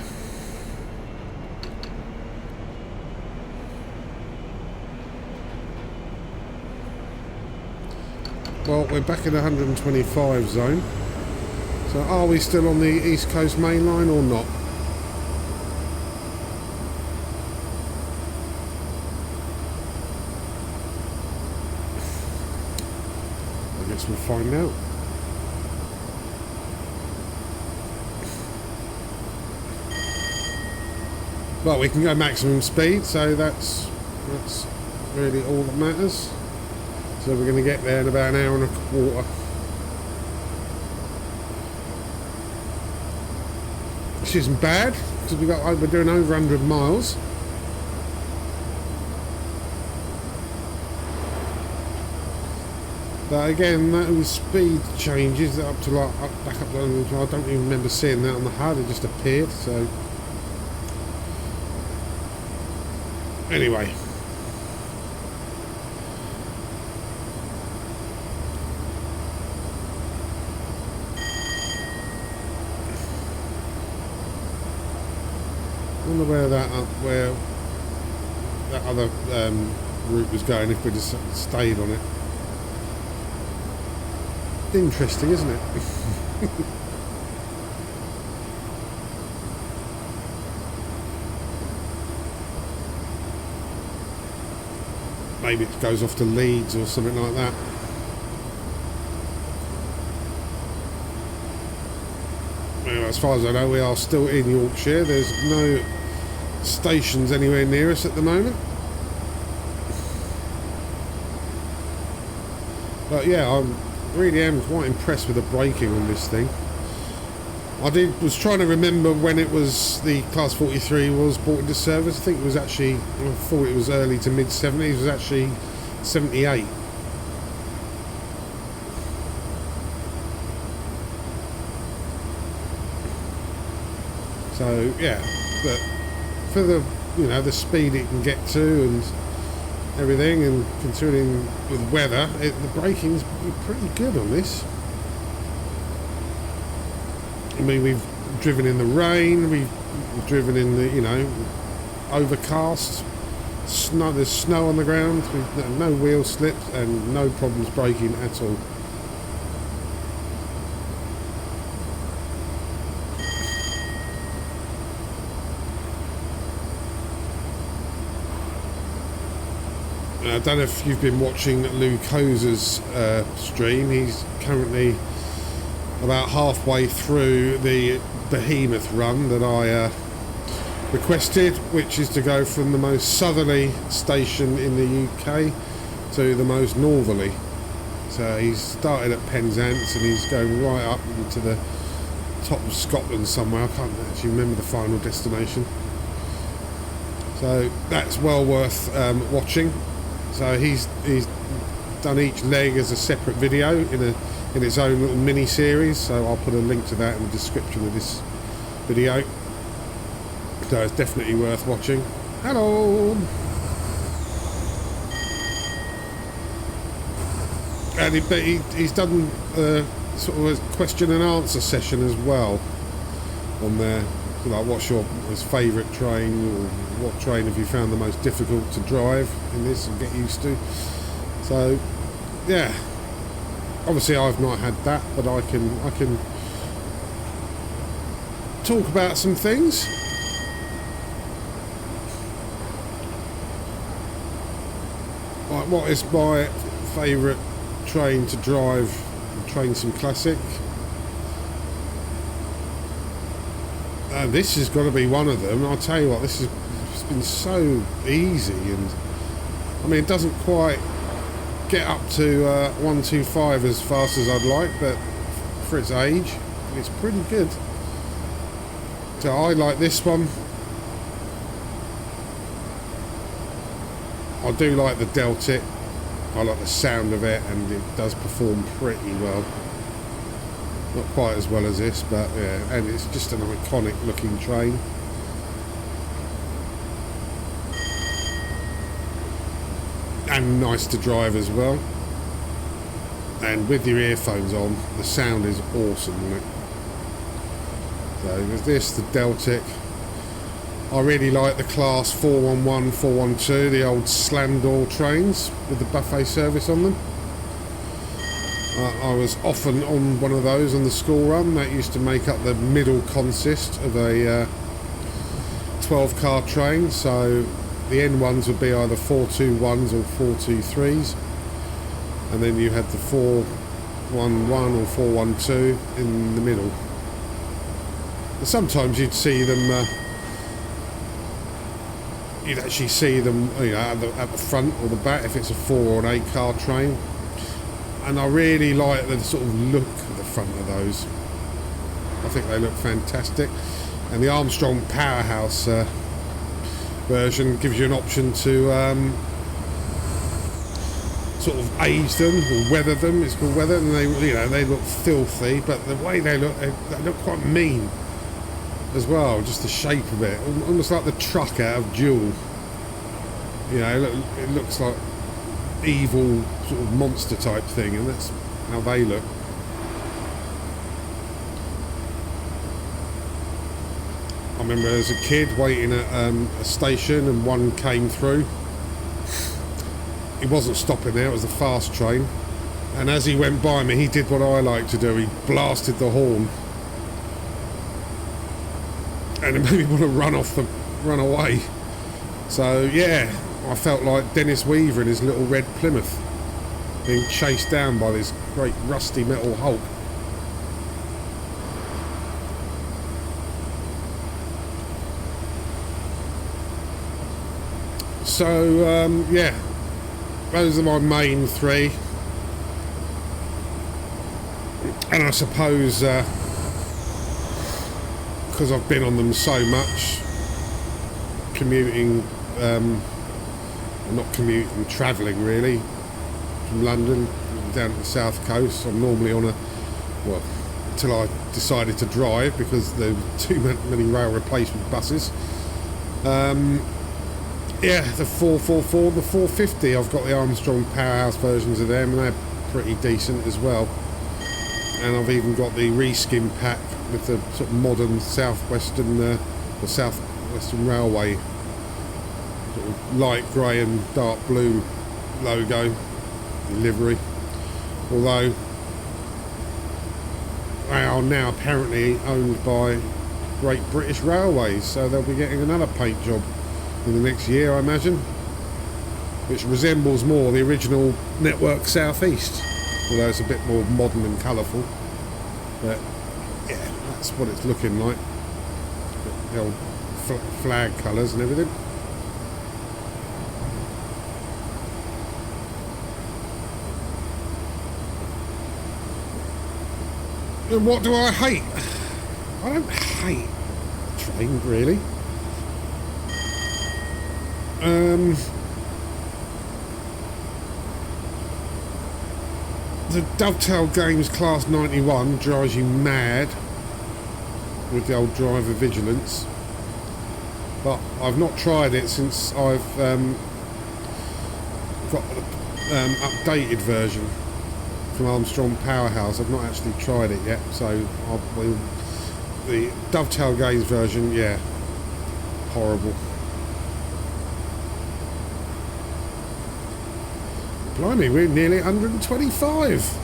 Well, we're back in the 125 zone. So are we still on the East Coast main line or not? I guess we'll find out. Well, we can go maximum speed, so that's really all that matters. So we're going to get there in about an hour and a quarter. Which isn't bad, because we're doing over 100 miles. But again, those speed changes up to back up to, I don't even remember seeing that on the HUD, it just appeared, so. Anyway. I wonder where that other route was going if we just stayed on it. Interesting, isn't it? Maybe it goes off to Leeds or something like that. Well, as far as I know, we are still in Yorkshire. There's no stations anywhere near us at the moment. But yeah, I really am quite impressed with the braking on this thing. Was trying to remember when it was the Class 43 was brought into service. I think it was actually, I thought it was early to mid 70s. It was actually 78. So yeah, but for the the speed it can get to and everything, and considering with weather, the braking's pretty good on this. I mean, we've driven in the rain, we've driven in the overcast, snow. There's snow on the ground. We've no wheel slips and no problems braking at all. I don't know if you've been watching Luke Hoser's stream. He's currently about halfway through the Behemoth Run that I requested, which is to go from the most southerly station in the UK to the most northerly. So he's started at Penzance and he's going right up into the top of Scotland somewhere. I can't actually remember the final destination. So that's well worth watching. So he's done each leg as a separate video in its own little mini series. So I'll put a link to that in the description of this video. So it's definitely worth watching. Hello. And he's done sort of a question and answer session as well on there. So like, what's your favourite train, or what train have you found the most difficult to drive in this and get used to? So yeah, obviously I've not had that, but I can talk about some things. Like, what is my favourite train to drive? Train Sim Classic. This has got to be one of them. I'll tell you what, this has been so easy, and I mean, it doesn't quite get up to 125 as fast as I'd like, but for its age, it's pretty good. So I like this one. I do like the Deltic. I like the sound of it, and it does perform pretty well. Not quite as well as this, but yeah, and it's just an iconic looking train. And nice to drive as well. and with your earphones on, the sound is awesome, isn't it? So there's this, the Deltic. I really like the class 411, 412, the old slam door trains with the buffet service on them. I was often on one of those on the school run. That used to make up the middle consist of a 12-car train. So the end ones would be either 421s or 423s. And then you had the 411 or 412 in the middle. And sometimes you'd see them... you'd actually see them, you know, at the front or the back if it's a 4 or an 8-car train. And I really like the sort of look at the front of those. I think they look fantastic. And the Armstrong Powerhouse version gives you an option to sort of age them or weather them. It's called weather, and they, you know, they look filthy, but the way they look quite mean as well. Just the shape of it, almost like the truck out of Duel. You know, it looks like evil sort of monster type thing, and that's how they look. I remember as a kid waiting at a station, and one came through. He wasn't stopping there, it was the fast train, and as he went by me, he did what I like to do. He blasted the horn, and it made me want to run away. So yeah, I felt like Dennis Weaver in his little red Plymouth being chased down by this great rusty metal hulk. So yeah, those are my main three, and I suppose because I've been on them so much, commuting, not commuting, travelling really, from London down to the south coast. I'm normally on until I decided to drive because there were too many rail replacement buses. Yeah, the 444, the 450, I've got the Armstrong Powerhouse versions of them, and they're pretty decent as well. And I've even got the reskin pack with the sort of modern southwestern railway sort of light grey and dark blue logo livery. Although they are now apparently owned by Great British Railways, so they'll be getting another paint job in the next year, I imagine, which resembles more the original Network South East, although it's a bit more modern and colourful. But yeah, that's what it's looking like. The old flag colours and everything. And what do I hate? I don't hate the train, really. The Dovetail Games Class 91 drives you mad with the old driver vigilance, but I've not tried it since I've got the updated version from Armstrong Powerhouse. I've not actually tried it yet, so the Dovetail Games version, yeah, horrible. Blimey, we're nearly 125.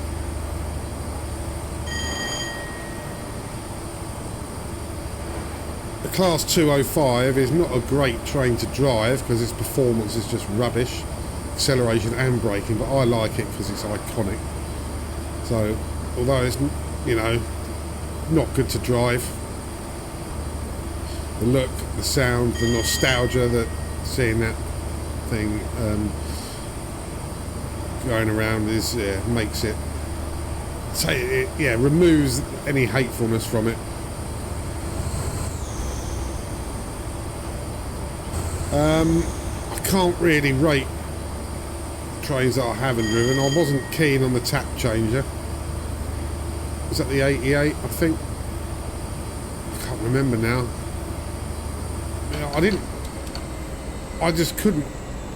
The Class 205 is not a great train to drive because its performance is just rubbish, acceleration and braking, but I like it because it's iconic. So, although it's, you know, not good to drive, the look, the sound, the nostalgia that seeing that thing going around is makes it, removes any hatefulness from it. I can't really rate trains that I haven't driven. I wasn't keen on the tap changer. Was that the 88, I think? I can't remember now. I just couldn't.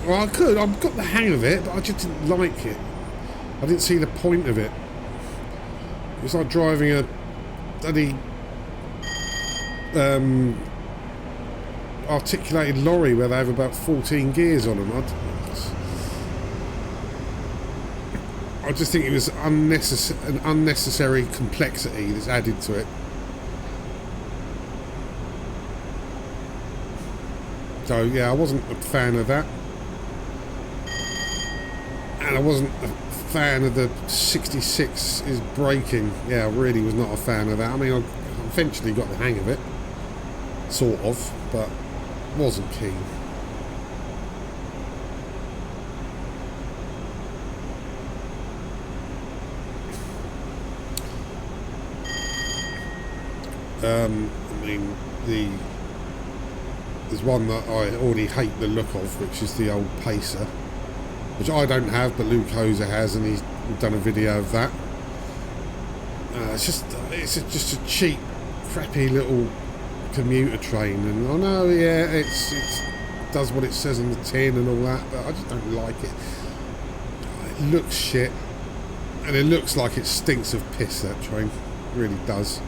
Well, I've got the hang of it, but I just didn't like it. I didn't see the point of it. It's like driving a bloody articulated lorry where they have about 14 gears on them. I just think it was an unnecessary complexity that's added to it. So yeah, I wasn't a fan of that, and I wasn't a fan of the 66 is braking. Yeah, I really was not a fan of that. I mean, I eventually got the hang of it, sort of, but wasn't keen. I mean, there's one that I already hate the look of, which is the old Pacer, which I don't have, but Luke Hoser has, and he's done a video of that. It's just a cheap, crappy little commuter train, and I know, yeah, it does what it says on the tin and all that, but I just don't like it. It looks shit, and it looks like it stinks of piss, that train. It really does.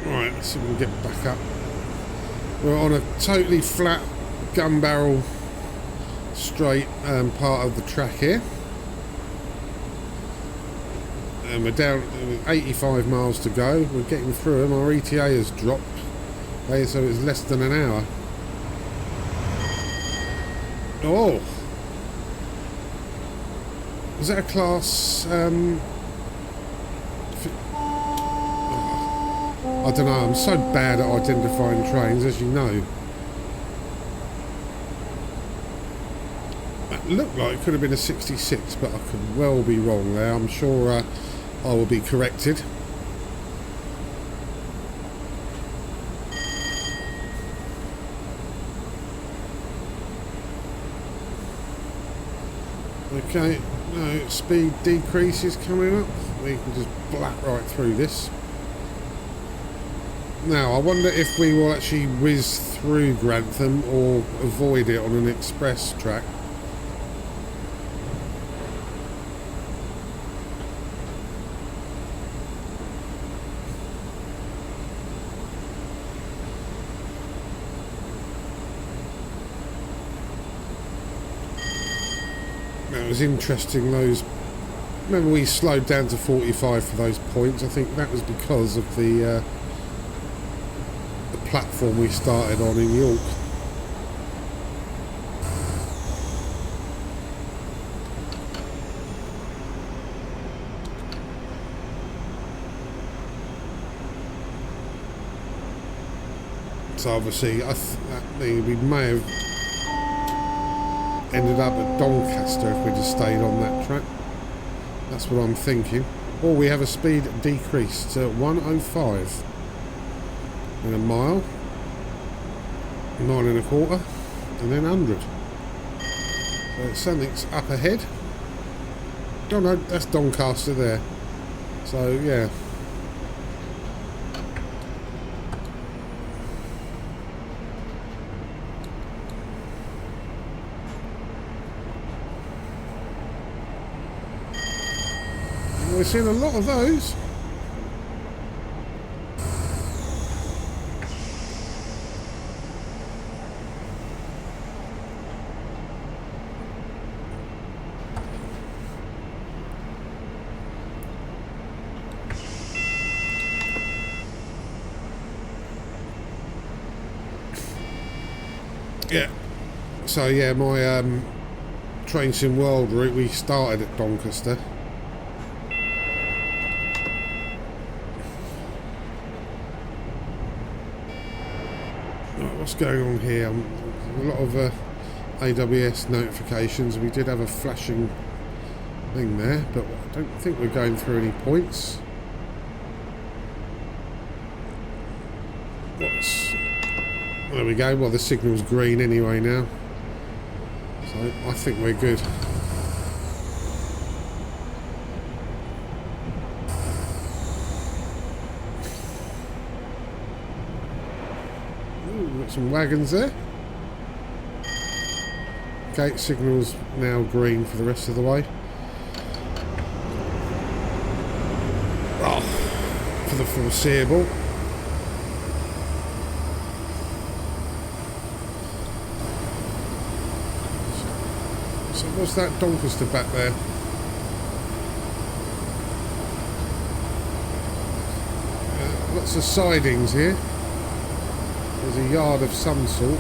Right, let's see if we can get back up. We're on a totally flat gun barrel straight part of the track here, and we're down 85 miles to go. We're getting through them. Our ETA has dropped, okay, so it's less than an hour. Oh, is that a class I don't know, I'm so bad at identifying trains, as you know. That looked like it could have been a 66, but I could well be wrong there. I'm sure I will be corrected. Okay, no speed decrease is coming up. We can just black right through this. Now, I wonder if we will actually whiz through Grantham or avoid it on an express track. That was interesting, those... Remember we slowed down to 45 for those points? I think that was because of the platform we started on in York. So obviously we may have ended up at Doncaster if we just stayed on that track. That's what I'm thinking. Or we have a speed decrease to 105 in a mile, 9 1/4, and then 100. So something's up ahead. Oh no, that's Doncaster there. So yeah. We've seen a lot of those. Yeah. So yeah, my Train Sim World route, we started at Doncaster. What's going on here? A lot of AWS notifications. We did have a flashing thing there, but I don't think we're going through any points. There we go. Well, the signal's green anyway now, so I think we're good. Ooh, got some wagons there. Gate signal's now green for the rest of the way. Oh, for the foreseeable. So what's that Doncaster back there? Lots of sidings here. There's a yard of some sort.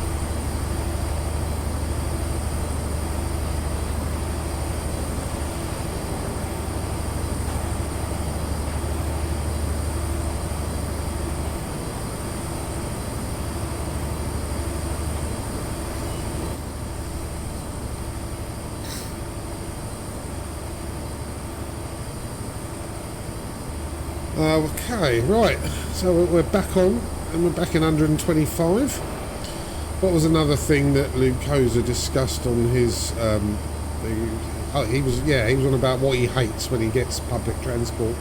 Okay, right, so we're back on, and we're back in 125. What was another thing that Luke Koza discussed on his, he was on about what he hates when he gets public transport.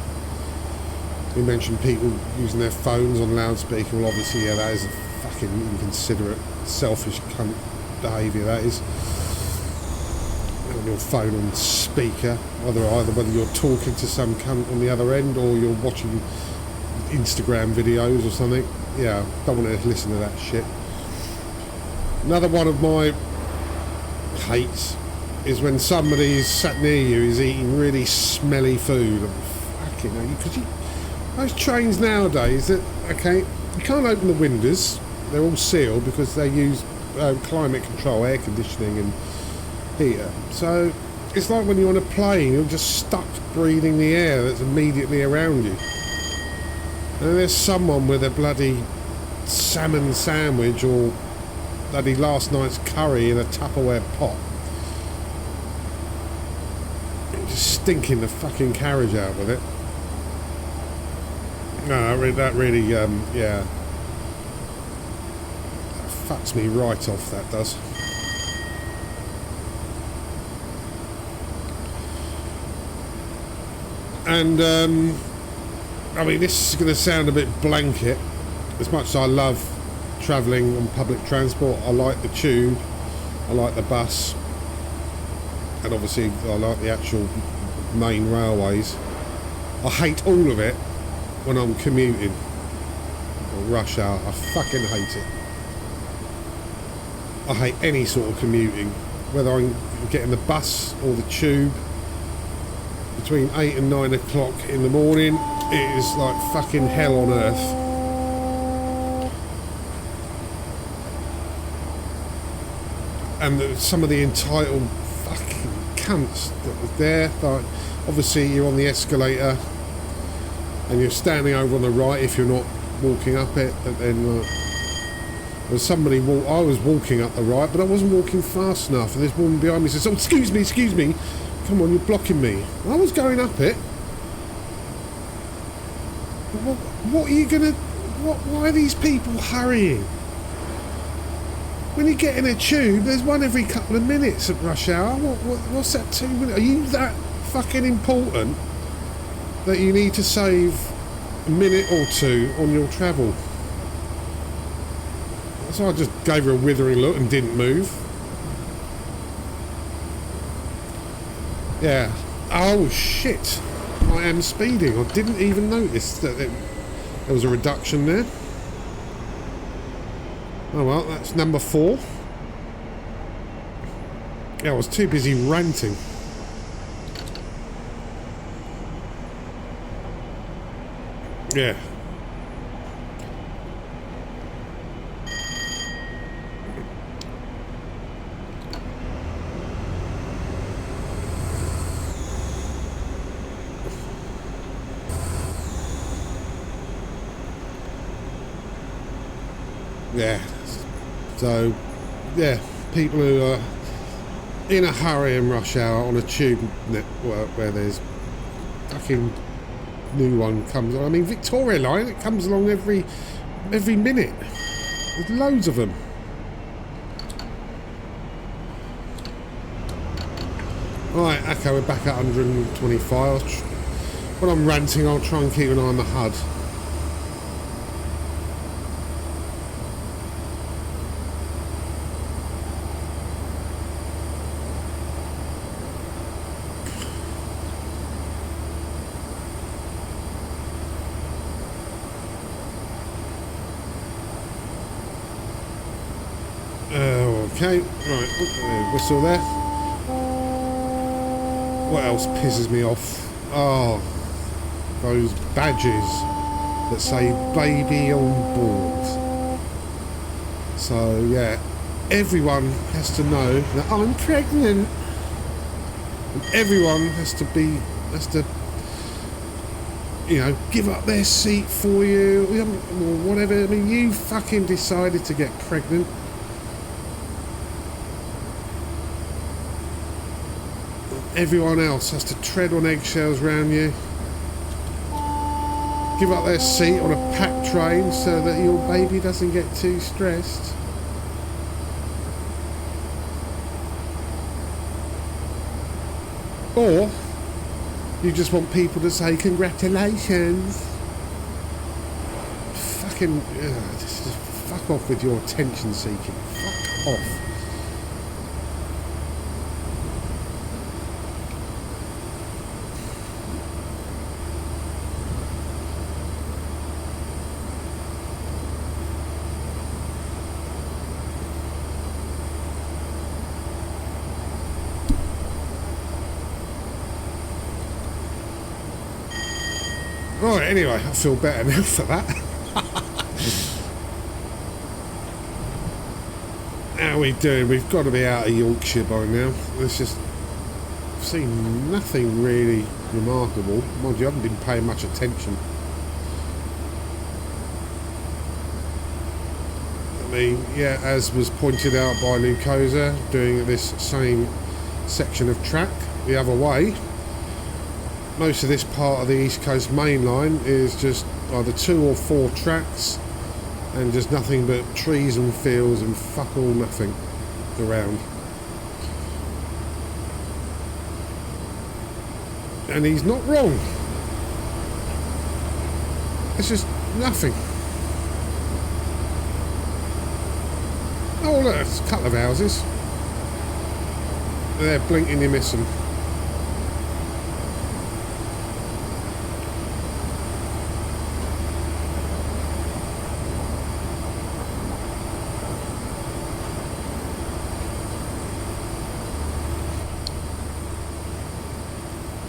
He mentioned people using their phones on loudspeaker. Well, obviously, yeah, that is a fucking inconsiderate, selfish cunt behaviour, that is. On your phone on speaker, whether you're talking to some cunt on the other end or you're watching Instagram videos or something. Yeah, don't want to listen to that shit. Another one of my hates is when somebody's sat near you is eating really smelly food. Fucking hell, because those trains nowadays, you can't open the windows. They're all sealed because they use climate control, air conditioning and heater. So it's like when you're on a plane, you're just stuck breathing the air that's immediately around you. And there's someone with a bloody salmon sandwich or bloody last night's curry in a Tupperware pot, just stinking the fucking carriage out with it. No, that really, yeah, that fucks me right off, that does. And, I mean, this is going to sound a bit blanket. As much as I love travelling on public transport, I like the tube, I like the bus, and obviously I like the actual main railways. I hate all of it when I'm commuting or rush hour. I fucking hate it. I hate any sort of commuting, whether I'm getting the bus or the tube. Between 8 and 9 o'clock in the morning, it is like fucking hell on earth. And some of the entitled fucking cunts that was there, like, obviously you're on the escalator and you're standing over on the right if you're not walking up it, but then there's somebody I was walking up the right, but I wasn't walking fast enough, and this woman behind me says, "Oh, excuse me, come on, you're blocking me." And I was going up it. What are you gonna? Why are these people hurrying? When you get in a tube, there's one every couple of minutes at rush hour. What's that 2 minutes? Are you that fucking important that you need to save a minute or two on your travel? So I just gave her a withering look and didn't move. Yeah. Oh shit! I am speeding. I didn't even notice that there was a reduction there. Oh well, that's number 4. Yeah, I was too busy ranting. Yeah. Yeah. So, yeah, people who are in a hurry and rush hour on a tube network where there's fucking new one comes on. I mean, Victoria Line, it comes along every minute. There's loads of them. Right, okay, we're back at 125. When I'm ranting, I'll try and keep an eye on the HUD. Okay, right, whistle there. What else pisses me off? Oh, those badges that say baby on board. So yeah, everyone has to know that I'm pregnant. And everyone has to, you know, give up their seat for you, or whatever. I mean, you fucking decided to get pregnant. Everyone else has to tread on eggshells around you, give up their seat on a packed train so that your baby doesn't get too stressed. Or you just want people to say congratulations. Fucking just fuck off with your attention seeking. Fuck off. Right, anyway, I feel better now for that. How are we doing? We've got to be out of Yorkshire by now. There's just... I've seen nothing really remarkable. Mind you, I haven't been paying much attention. I mean, yeah, as was pointed out by Lucosa, doing this same section of track the other way, most of this part of the East Coast main line is just either 2 or 4 tracks and just nothing but trees and fields and fuck all nothing around. And he's not wrong. It's just nothing. Oh look, there's a couple of houses. They're blinking, you miss them.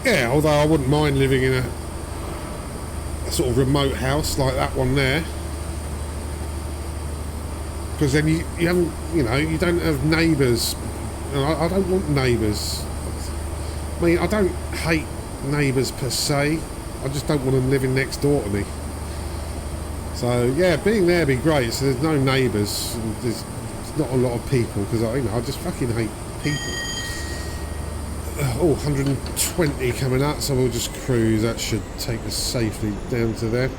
Yeah, although I wouldn't mind living in a sort of remote house like that one there, because then you haven't, you know, you don't have neighbours. And I don't want neighbours. I mean, I don't hate neighbours per se. I just don't want them living next door to me. So yeah, being there would be great. So there's no neighbours. There's not a lot of people because I just fucking hate people. Oh, 120 coming up, so we'll just cruise. That should take us safely down to there.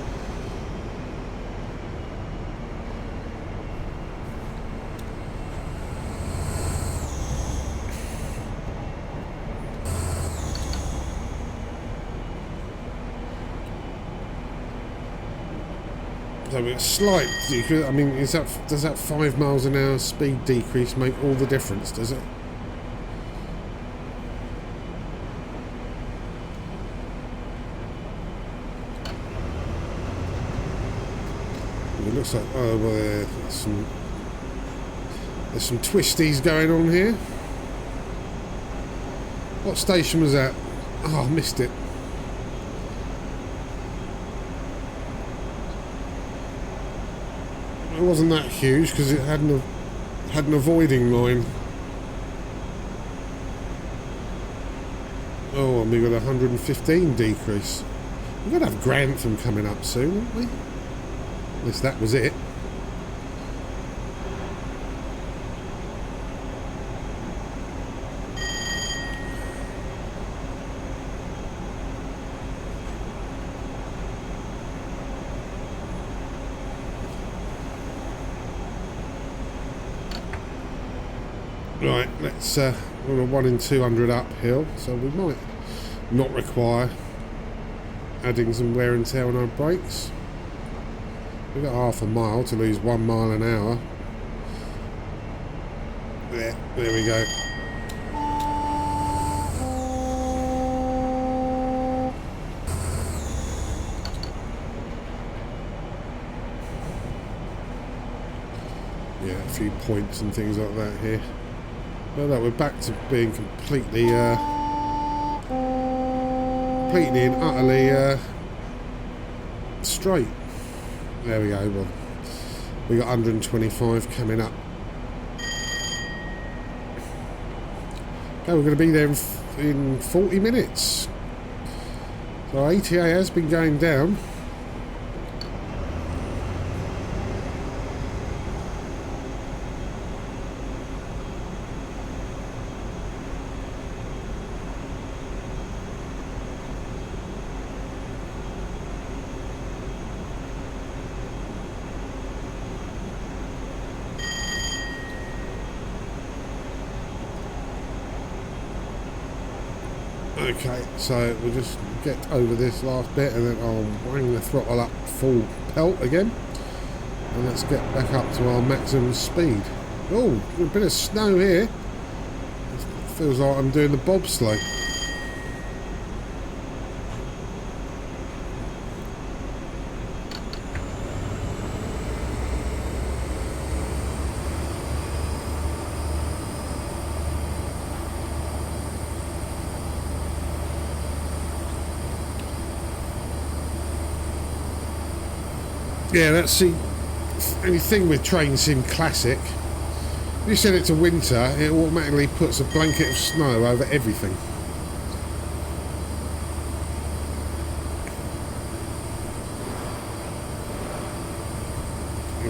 So a slight decrease. I mean, does that 5 miles an hour speed decrease make all the difference? Does it? It looks like, oh well, there's some twisties going on here. What station was that? Oh, I missed it. It wasn't that huge because it had an avoiding line. Oh, and we got a 115 decrease. We're going to have Grantham coming up soon, aren't we? At least that was it. Right, let's we're on a 1 in 200 uphill, so we might not require adding some wear and tear on our brakes. We've got half a mile to lose 1 mile an hour. There we go. yeah, a few points and things like that here. But no, we're back to being completely and utterly straight. There we go. Well, we got 125 coming up. Okay, we're going to be there in 40 minutes. So ATA has been going down. Okay, so we'll just get over this last bit and then I'll bring the throttle up full pelt again. And let's get back up to our maximum speed. Oh, a bit of snow here. It feels like I'm doing the bobsleigh. Yeah, that's the only thing with Train Sim Classic. If you set it to winter, it automatically puts a blanket of snow over everything.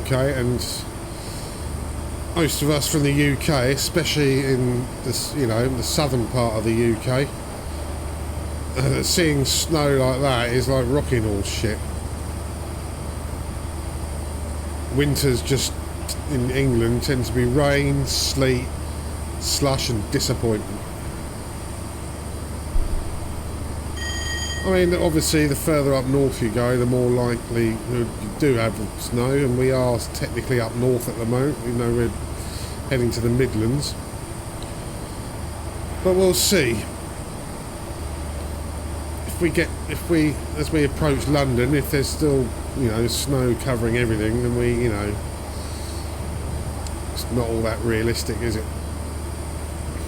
Okay, and most of us from the UK, especially in this, you know, the southern part of the UK, seeing snow like that is like rocking horse shit. Winters just in England tend to be rain, sleet, slush and disappointment. I mean, obviously the further up north you go, the more likely you do have snow, and we are technically up north at the moment. We know we're heading to the Midlands, but we'll see. As we approach London, if there's still, you know, snow covering everything, then we, you know, it's not all that realistic, is it?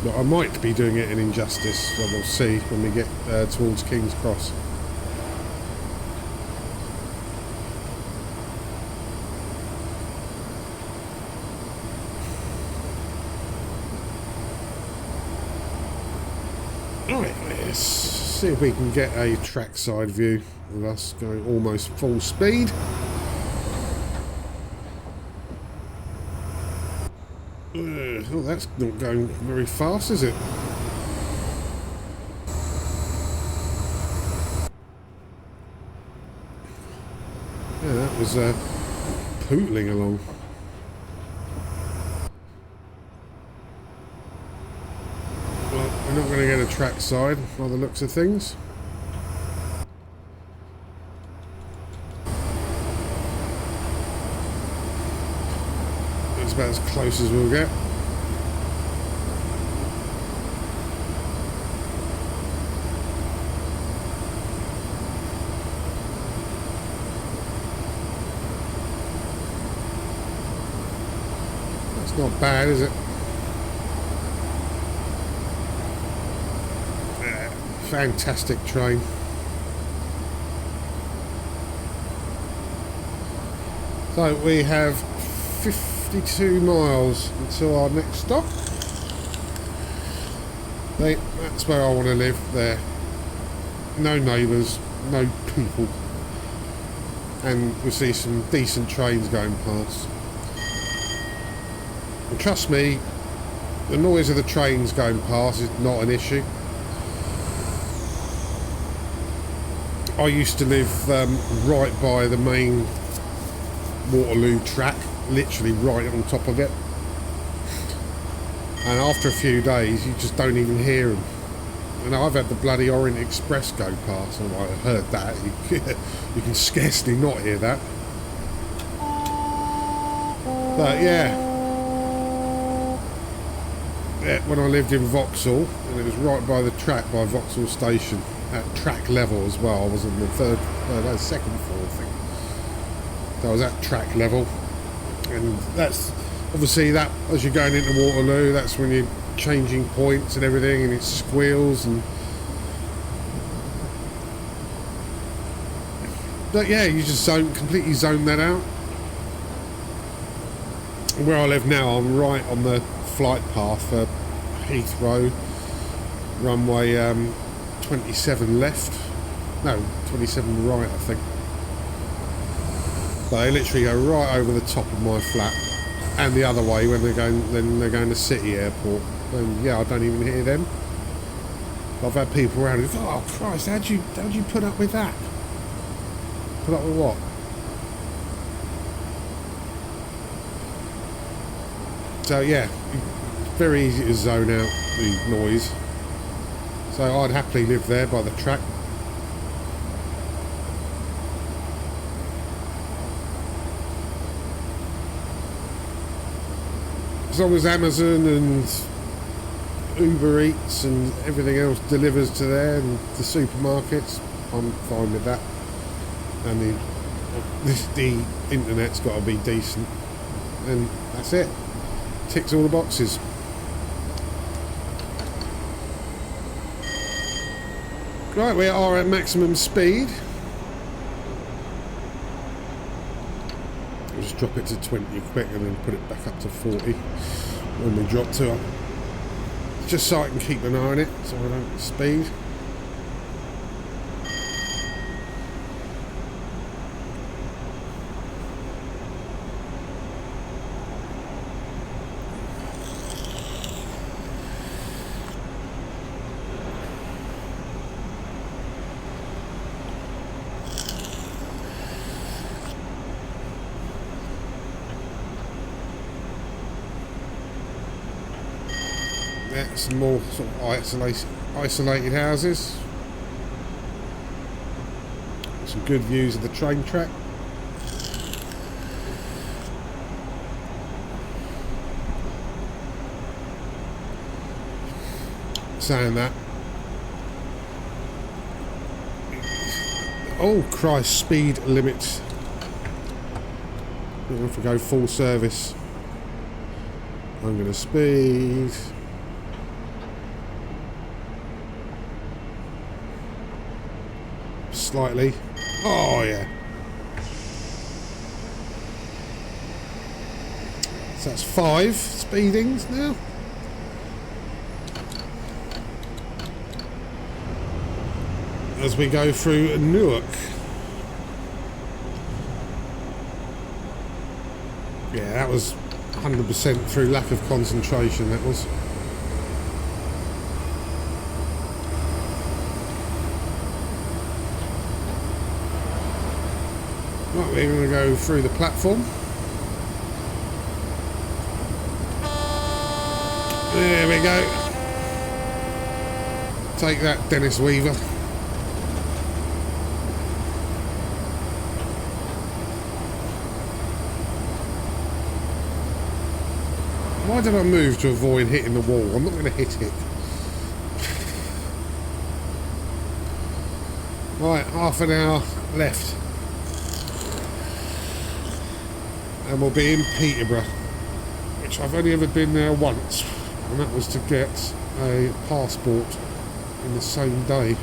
But I might be doing it an injustice, but we'll see when we get towards King's Cross. Alright, let's see if we can get a trackside view of us going almost full speed. Oh, that's not going very fast, is it? Yeah, that was pootling along. Well, we're not going to get a trackside by the looks of things. That's about as close as we'll get. That's not bad, is it? Yeah, fantastic train. So we have 52 miles until our next stop. That's where I want to live, there. No neighbours, no people. And we see some decent trains going past. And trust me, the noise of the trains going past is not an issue. I used to live right by the main Waterloo track, literally right on top of it, and after a few days you just don't even hear them. And I've had the bloody Orient Express go past, and I heard that. You can scarcely not hear that. But yeah, when I lived in Vauxhall, and it was right by the track, by Vauxhall Station, at track level as well. I was on the second floor, I think. So I was at track level, and that's Obviously, that as you're going into Waterloo, that's when you're changing points and everything, and it squeals and. But yeah, you just completely zone that out. Where I live now, I'm right on the flight path for Heathrow, runway 27 left. No, 27 right, I think. But they literally go right over the top of my flat, and the other way when they're going to City Airport. And yeah, I don't even hear them. I've had people around who go, "Oh Christ, how'd you put up with that?" Put up with what? So yeah, very easy to zone out the noise. So I'd happily live there by the track. As long as Amazon and Uber Eats and everything else delivers to there and the supermarkets, I'm fine with that. And the internet's got to be decent, and that's it. Ticks all the boxes. Right, we are at maximum speed. I'll just drop it to 20 quick and then put it back up to 40 when we drop to it. Just so I can keep an eye on it, so I don't speed. Yeah, some more sort of isolated houses. Some good views of the train track. Saying that. Oh Christ, speed limits. If we go full service, I'm going to speed. Slightly. Oh yeah. So that's 5 speedings now. As we go through Newark. Yeah, that was 100% through lack of concentration, that was. Right, we're going to go through the platform. There we go. Take that, Dennis Weaver. Why did I move to avoid hitting the wall? I'm not going to hit it. Right, half an hour left. And we'll be in Peterborough, which I've only ever been there once, and that was to get a passport in the same day.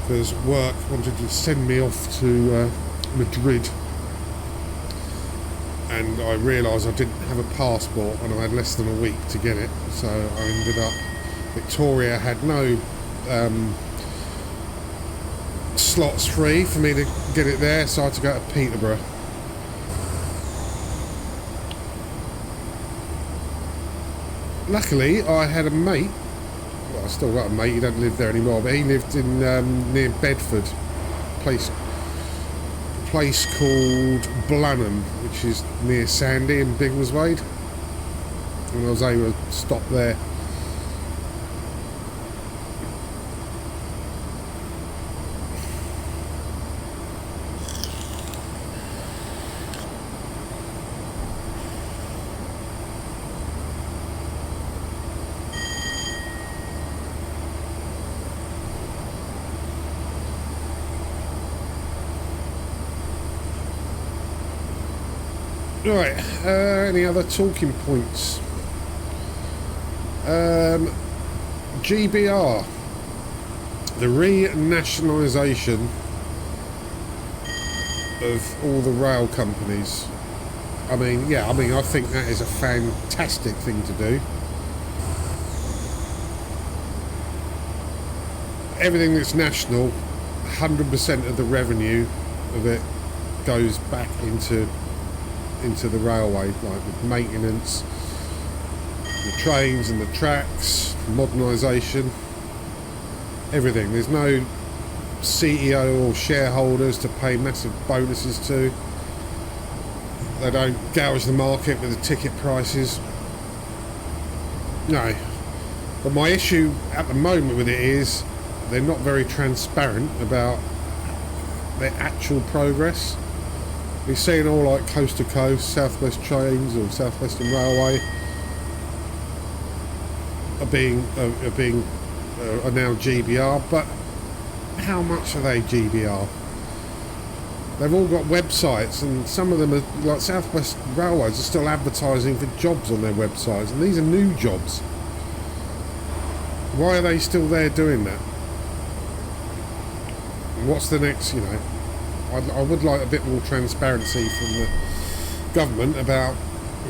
Because work wanted to send me off to Madrid, and I realised I didn't have a passport and I had less than a week to get it, so I ended up, Victoria had no slots free for me to get it there, so I had to go to Peterborough. Luckily I had a mate, well I still got a mate, he don't live there anymore, but he lived in near Bedford, a place called Blenheim, which is near Sandy and Biggleswade, and I was able to stop there. Right, any other talking points? GBR, the renationalisation of all the rail companies. I mean, yeah, I think that is a fantastic thing to do. Everything that's national, 100% of the revenue of it goes back into the railway, like with maintenance, the trains and the tracks, modernisation, everything. There's no CEO or shareholders to pay massive bonuses to. They don't gouge the market with the ticket prices. No. But my issue at the moment with it is they're not very transparent about their actual progress. We're seeing all like coast to coast, Southwest Trains or South Western Railway are now GBR, but how much are they GBR? They've all got websites, and some of them are like South West Railways are still advertising for jobs on their websites, and these are new jobs. Why are they still there doing that? What's the next, I would like a bit more transparency from the government about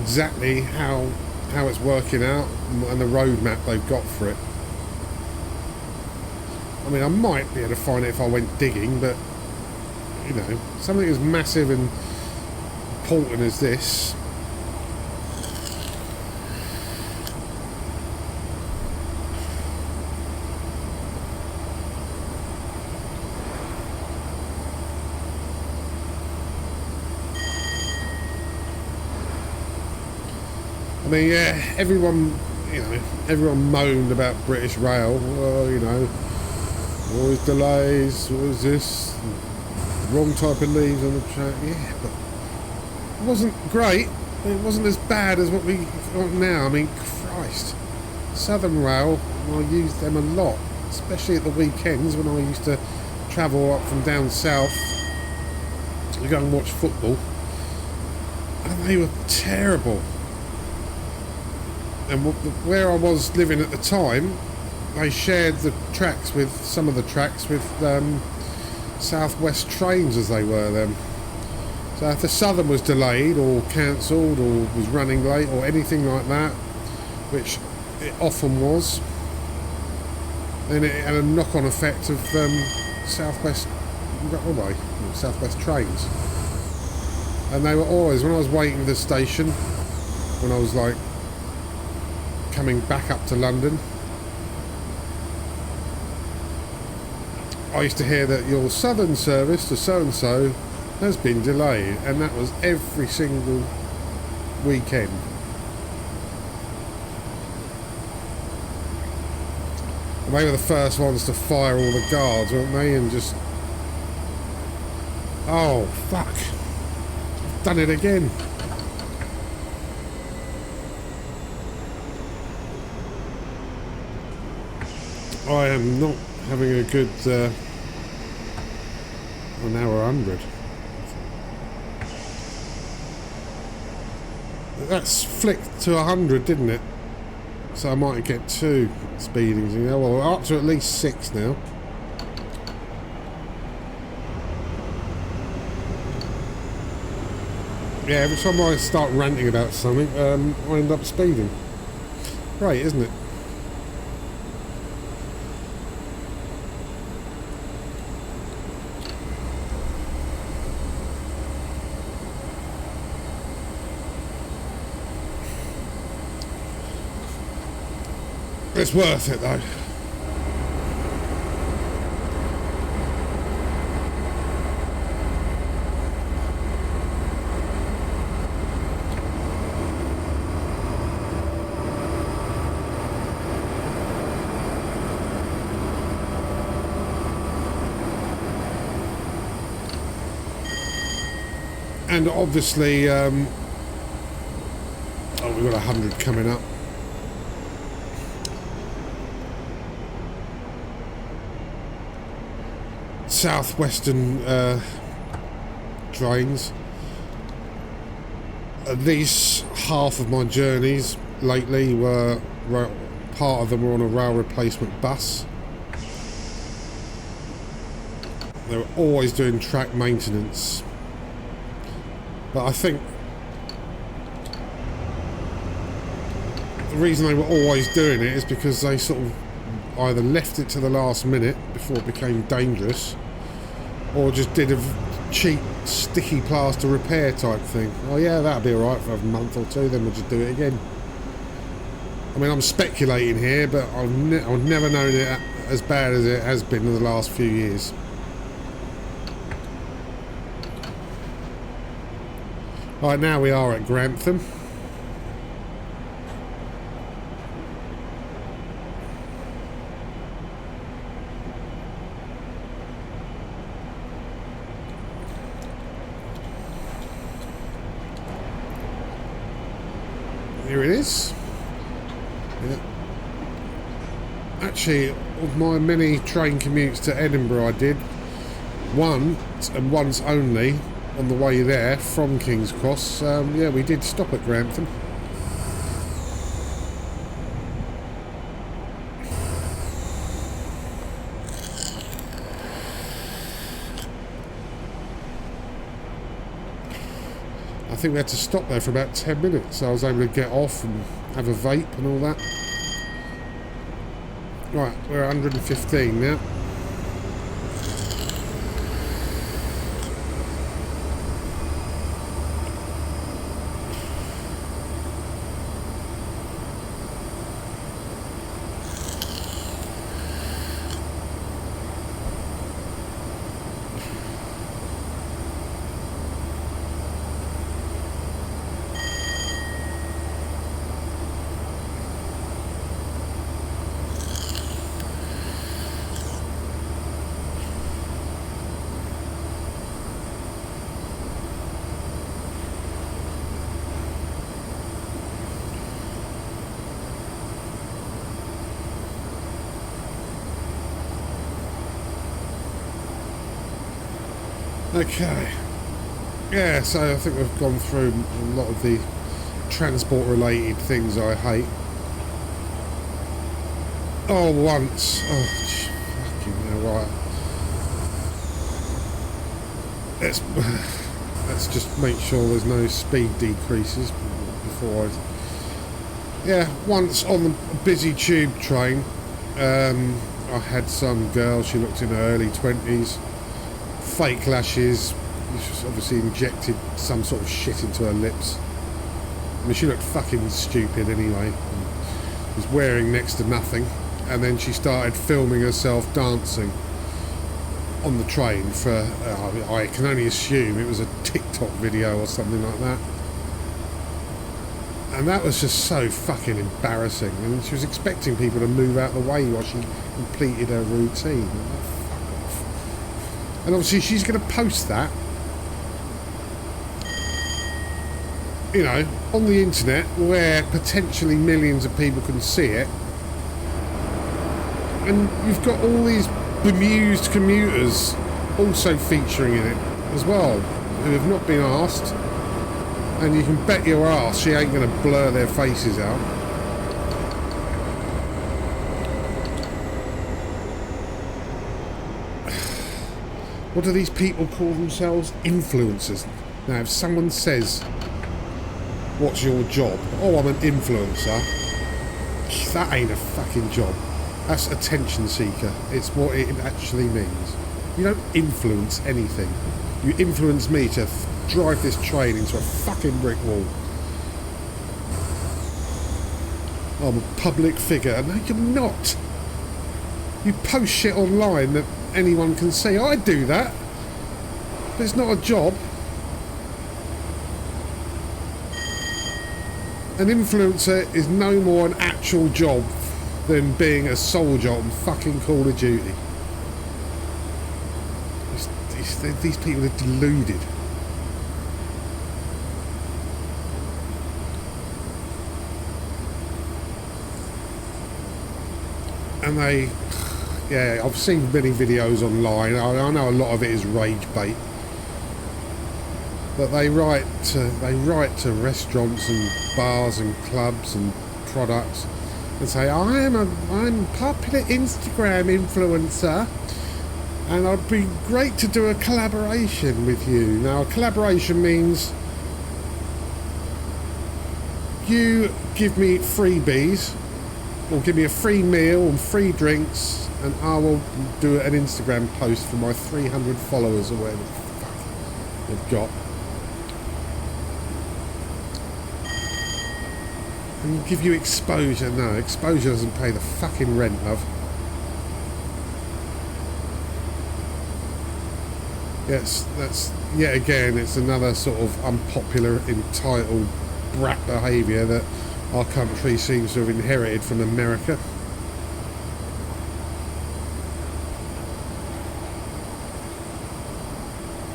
exactly how it's working out and the roadmap they've got for it. I mean, I might be able to find it if I went digging, but something as massive and important as this. I mean, yeah, everyone moaned about British Rail. Well, always delays, always this, wrong type of leaves on the track. Yeah, but it wasn't great. It wasn't as bad as what we got now. I mean, Christ. Southern Rail, I used them a lot, especially at the weekends when I used to travel up from down south to go and watch football. And they were terrible. And where I was living at the time, they shared the tracks with some of the tracks with Southwest Trains as they were then. So if the Southern was delayed or cancelled or was running late or anything like that, which it often was, then it had a knock-on effect of Southwest Railway, Southwest Trains. And they were always, when I was waiting at the station, when I was like coming back up to London, I used to hear that your Southern service to so-and-so has been delayed, and that was every single weekend. And they were the first ones to fire all the guards, weren't they? And just... oh, fuck. I've done it again. I am not having a good an hour 100. That's flicked to 100, didn't it? So I might get 2 speedings. Well, we're up to at least 6 now. Yeah, every time I start ranting about something, I end up speeding. Great, isn't it? It's worth it though. And obviously, oh, we've got 100 coming up. Southwestern trains. at least half of my journeys lately were, part of them were on a rail replacement bus. They were always doing track maintenance. But I think the reason they were always doing it is because they sort of either left it to the last minute before it became dangerous, or just did a cheap sticky plaster repair type thing. Oh yeah, that'll be alright for a month or two, then we'll just do it again. I mean, I'm speculating here, but I've never known it as bad as it has been in the last few years. Right, now we are at Grantham. Here it is. Yeah. Actually, of my many train commutes to Edinburgh, I did once and once only on the way there from King's Cross. Yeah, we did stop at Grantham. I think we had to stop there for about 10 minutes, so I was able to get off and have a vape and all that. Right, we're at 115 now. Okay, yeah, so I think we've gone through a lot of the transport related things I hate. Oh, once. Oh, fucking hell, right. Let's just make sure there's no speed decreases before I... Yeah, once on the busy tube train, I had some girl, she looked in her early 20s. Fake lashes. She's obviously injected some sort of shit into her lips. I mean, she looked fucking stupid anyway. Was wearing next to nothing, and then she started filming herself dancing on the train for, I can only assume it was a TikTok video or something like that. And that was just so fucking embarrassing. And she was expecting people to move out of the way while she completed her routine. And obviously she's going to post that, you know, on the internet where potentially millions of people can see it. And you've got all these bemused commuters also featuring in it as well, who have not been asked. And you can bet your ass she ain't going to blur their faces out. What do these people call themselves? Influencers. Now, if someone says, what's your job? Oh, I'm an influencer. That ain't a fucking job. That's attention seeker. It's what it actually means. You don't influence anything. You influence me to drive this train into a fucking brick wall. I'm a public figure. No, you're not. You post shit online that anyone can see. I do that, but it's not a job. An influencer is no more an actual job than being a soldier on fucking Call of Duty. These people are deluded. And they... Yeah, I've seen many videos online. I know a lot of it is rage bait. But they write to restaurants and bars and clubs and products and say, I'm a popular Instagram influencer and I'd be great to do a collaboration with you. Now, a collaboration means you give me freebies or give me a free meal and free drinks and I will do an Instagram post for my 300 followers or whatever the fuck they've got. And give you exposure. No, exposure doesn't pay the fucking rent, love. Yes, that's yet again, it's another sort of unpopular, entitled brat behaviour that our country seems to have inherited from America.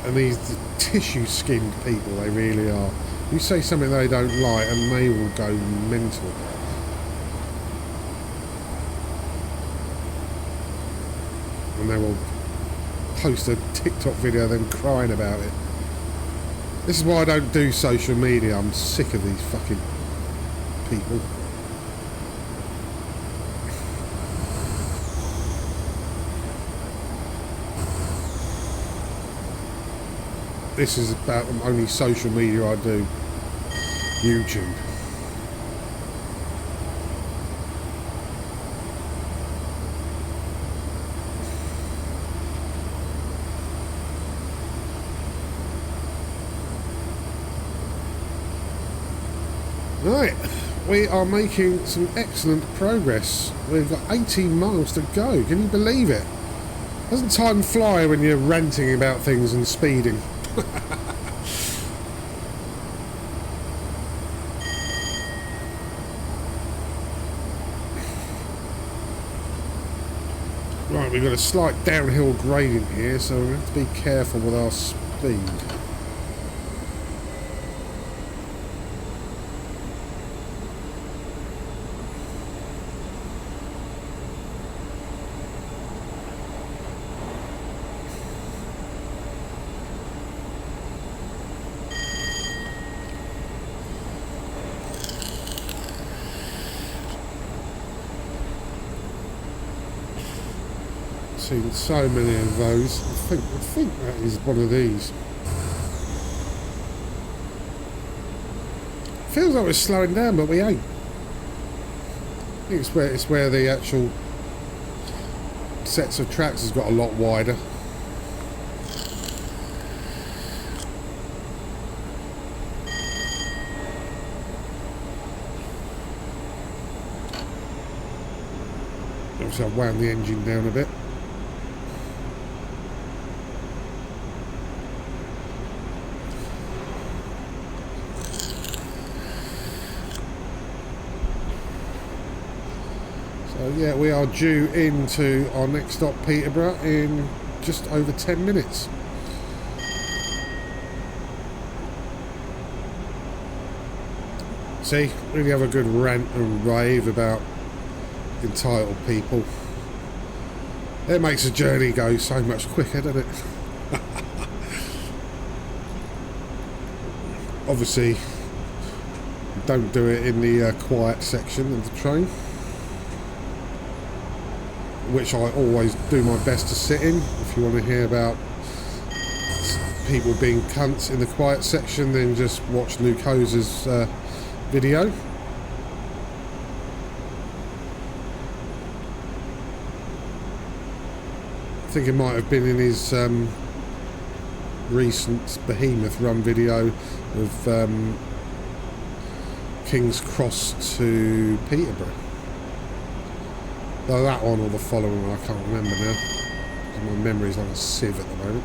And these tissue-skinned people, they really are. You say something they don't like and they will go mental. And they will post a TikTok video of them crying about it. This is why I don't do social media. I'm sick of these fucking people. This is about the only social media I do. YouTube. Right, we are making some excellent progress. We've got 18 miles to go. Can you believe it? Doesn't time fly when you're ranting about things and speeding? Right, we've got a slight downhill gradient here, so we have to be careful with our speed. Seen so many of those. I think that is one of these. Feels like we're slowing down, but we ain't. I think it's where the actual sets of tracks has got a lot wider. Obviously I've wound the engine down a bit. Yeah, we are due into our next stop, Peterborough, in just over 10 minutes. See, really have a good rant and rave about entitled people. It makes the journey go so much quicker, doesn't it? Obviously, don't do it in the quiet section of the train, which I always do my best to sit in. If you want to hear about people being cunts in the quiet section, then just watch Luke Hose's video. I think it might have been in his recent Behemoth Run video of King's Cross to Peterborough. Either that one or the following one, I can't remember now. My memory's like a sieve at the moment.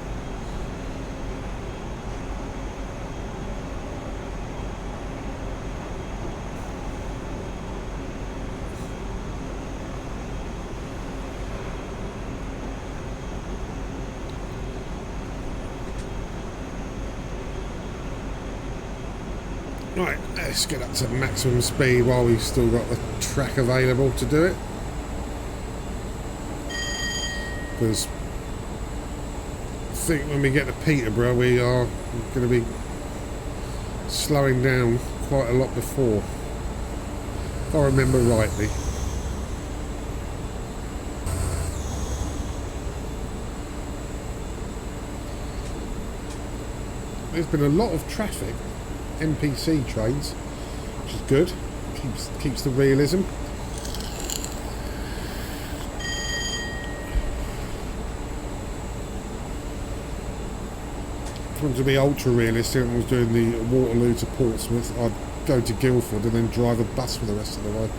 Right, let's get up to maximum speed while we've still got the track available to do it. Because I think when we get to Peterborough we are going to be slowing down quite a lot before, if I remember rightly. There's been a lot of traffic, NPC trains, which is good. Keeps the realism. If I wanted to be ultra realistic and was doing the Waterloo to Portsmouth, I'd go to Guildford and then drive a bus for the rest of the way.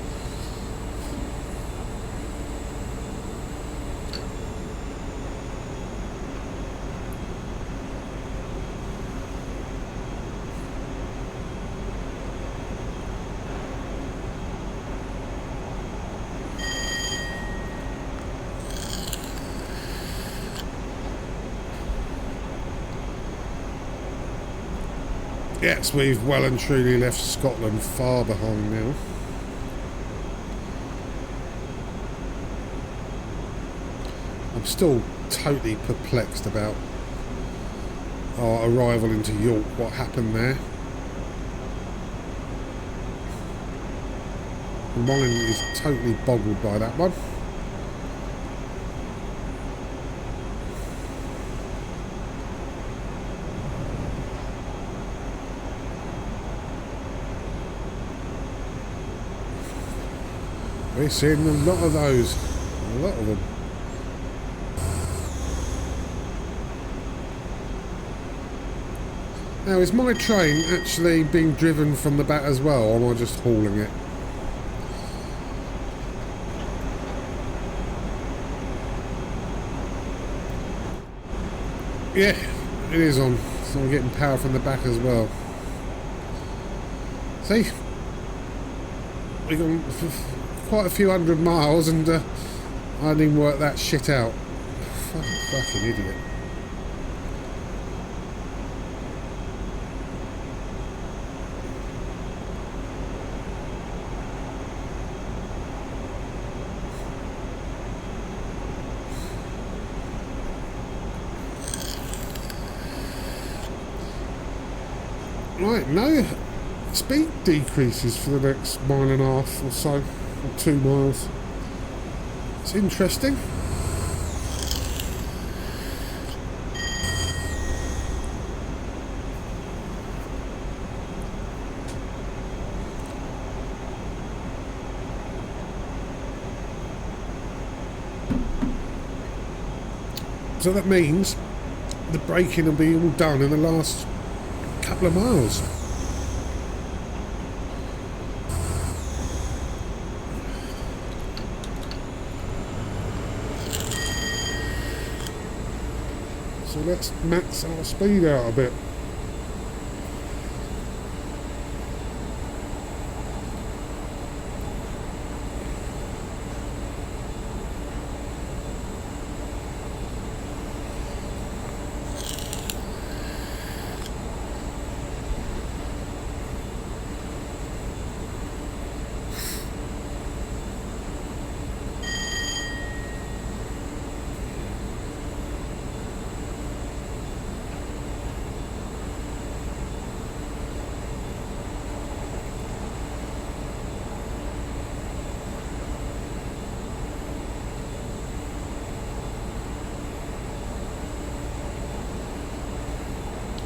Yes, we've well and truly left Scotland far behind now. I'm still totally perplexed about our arrival into York, what happened there. My mind is totally boggled by that one. We're seeing a lot of those, a lot of them. Now, is my train actually being driven from the back as well, or am I just hauling it? Yeah, it is on, so I'm getting power from the back as well. See? We've gone quite a few hundred miles and I didn't even work that shit out. Fucking idiot. Right, no speed decreases for the next mile and a half or so. 2 miles. It's interesting. So that means the braking will be all done in the last couple of miles. So let's max our speed out a bit.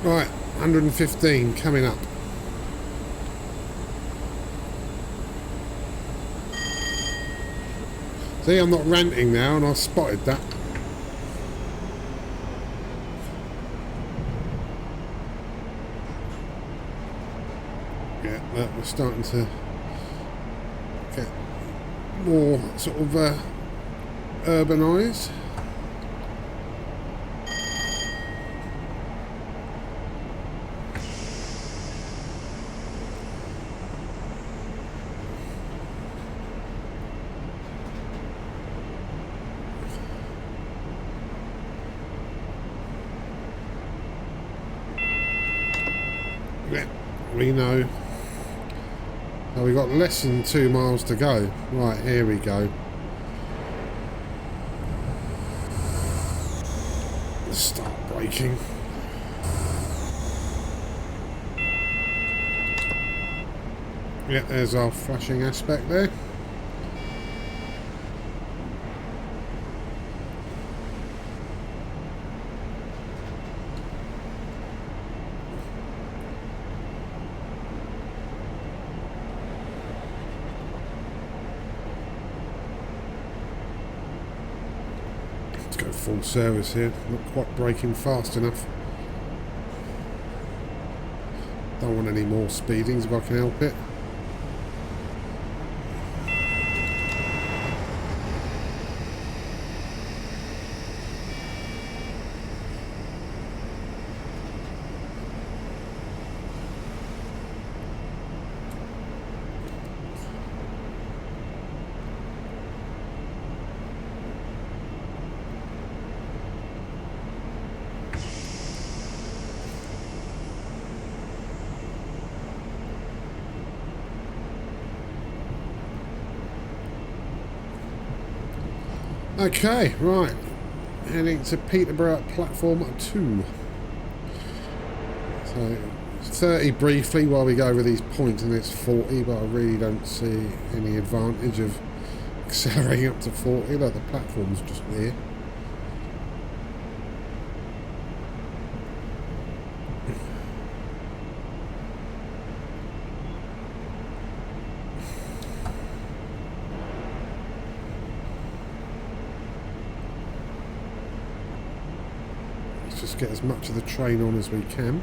Right, 115 coming up. See, I'm not ranting now, and I spotted that. Yeah, look, we're starting to get more sort of urbanised. We know. Oh, we've got less than 2 miles to go. Right, here we go. Let's start braking. Yeah, there's our flashing aspect there. Let's go full service here. Not quite braking fast enough. Don't want any more speedings if I can help it. Okay, right. Heading to Peterborough platform 2. So 30 briefly while we go over these points, and it's 40, but I really don't see any advantage of accelerating up to 40. Like the platform's just there. Just get as much of the train on as we can.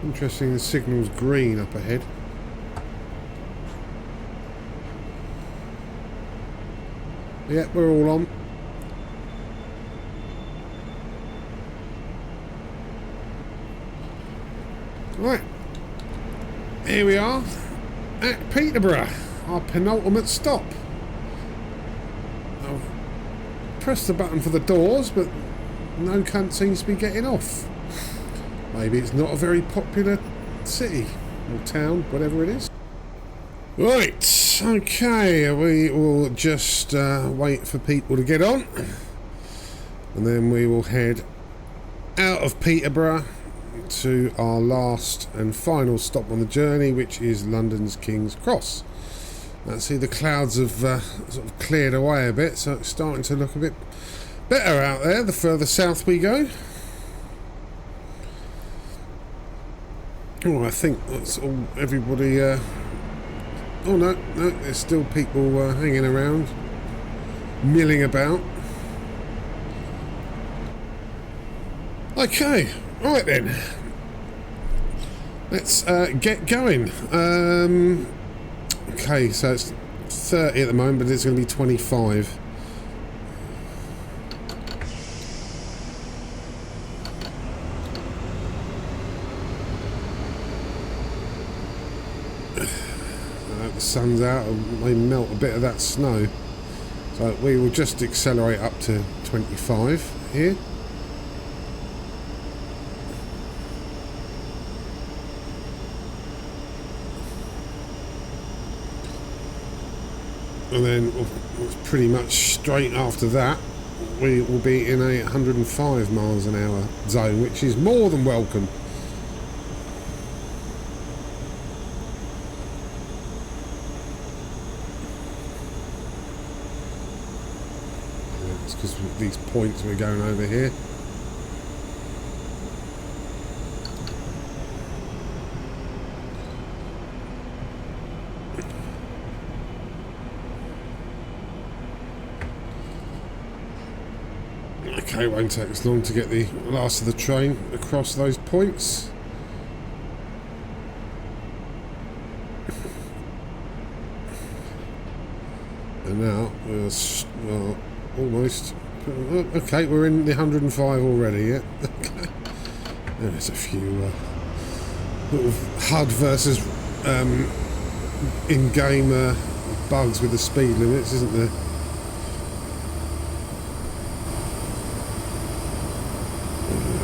Interesting, the signal's green up ahead. Yeah, we're all on. Right, here we are at Peterborough, our penultimate stop. I've pressed the button for the doors, but no cunt seems to be getting off. Maybe it's not a very popular city or town, whatever it is. Right, okay, we will just wait for people to get on, and then we will head out of Peterborough to our last and final stop on the journey, which is London's King's Cross. Now, see, the clouds have sort of cleared away a bit, so it's starting to look a bit better out there the further south we go. Oh, I think that's all. Everybody. Oh no, there's still people hanging around, milling about. Okay. Right then, let's get going. Okay, so it's 30 at the moment, but it's going to be 25. The sun's out, and may melt a bit of that snow. So we will just accelerate up to 25 here. And then pretty much straight after that we will be in a 105 miles an hour zone, which is more than welcome. It's because of these points we're going over here. Okay, it won't take us long to get the last of the train across those points. And now we're almost. Okay, we're in the 105 already. Yeah. Okay. There's a few sort of HUD versus in-game bugs with the speed limits, isn't there?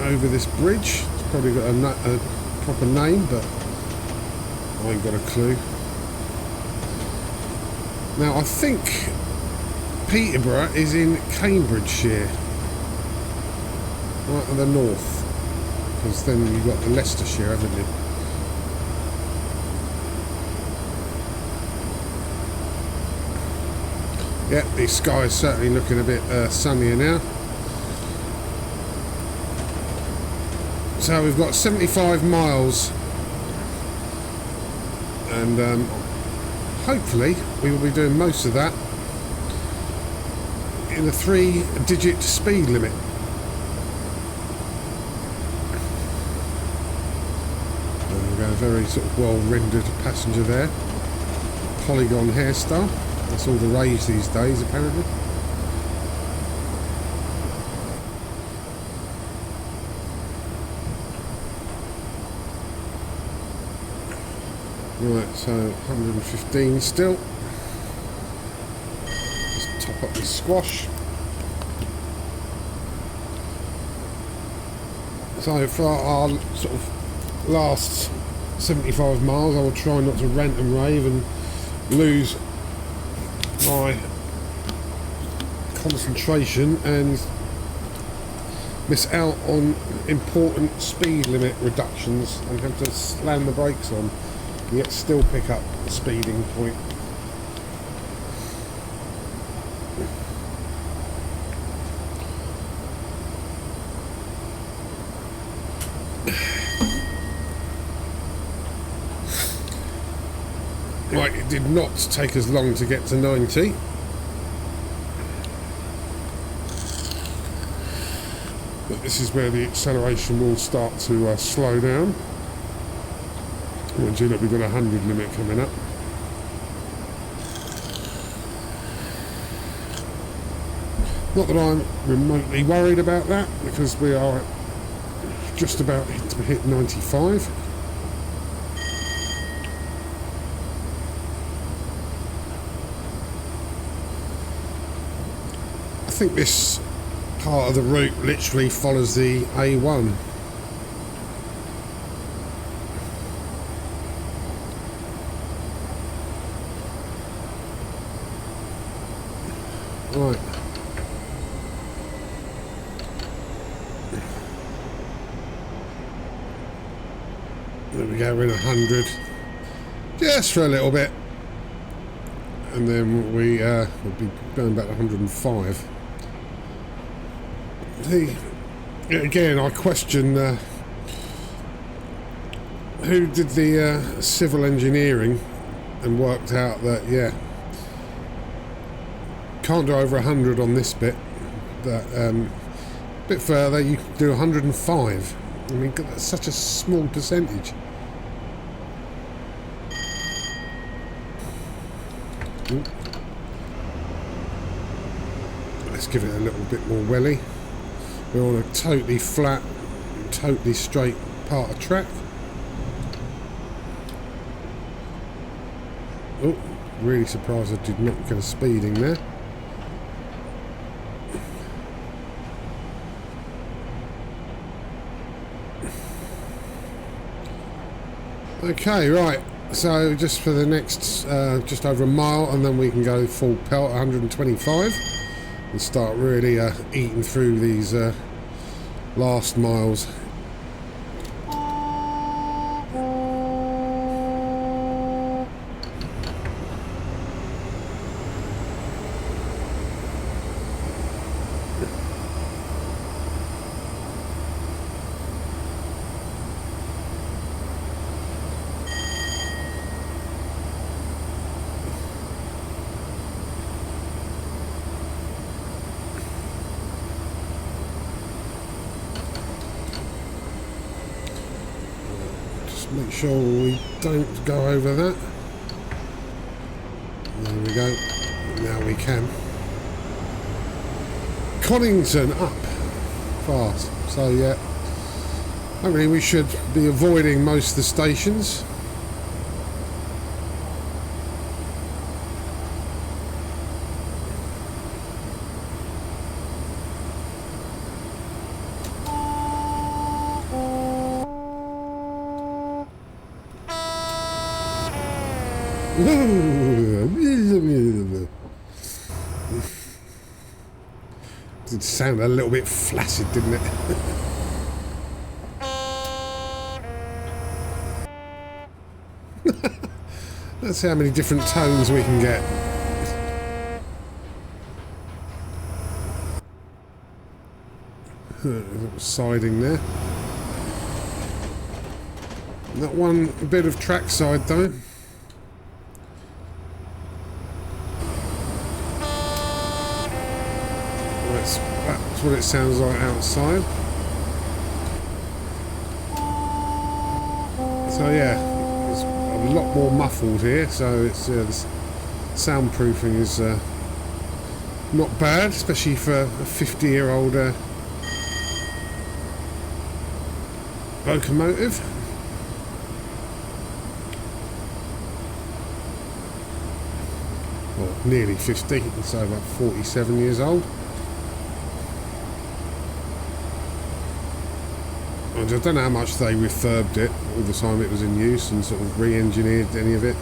Over this bridge, it's probably got a proper name, but I ain't got a clue. Now I think Peterborough is in Cambridgeshire, right to the north, because then you've got the Leicestershire, haven't you? Yeah, the sky is certainly looking a bit sunnier now. So we've got 75 miles, and hopefully we will be doing most of that in a 3-digit speed limit. We've got a very sort of well rendered passenger there, polygon hairstyle. That's all the rage these days, apparently. Right, so 115 still. Just top up the squash. So for our sort of last 75 miles, I will try not to rant and rave and lose my concentration and miss out on important speed limit reductions and have to slam the brakes on, yet still pick up the speeding point. Right, it did not take us long to get to 90. But this is where the acceleration will start to slow down. Once you look, we've got a 100 limit coming up. Not that I'm remotely worried about that, because we are just about to hit 95. I think this part of the route literally follows the A1. Right. There we go, we're in 100. Just for a little bit. And then we'll be going back to 105. Again, I question who did the civil engineering and worked out that, yeah, can't do over 100 on this bit, but a bit further you can do 105. I mean, that's such a small percentage. Ooh. Let's give it a little bit more welly. We're on a totally flat, totally straight part of track. Oh, really surprised I did not get a speeding there. Okay, right, so just for the next just over a mile, and then we can go full pelt 125 and start really eating through these last miles. Make sure we don't go over that. There we go. Now we can. Coddington up fast. So yeah, hopefully we should be avoiding most of the stations. It sounded a little bit flaccid, didn't it? Let's see how many different tones we can get. Siding there. Not one bit of trackside though. That's what it sounds like outside. So yeah, it's a lot more muffled here. So it's the soundproofing is not bad, especially for a 50-year-old locomotive. Well, nearly 50, so about 47 years old. I don't know how much they refurbed it all the time it was in use and sort of re-engineered any of it,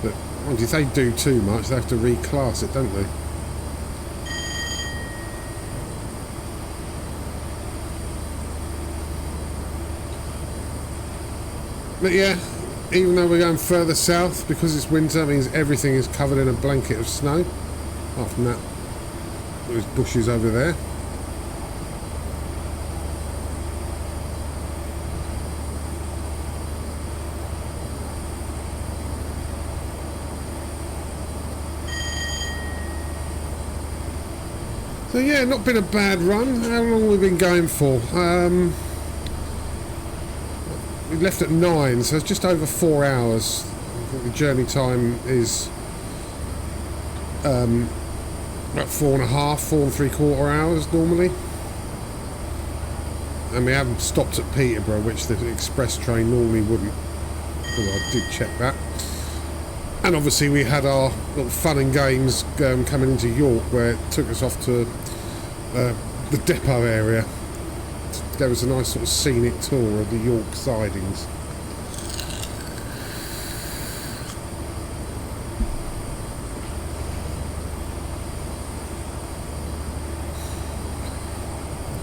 but if they do too much they have to reclass it, don't they? But yeah, even though we're going further south, because it's winter, it means everything is covered in a blanket of snow. Apart from that, those bushes over there. So yeah, not been a bad run. How long have we been going for? We left at 9, so it's just over 4 hours. I think the journey time is about 4.5, 4 3/4 hours normally. And we haven't stopped at Peterborough, which the express train normally wouldn't. Because I did check that. And obviously we had our little fun and games coming into York, where it took us off to the depot area. There was a nice sort of scenic tour of the York sidings.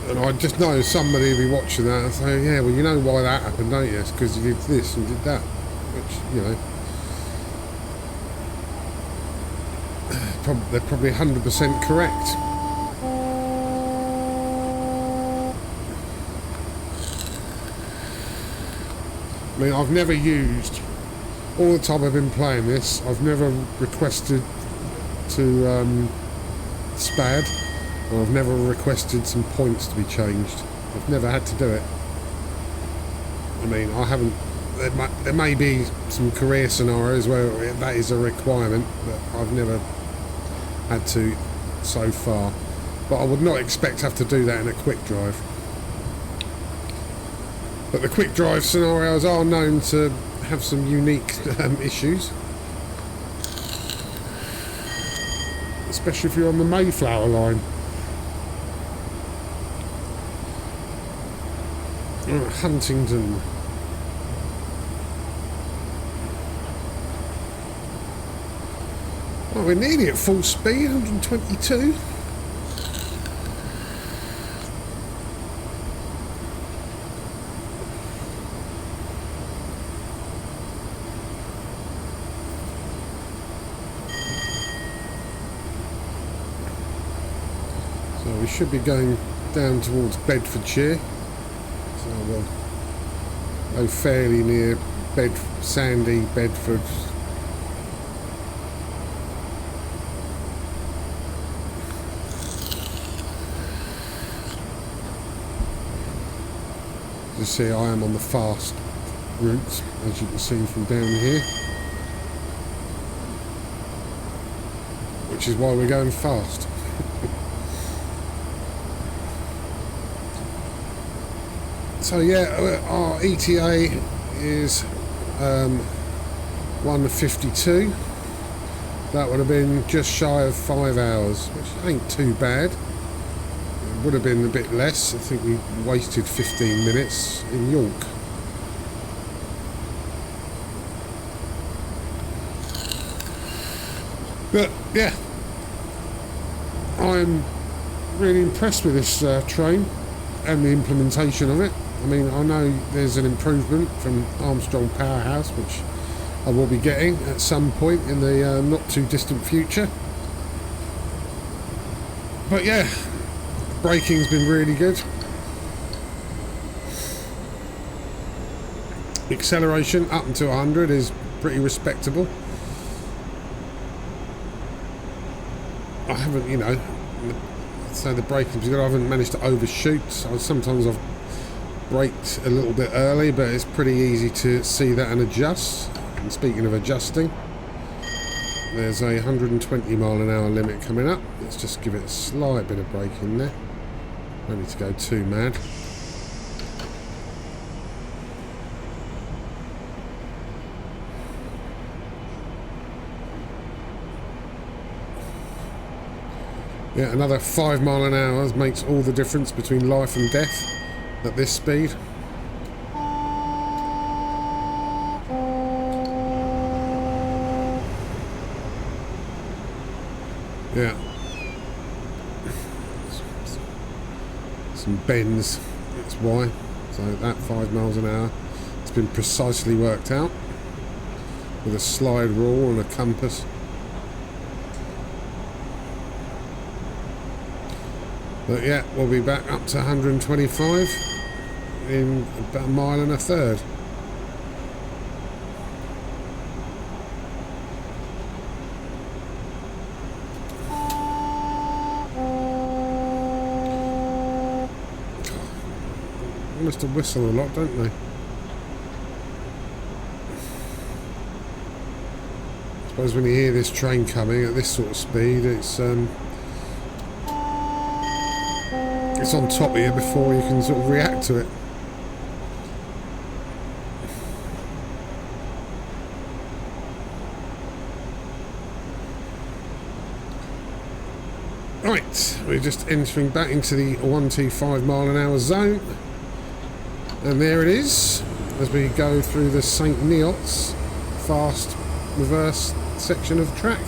And I just know somebody will be watching that and say, yeah, well, you know why that happened, don't you? It's because you did this and did that. Which, you know, they're probably 100% correct. I mean, I've never used, all the time I've been playing this, I've never requested to SPAD, or I've never requested some points to be changed. I've never had to do it. I mean, I haven't, there may be some career scenarios where that is a requirement, but I've never had to so far. But I would not expect to have to do that in a quick drive. But the quick drive scenarios are known to have some unique issues. Especially if you're on the Mayflower line. Huntingdon. Oh, we're nearly at full speed, 122. So we should be going down towards Bedfordshire. So we'll go fairly near Sandy, Bedford. You see, I am on the fast route, as you can see from down here, which is why we're going fast. So yeah, our ETA is 1:52. That would have been just shy of 5 hours, which ain't too bad. It would have been a bit less. I think we wasted 15 minutes in York. But yeah, I'm really impressed with this train and the implementation of it. I mean, I know there's an improvement from Armstrong Powerhouse, which I will be getting at some point in the not too distant future. But yeah, braking's been really good. Acceleration up until 100 is pretty respectable. I haven't, you know, so the braking's good. I haven't managed to overshoot. Sometimes I've braked a little bit early, but it's pretty easy to see that and adjust. And speaking of adjusting, there's a 120 mile an hour limit coming up. Let's just give it a slight bit of braking there. Don't need to go too mad. Yeah, another 5 mile an hour makes all the difference between life and death at this speed. Yeah. Some bends, that's why. So that 5 miles an hour, it's been precisely worked out with a slide rule and a compass. But yeah, we'll be back up to 125 in about a mile and a third. They must have whistled a lot, don't they? I suppose when you hear this train coming at this sort of speed, it's on top of you before you can sort of react to it. Right, we're just entering back into the 125 mile an hour zone, and there it is as we go through the St Neots fast reverse section of track.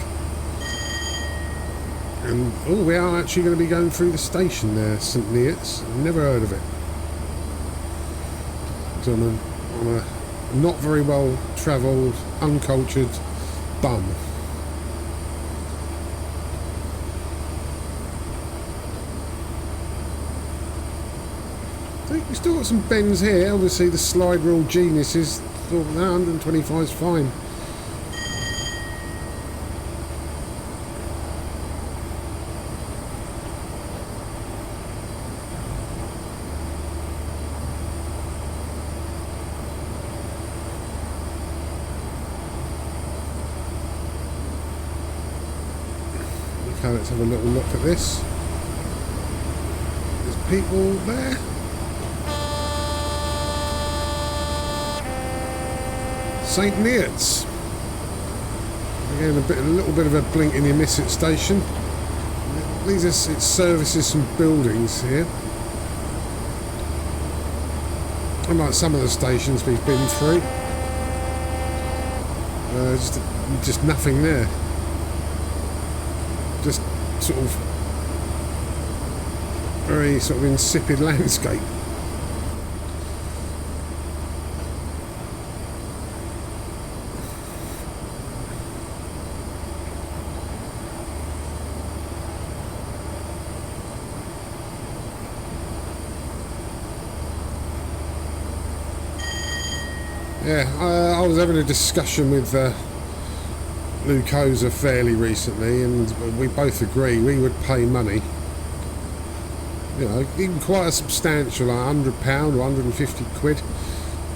And oh, we are actually going to be going through the station there, St Neots. Never heard of it. So I'm a not very well travelled, uncultured bum. So we've still got some bends here. Obviously the slide rule geniuses thought that 125 is fine. Okay, let's have a little look at this. There's people there. St Neots. Again, a little bit of a blink and you miss it station. It services some buildings here. Unlike some of the stations we've been through, just nothing there. Just sort of very sort of insipid landscape. Yeah, I was having a discussion with Luke Ozer fairly recently, and we both agree we would pay money, you know, even quite a substantial, like £100 or 150 quid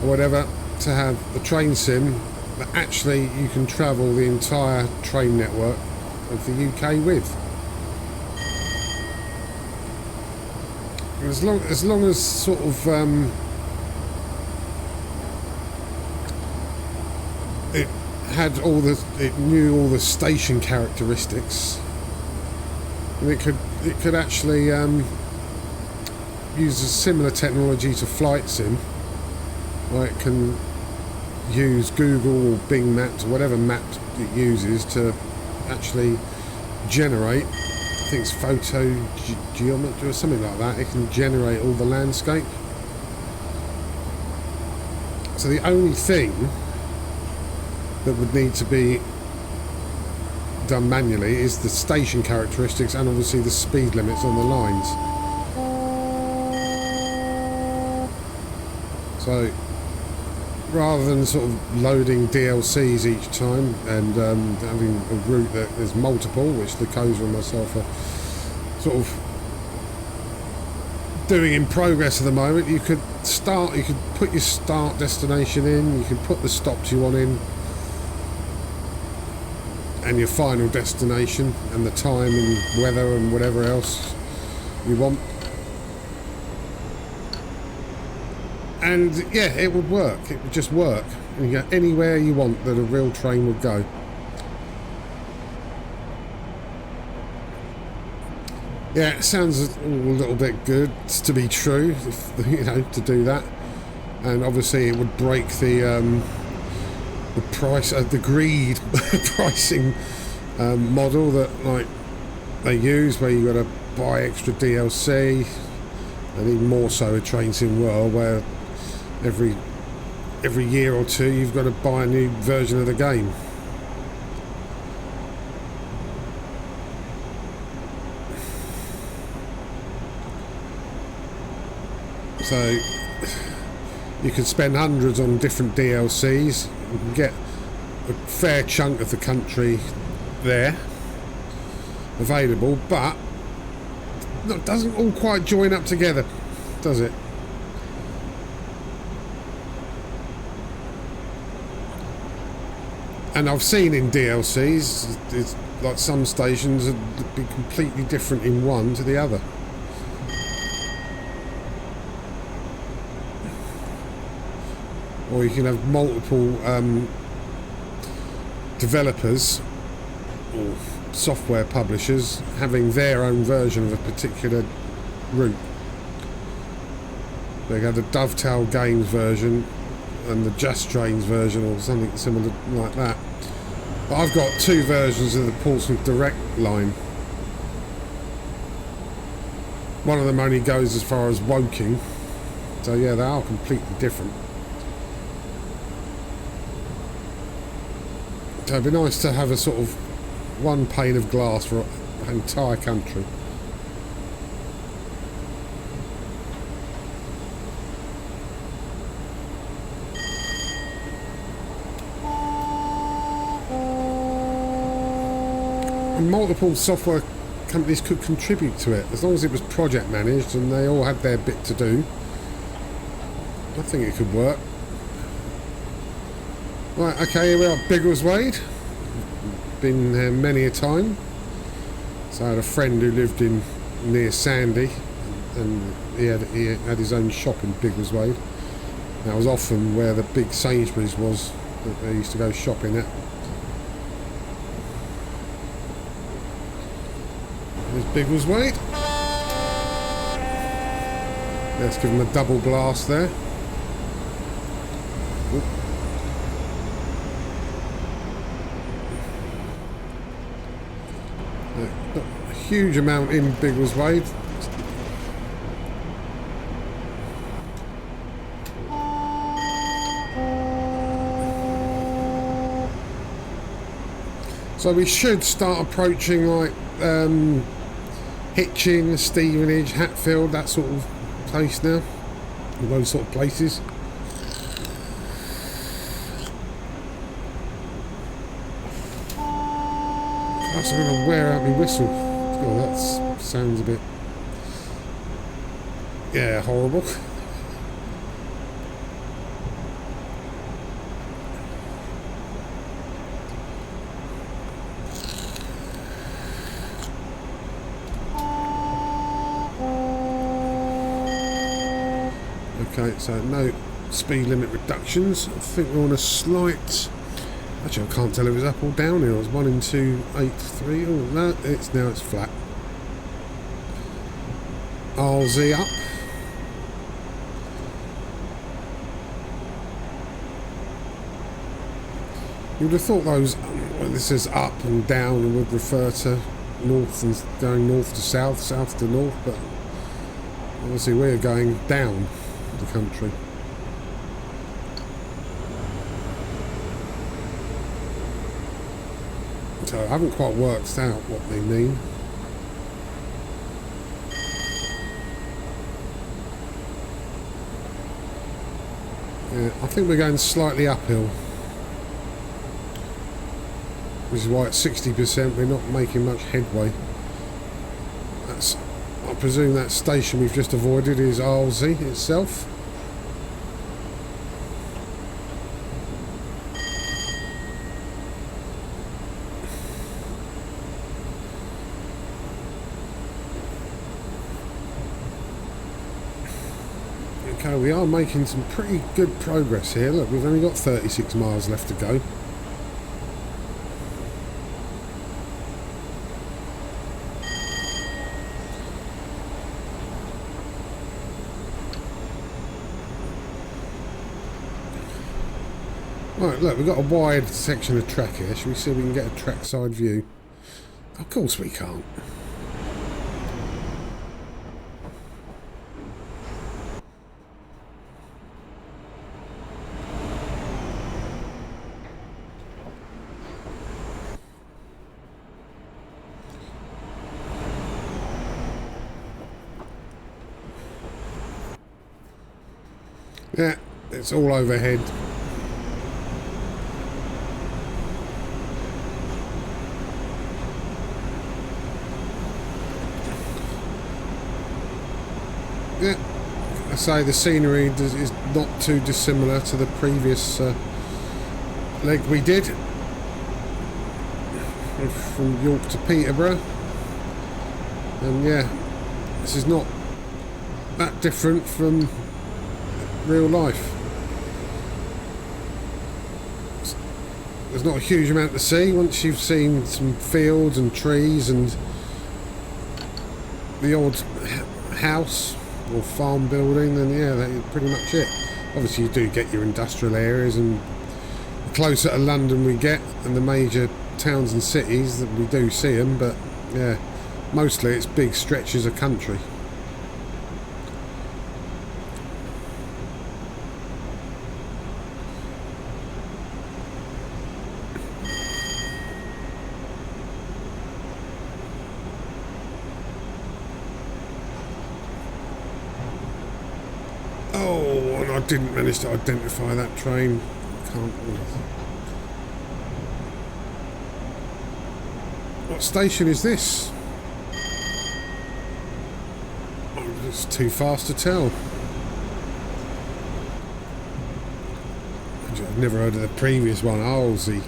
or whatever, to have a train sim that actually you can travel the entire train network of the UK with. As long as sort of it knew all the station characteristics, and it could actually use a similar technology to flight sim, where it can use Google or Bing Maps or whatever map it uses to actually generate, I think it's geometry or something like that. It can generate all the landscape. So the only thing that would need to be done manually is the station characteristics and obviously the speed limits on the lines. So rather than sort of loading DLCs each time and having a route that is multiple, which the Koza and myself are sort of doing in progress at the moment, you could put your start destination in, you can put the stops you want in, and your final destination and the time and weather and whatever else you want. And yeah, it would work. It would just work. And you go anywhere you want that a real train would go. Yeah, it sounds a little bit good to be true, you know, to do that. And obviously it would break the price, the greed pricing model that like they use, where you got to buy extra DLC, and even more so a Train Sim World, where every year or two you've got to buy a new version of the game. So you could spend hundreds on different DLCs. You can get a fair chunk of the country there available, but it doesn't all quite join up together, does it? And I've seen in DLCs, it's like some stations would be completely different in one to the other. Or you can have multiple developers or software publishers having their own version of a particular route. They have the Dovetail Games version and the Just Trains version, or something similar like that. But I've got two versions of the Portsmouth Direct line. One of them only goes as far as Woking, so yeah, they are completely different. So it'd be nice to have a sort of one pane of glass for an entire country. And multiple software companies could contribute to it, as long as it was project managed and they all had their bit to do. I think it could work. Right, okay, here we are, Biggleswade. Been there many a time. So I had a friend who lived in near Sandy, and he had his own shop in Biggleswade. That was often where the big Sainsbury's was that they used to go shopping at. There's Biggleswade. Let's give him a double blast there. Oop. Not a huge amount in Biggleswade. So we should start approaching like Hitchin, Stevenage, Hatfield, that sort of place now. Those sort of places. Gosh, I'm going to wear out my whistle. Oh, that sounds a bit... yeah, horrible. Okay, so no speed limit reductions. I think we're on a slight... actually, I can't tell if it's up or down here. It was 1 in 283. Oh, no, it's flat. RZ up. You would have thought those this is up and down and would refer to north and going north to south, south to north, but obviously we're going down the country. So I haven't quite worked out what they mean. Yeah, I think we're going slightly uphill. Which is why at 60% we're not making much headway. That's, I presume that station we've just avoided is Arlesey itself. Okay, we are making some pretty good progress here. Look, we've only got 36 miles left to go. Right, look, we've got a wide section of track here. Should we see if we can get a trackside view? Of course we can't. Yeah, it's all overhead. Yeah, I say the scenery is not too dissimilar to the previous leg we did from York to Peterborough, and yeah, this is not that different from real life. There's not a huge amount to see once you've seen some fields and trees and the odd house or farm building, then yeah, that's pretty much it. Obviously you do get your industrial areas, and the closer to London we get and the major towns and cities that we do see them, but yeah, mostly it's big stretches of country. I didn't manage to identify that train. Can't. What station is this? Oh, it's too fast to tell. I've never heard of the previous one, Arlesey.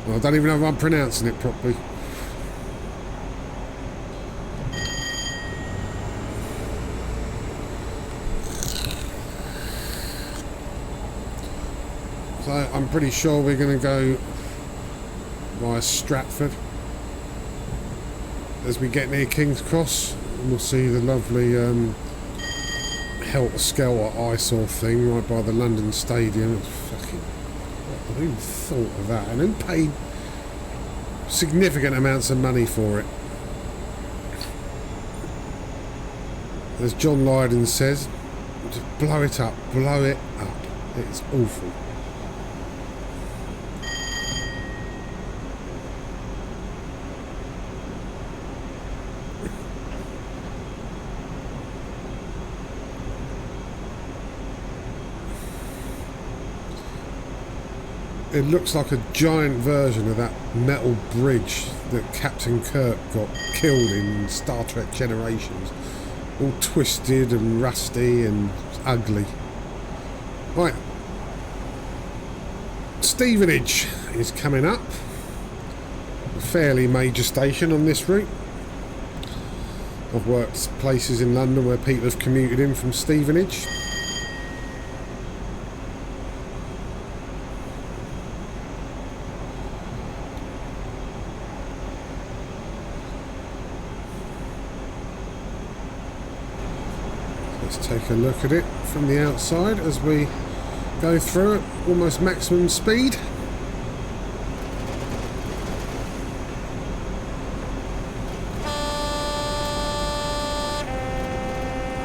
Well, I don't even know if I'm pronouncing it properly. So I'm pretty sure we're going to go via Stratford as we get near King's Cross, and we'll see the lovely helter-skelter eyesore thing right by the London Stadium. It's fucking... Who thought of that? And who paid significant amounts of money for it? As John Lydon says, just blow it up, blow it up. It's awful. It looks like a giant version of that metal bridge that Captain Kirk got killed in Star Trek Generations. All twisted and rusty and ugly. Right. Stevenage is coming up. A fairly major station on this route. I've worked places in London where people have commuted in from Stevenage. Let's take a look at it from the outside as we go through at almost maximum speed.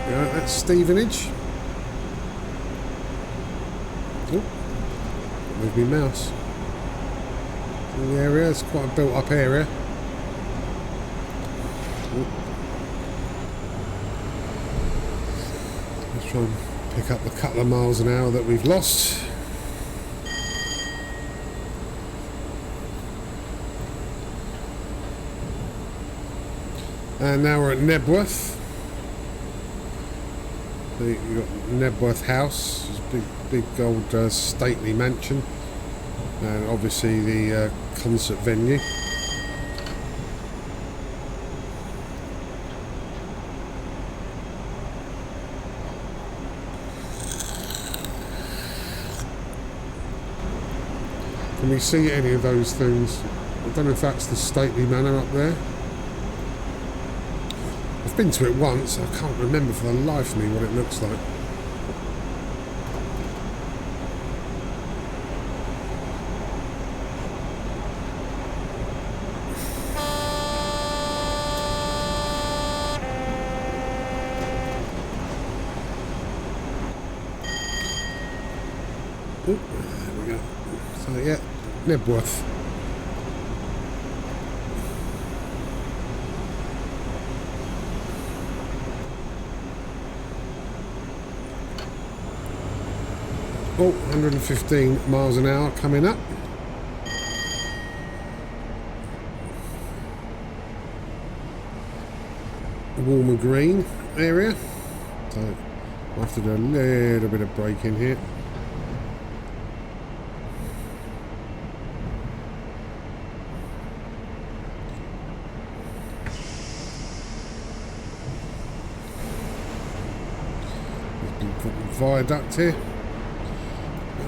Yeah, that's Stevenage. Oh, move my mouse. In the area, it's quite a built-up area. Oh. Let's try and pick up the couple of miles an hour that we've lost. And now we're at Nebworth. You've got Nebworth House, it's a big old stately mansion, and obviously the concert venue. Can we see any of those things? I don't know if that's the stately manor up there. I've been to it once, I can't remember for the life of me what it looks like. Ooh, there we go. So yeah, Nebworth. Oh, 115 miles an hour coming up. Warmer green area. So I'll have to do a little bit of braking here. Viaduct here.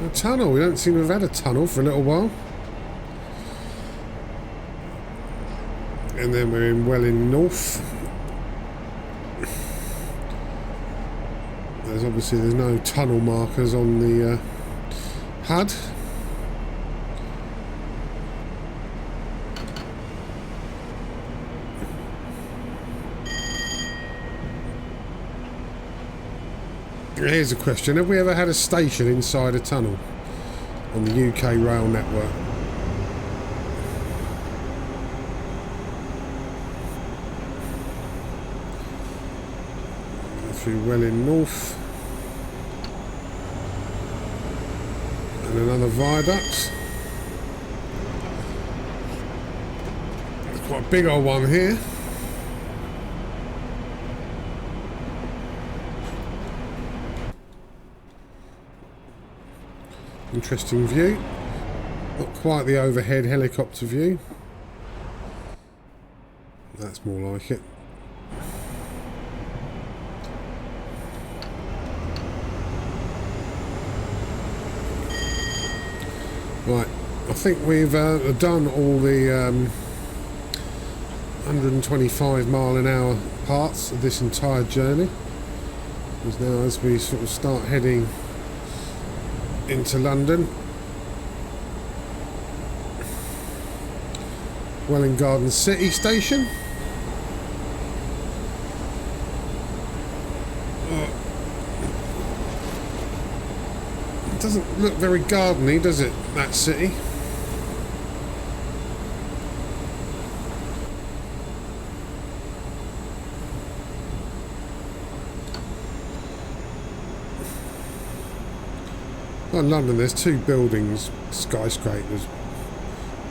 A tunnel. We don't seem to have had a tunnel for a little while. And then we're in Welling North. There's no tunnel markers on the HUD. Here's a question. Have we ever had a station inside a tunnel on the UK rail network? Through Welling North. And another viaduct. There's quite a big old one here. Interesting view. Not quite the overhead helicopter view. That's more like it. Right, I think we've done all the 125 mile an hour parts of this entire journey. Because now as we sort of start heading into London, Welwyn Garden City Station. It doesn't look very gardeny, does it, that city? Well, in London there's two buildings, skyscrapers,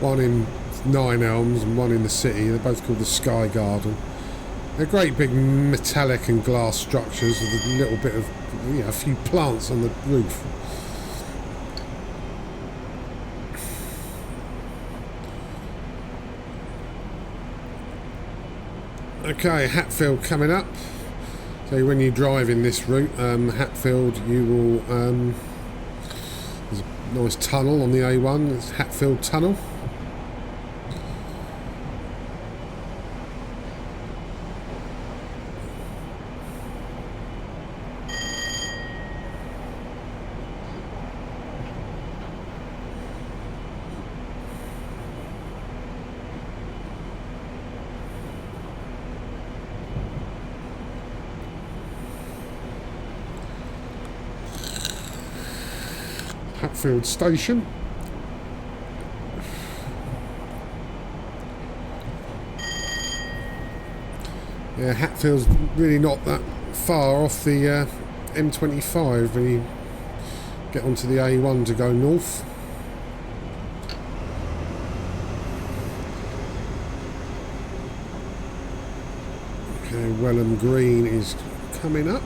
one in Nine Elms and one in the city. They're both called the Sky Garden. They're great big metallic and glass structures with a little bit of, you know, a few plants on the roof. Okay, Hatfield coming up. So when you drive in this route, Hatfield, you will, there's a nice tunnel on the A1, it's Hatfield Tunnel. Hatfield Station. Yeah, Hatfield's really not that far off the M25 when you get onto the A1 to go north. Okay, Welham Green is coming up.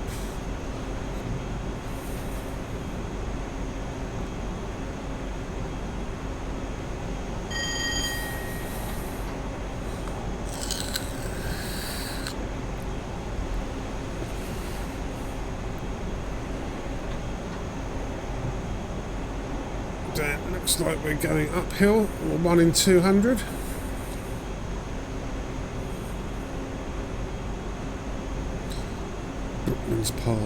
That looks like we're going uphill, 1 in 200. Brookman's Park.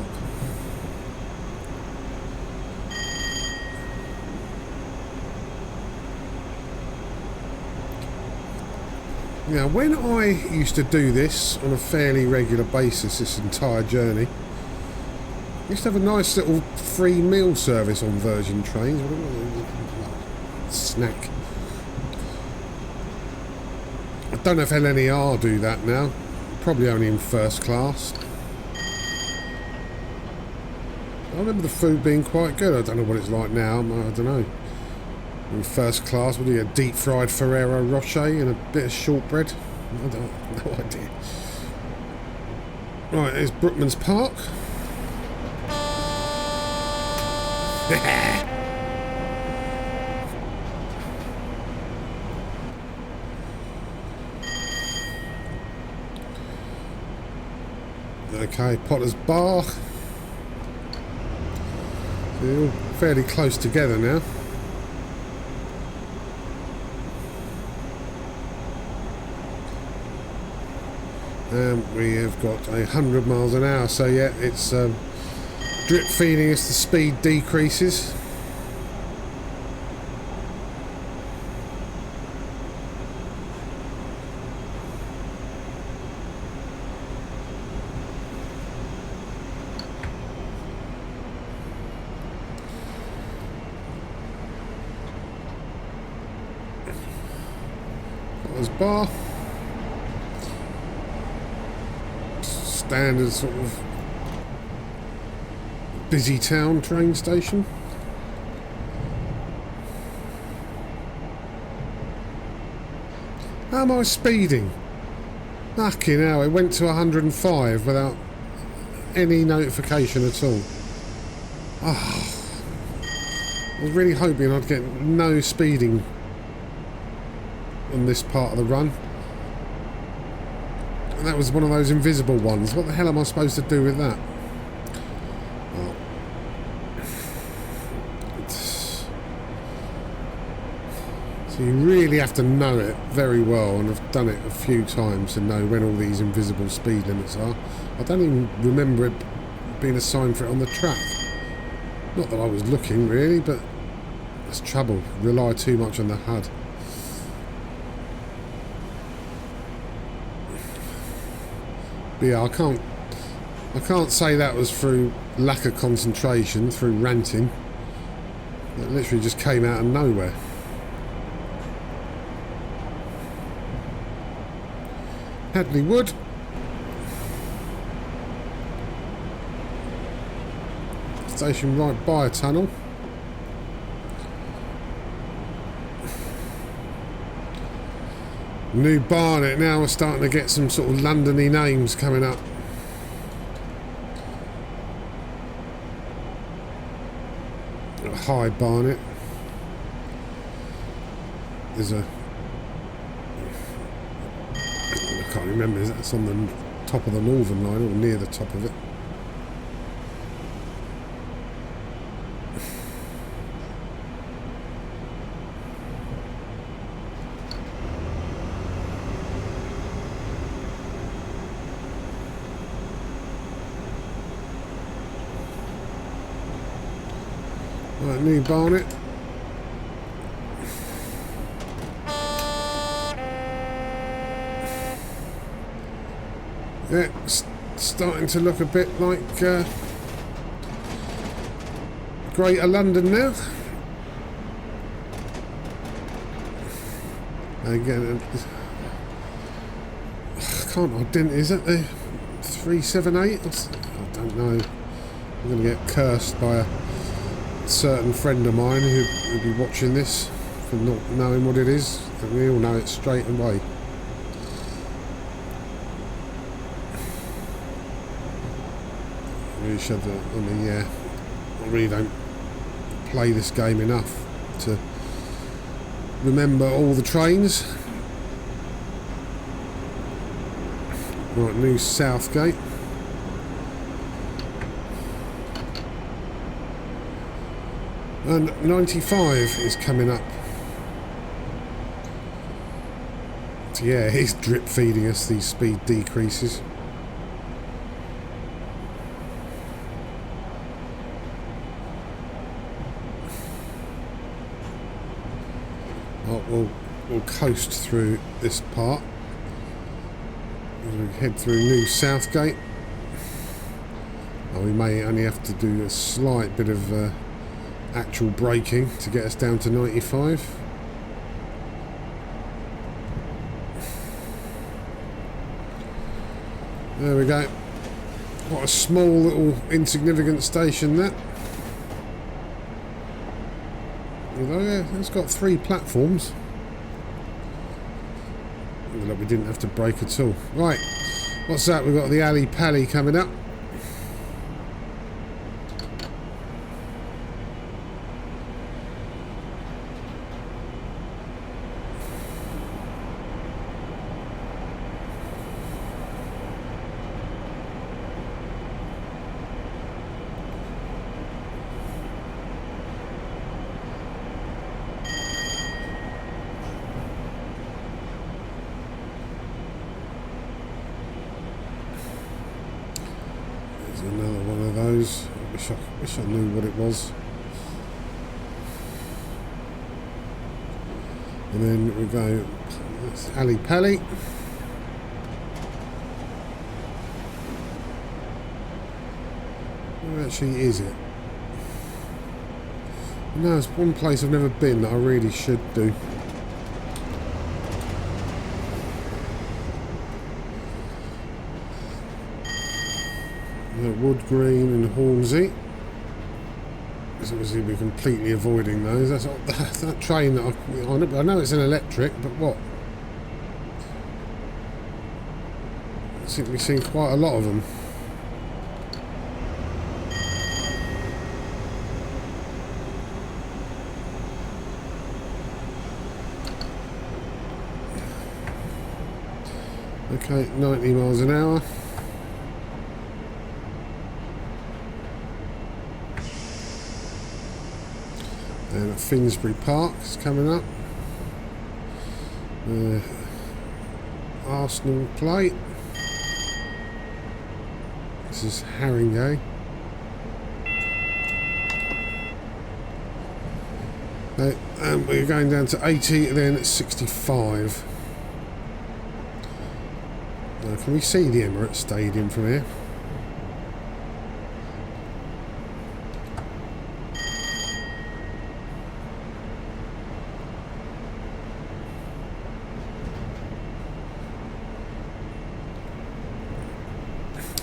Now, when I used to do this on a fairly regular basis, this entire journey, I used to have a nice little free meal service on Virgin trains. Snack. I don't know if LNER do that now. Probably only in first class. I remember the food being quite good. I don't know what it's like now. I don't know. In first class, would you get a deep fried Ferrero Rocher and a bit of shortbread? I don't, no idea. Right, there's Brookman's Park. Okay, Potter's Bar. They're all fairly close together now. We have got 100 miles an hour, so yeah, it's drip feeding as the speed decreases. Potter's Bar. Standard sort of busy town train station. How am I speeding? Fucking hell, it went to 105 without any notification at all. Oh, I was really hoping I'd get no speeding on this part of the run. And that was one of those invisible ones. What the hell am I supposed to do with that? Oh. So you really have to know it very well, and I've done it a few times to know when all these invisible speed limits are. I don't even remember it being a sign for it on the track. Not that I was looking really, but that's trouble. Rely too much on the HUD. But yeah, I can't say that was through lack of concentration, through ranting. It literally just came out of nowhere. Hadley Wood. Station right by a tunnel. New Barnet, now we're starting to get some sort of London-y names coming up. High Barnet. There's a... I can't remember, is that on the top of the Northern Line or near the top of it? Right, New Barnet. Yeah, starting to look a bit like Greater London now. Again, I can't identify. Is that the 378? I don't know. I'm going to get cursed by a certain friend of mine who'll be watching this for not knowing what it is. And we all know it straight away. I really should. I mean, yeah, I really don't play this game enough to remember all the trains. Right, New Southgate. And 95 is coming up. So yeah, he's drip feeding us these speed decreases. We'll coast through this part as we head through New Southgate. We may only have to do a slight bit of actual braking to get us down to 95. There we go. What a small little insignificant station that. Although yeah, it's got 3 platforms. Look, we didn't have to brake at all. Right, what's that? We've got the Alley Pally coming up. Another one of those. I wish I knew what it was. And then we go, that's Alley Pally. Where actually is it? No, there's one place I've never been that I really should do. Wood Green and Hornsey. So obviously we're completely avoiding those. That's that train that I know it's an electric, but what? I think we've seen quite a lot of them. Okay, 90 miles an hour. And Finsbury Park is coming up. Arsenal plate. This is Haringey. And we're going down to 80, then 65. Now, can we see the Emirates Stadium from here?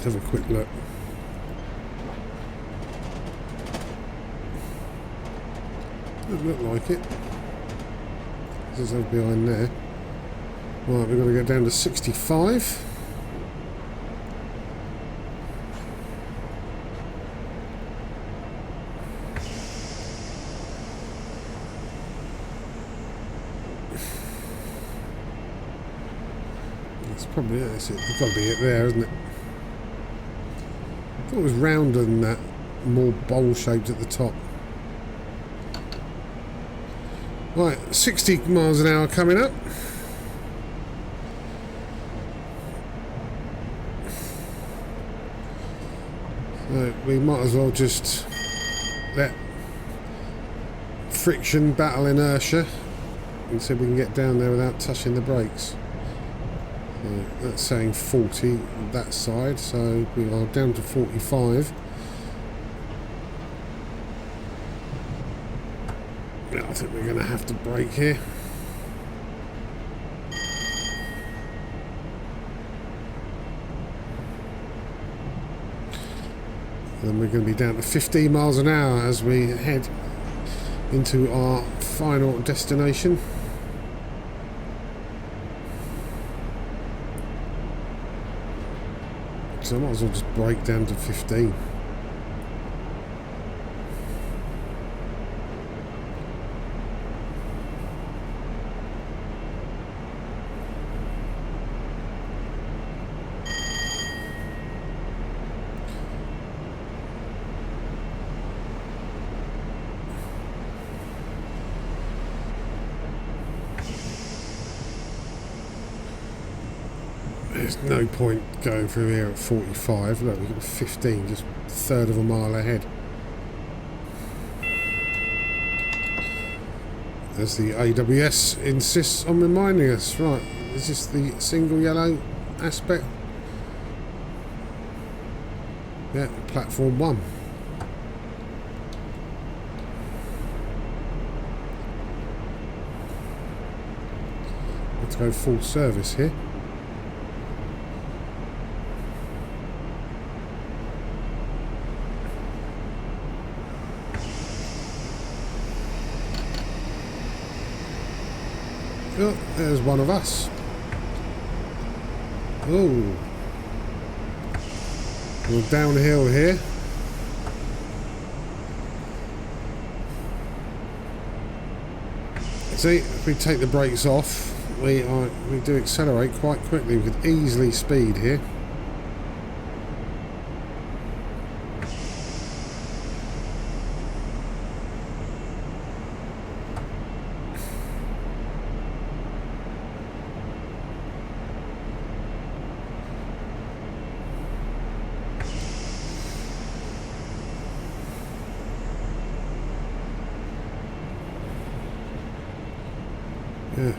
Have a quick look. Doesn't look like it. There's over behind there. Right, we've got to go down to 65. That's probably it. It's got to be it there, isn't it? I thought it was rounder than that, more bowl shaped at the top. Right, 60 miles an hour coming up. So we might as well just let friction battle inertia and see if we can get down there without touching the brakes. So that's saying 40 on that side, so we are down to 45. I think we're going to have to brake here. And we're going to be down to 15 miles an hour as we head into our final destination. So I might as well just brake down to 15. There's no point going through here at 45. Look, we've got 15, just a third of a mile ahead. As the AWS insists on reminding us. Right, is this the single yellow aspect? Yeah, platform 1. Let's go full service here. Oh, there's one of us. Oh. We're downhill here. See, if we take the brakes off, we do accelerate quite quickly. We could easily speed here. Yeah.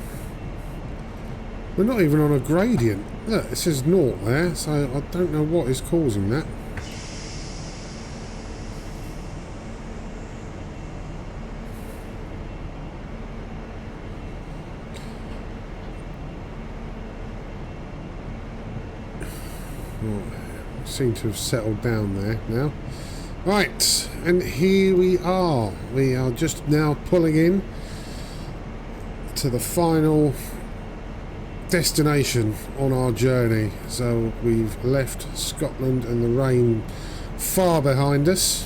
We're not even on a gradient. Look, it says 0 there, so I don't know what is causing that. Right, seem to have settled down there now. Right, and here we are. We are just now pulling in to the final destination on our journey. So we've left Scotland and the rain far behind us.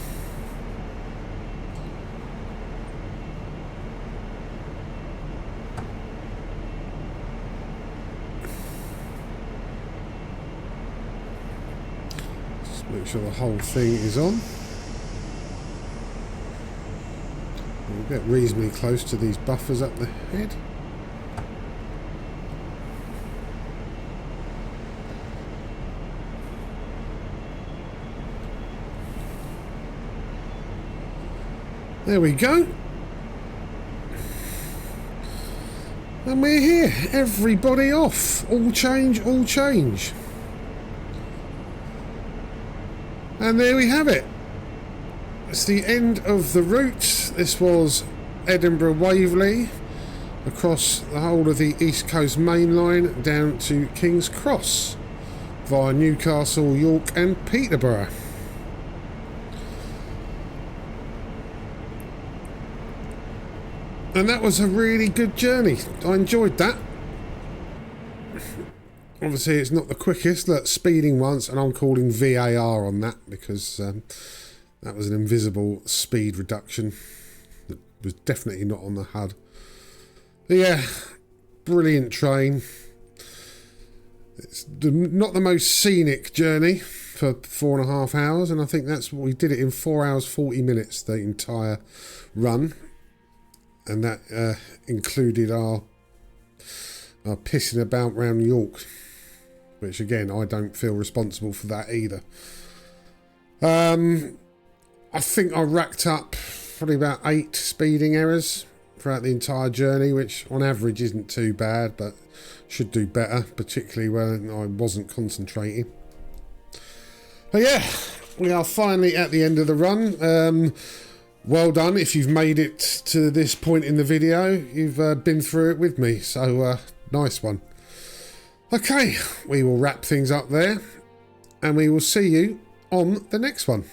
Just make sure the whole thing is on. We'll get reasonably close to these buffers up the head. There we go. And we're here. Everybody off. All change, all change. And there we have it. It's the end of the route. This was Edinburgh Waverley across the whole of the East Coast Main Line down to King's Cross via Newcastle, York and Peterborough. And that was a really good journey. I enjoyed that. Obviously it's not the quickest. Look, speeding once, and I'm calling VAR on that because that was an invisible speed reduction that was definitely not on the HUD. But yeah, brilliant train. It's not the most scenic journey for 4.5 hours, and I think that's what we did it in 4 hours 40 minutes, the entire run. And that included our pissing about round York, which again, I don't feel responsible for that either. I think I racked up probably about 8 speeding errors throughout the entire journey, which on average isn't too bad, but should do better, particularly when I wasn't concentrating. But yeah, we are finally at the end of the run. Well done if you've made it to this point in the video. You've been through it with me, so nice one. Okay, we will wrap things up there, and we will see you on the next one.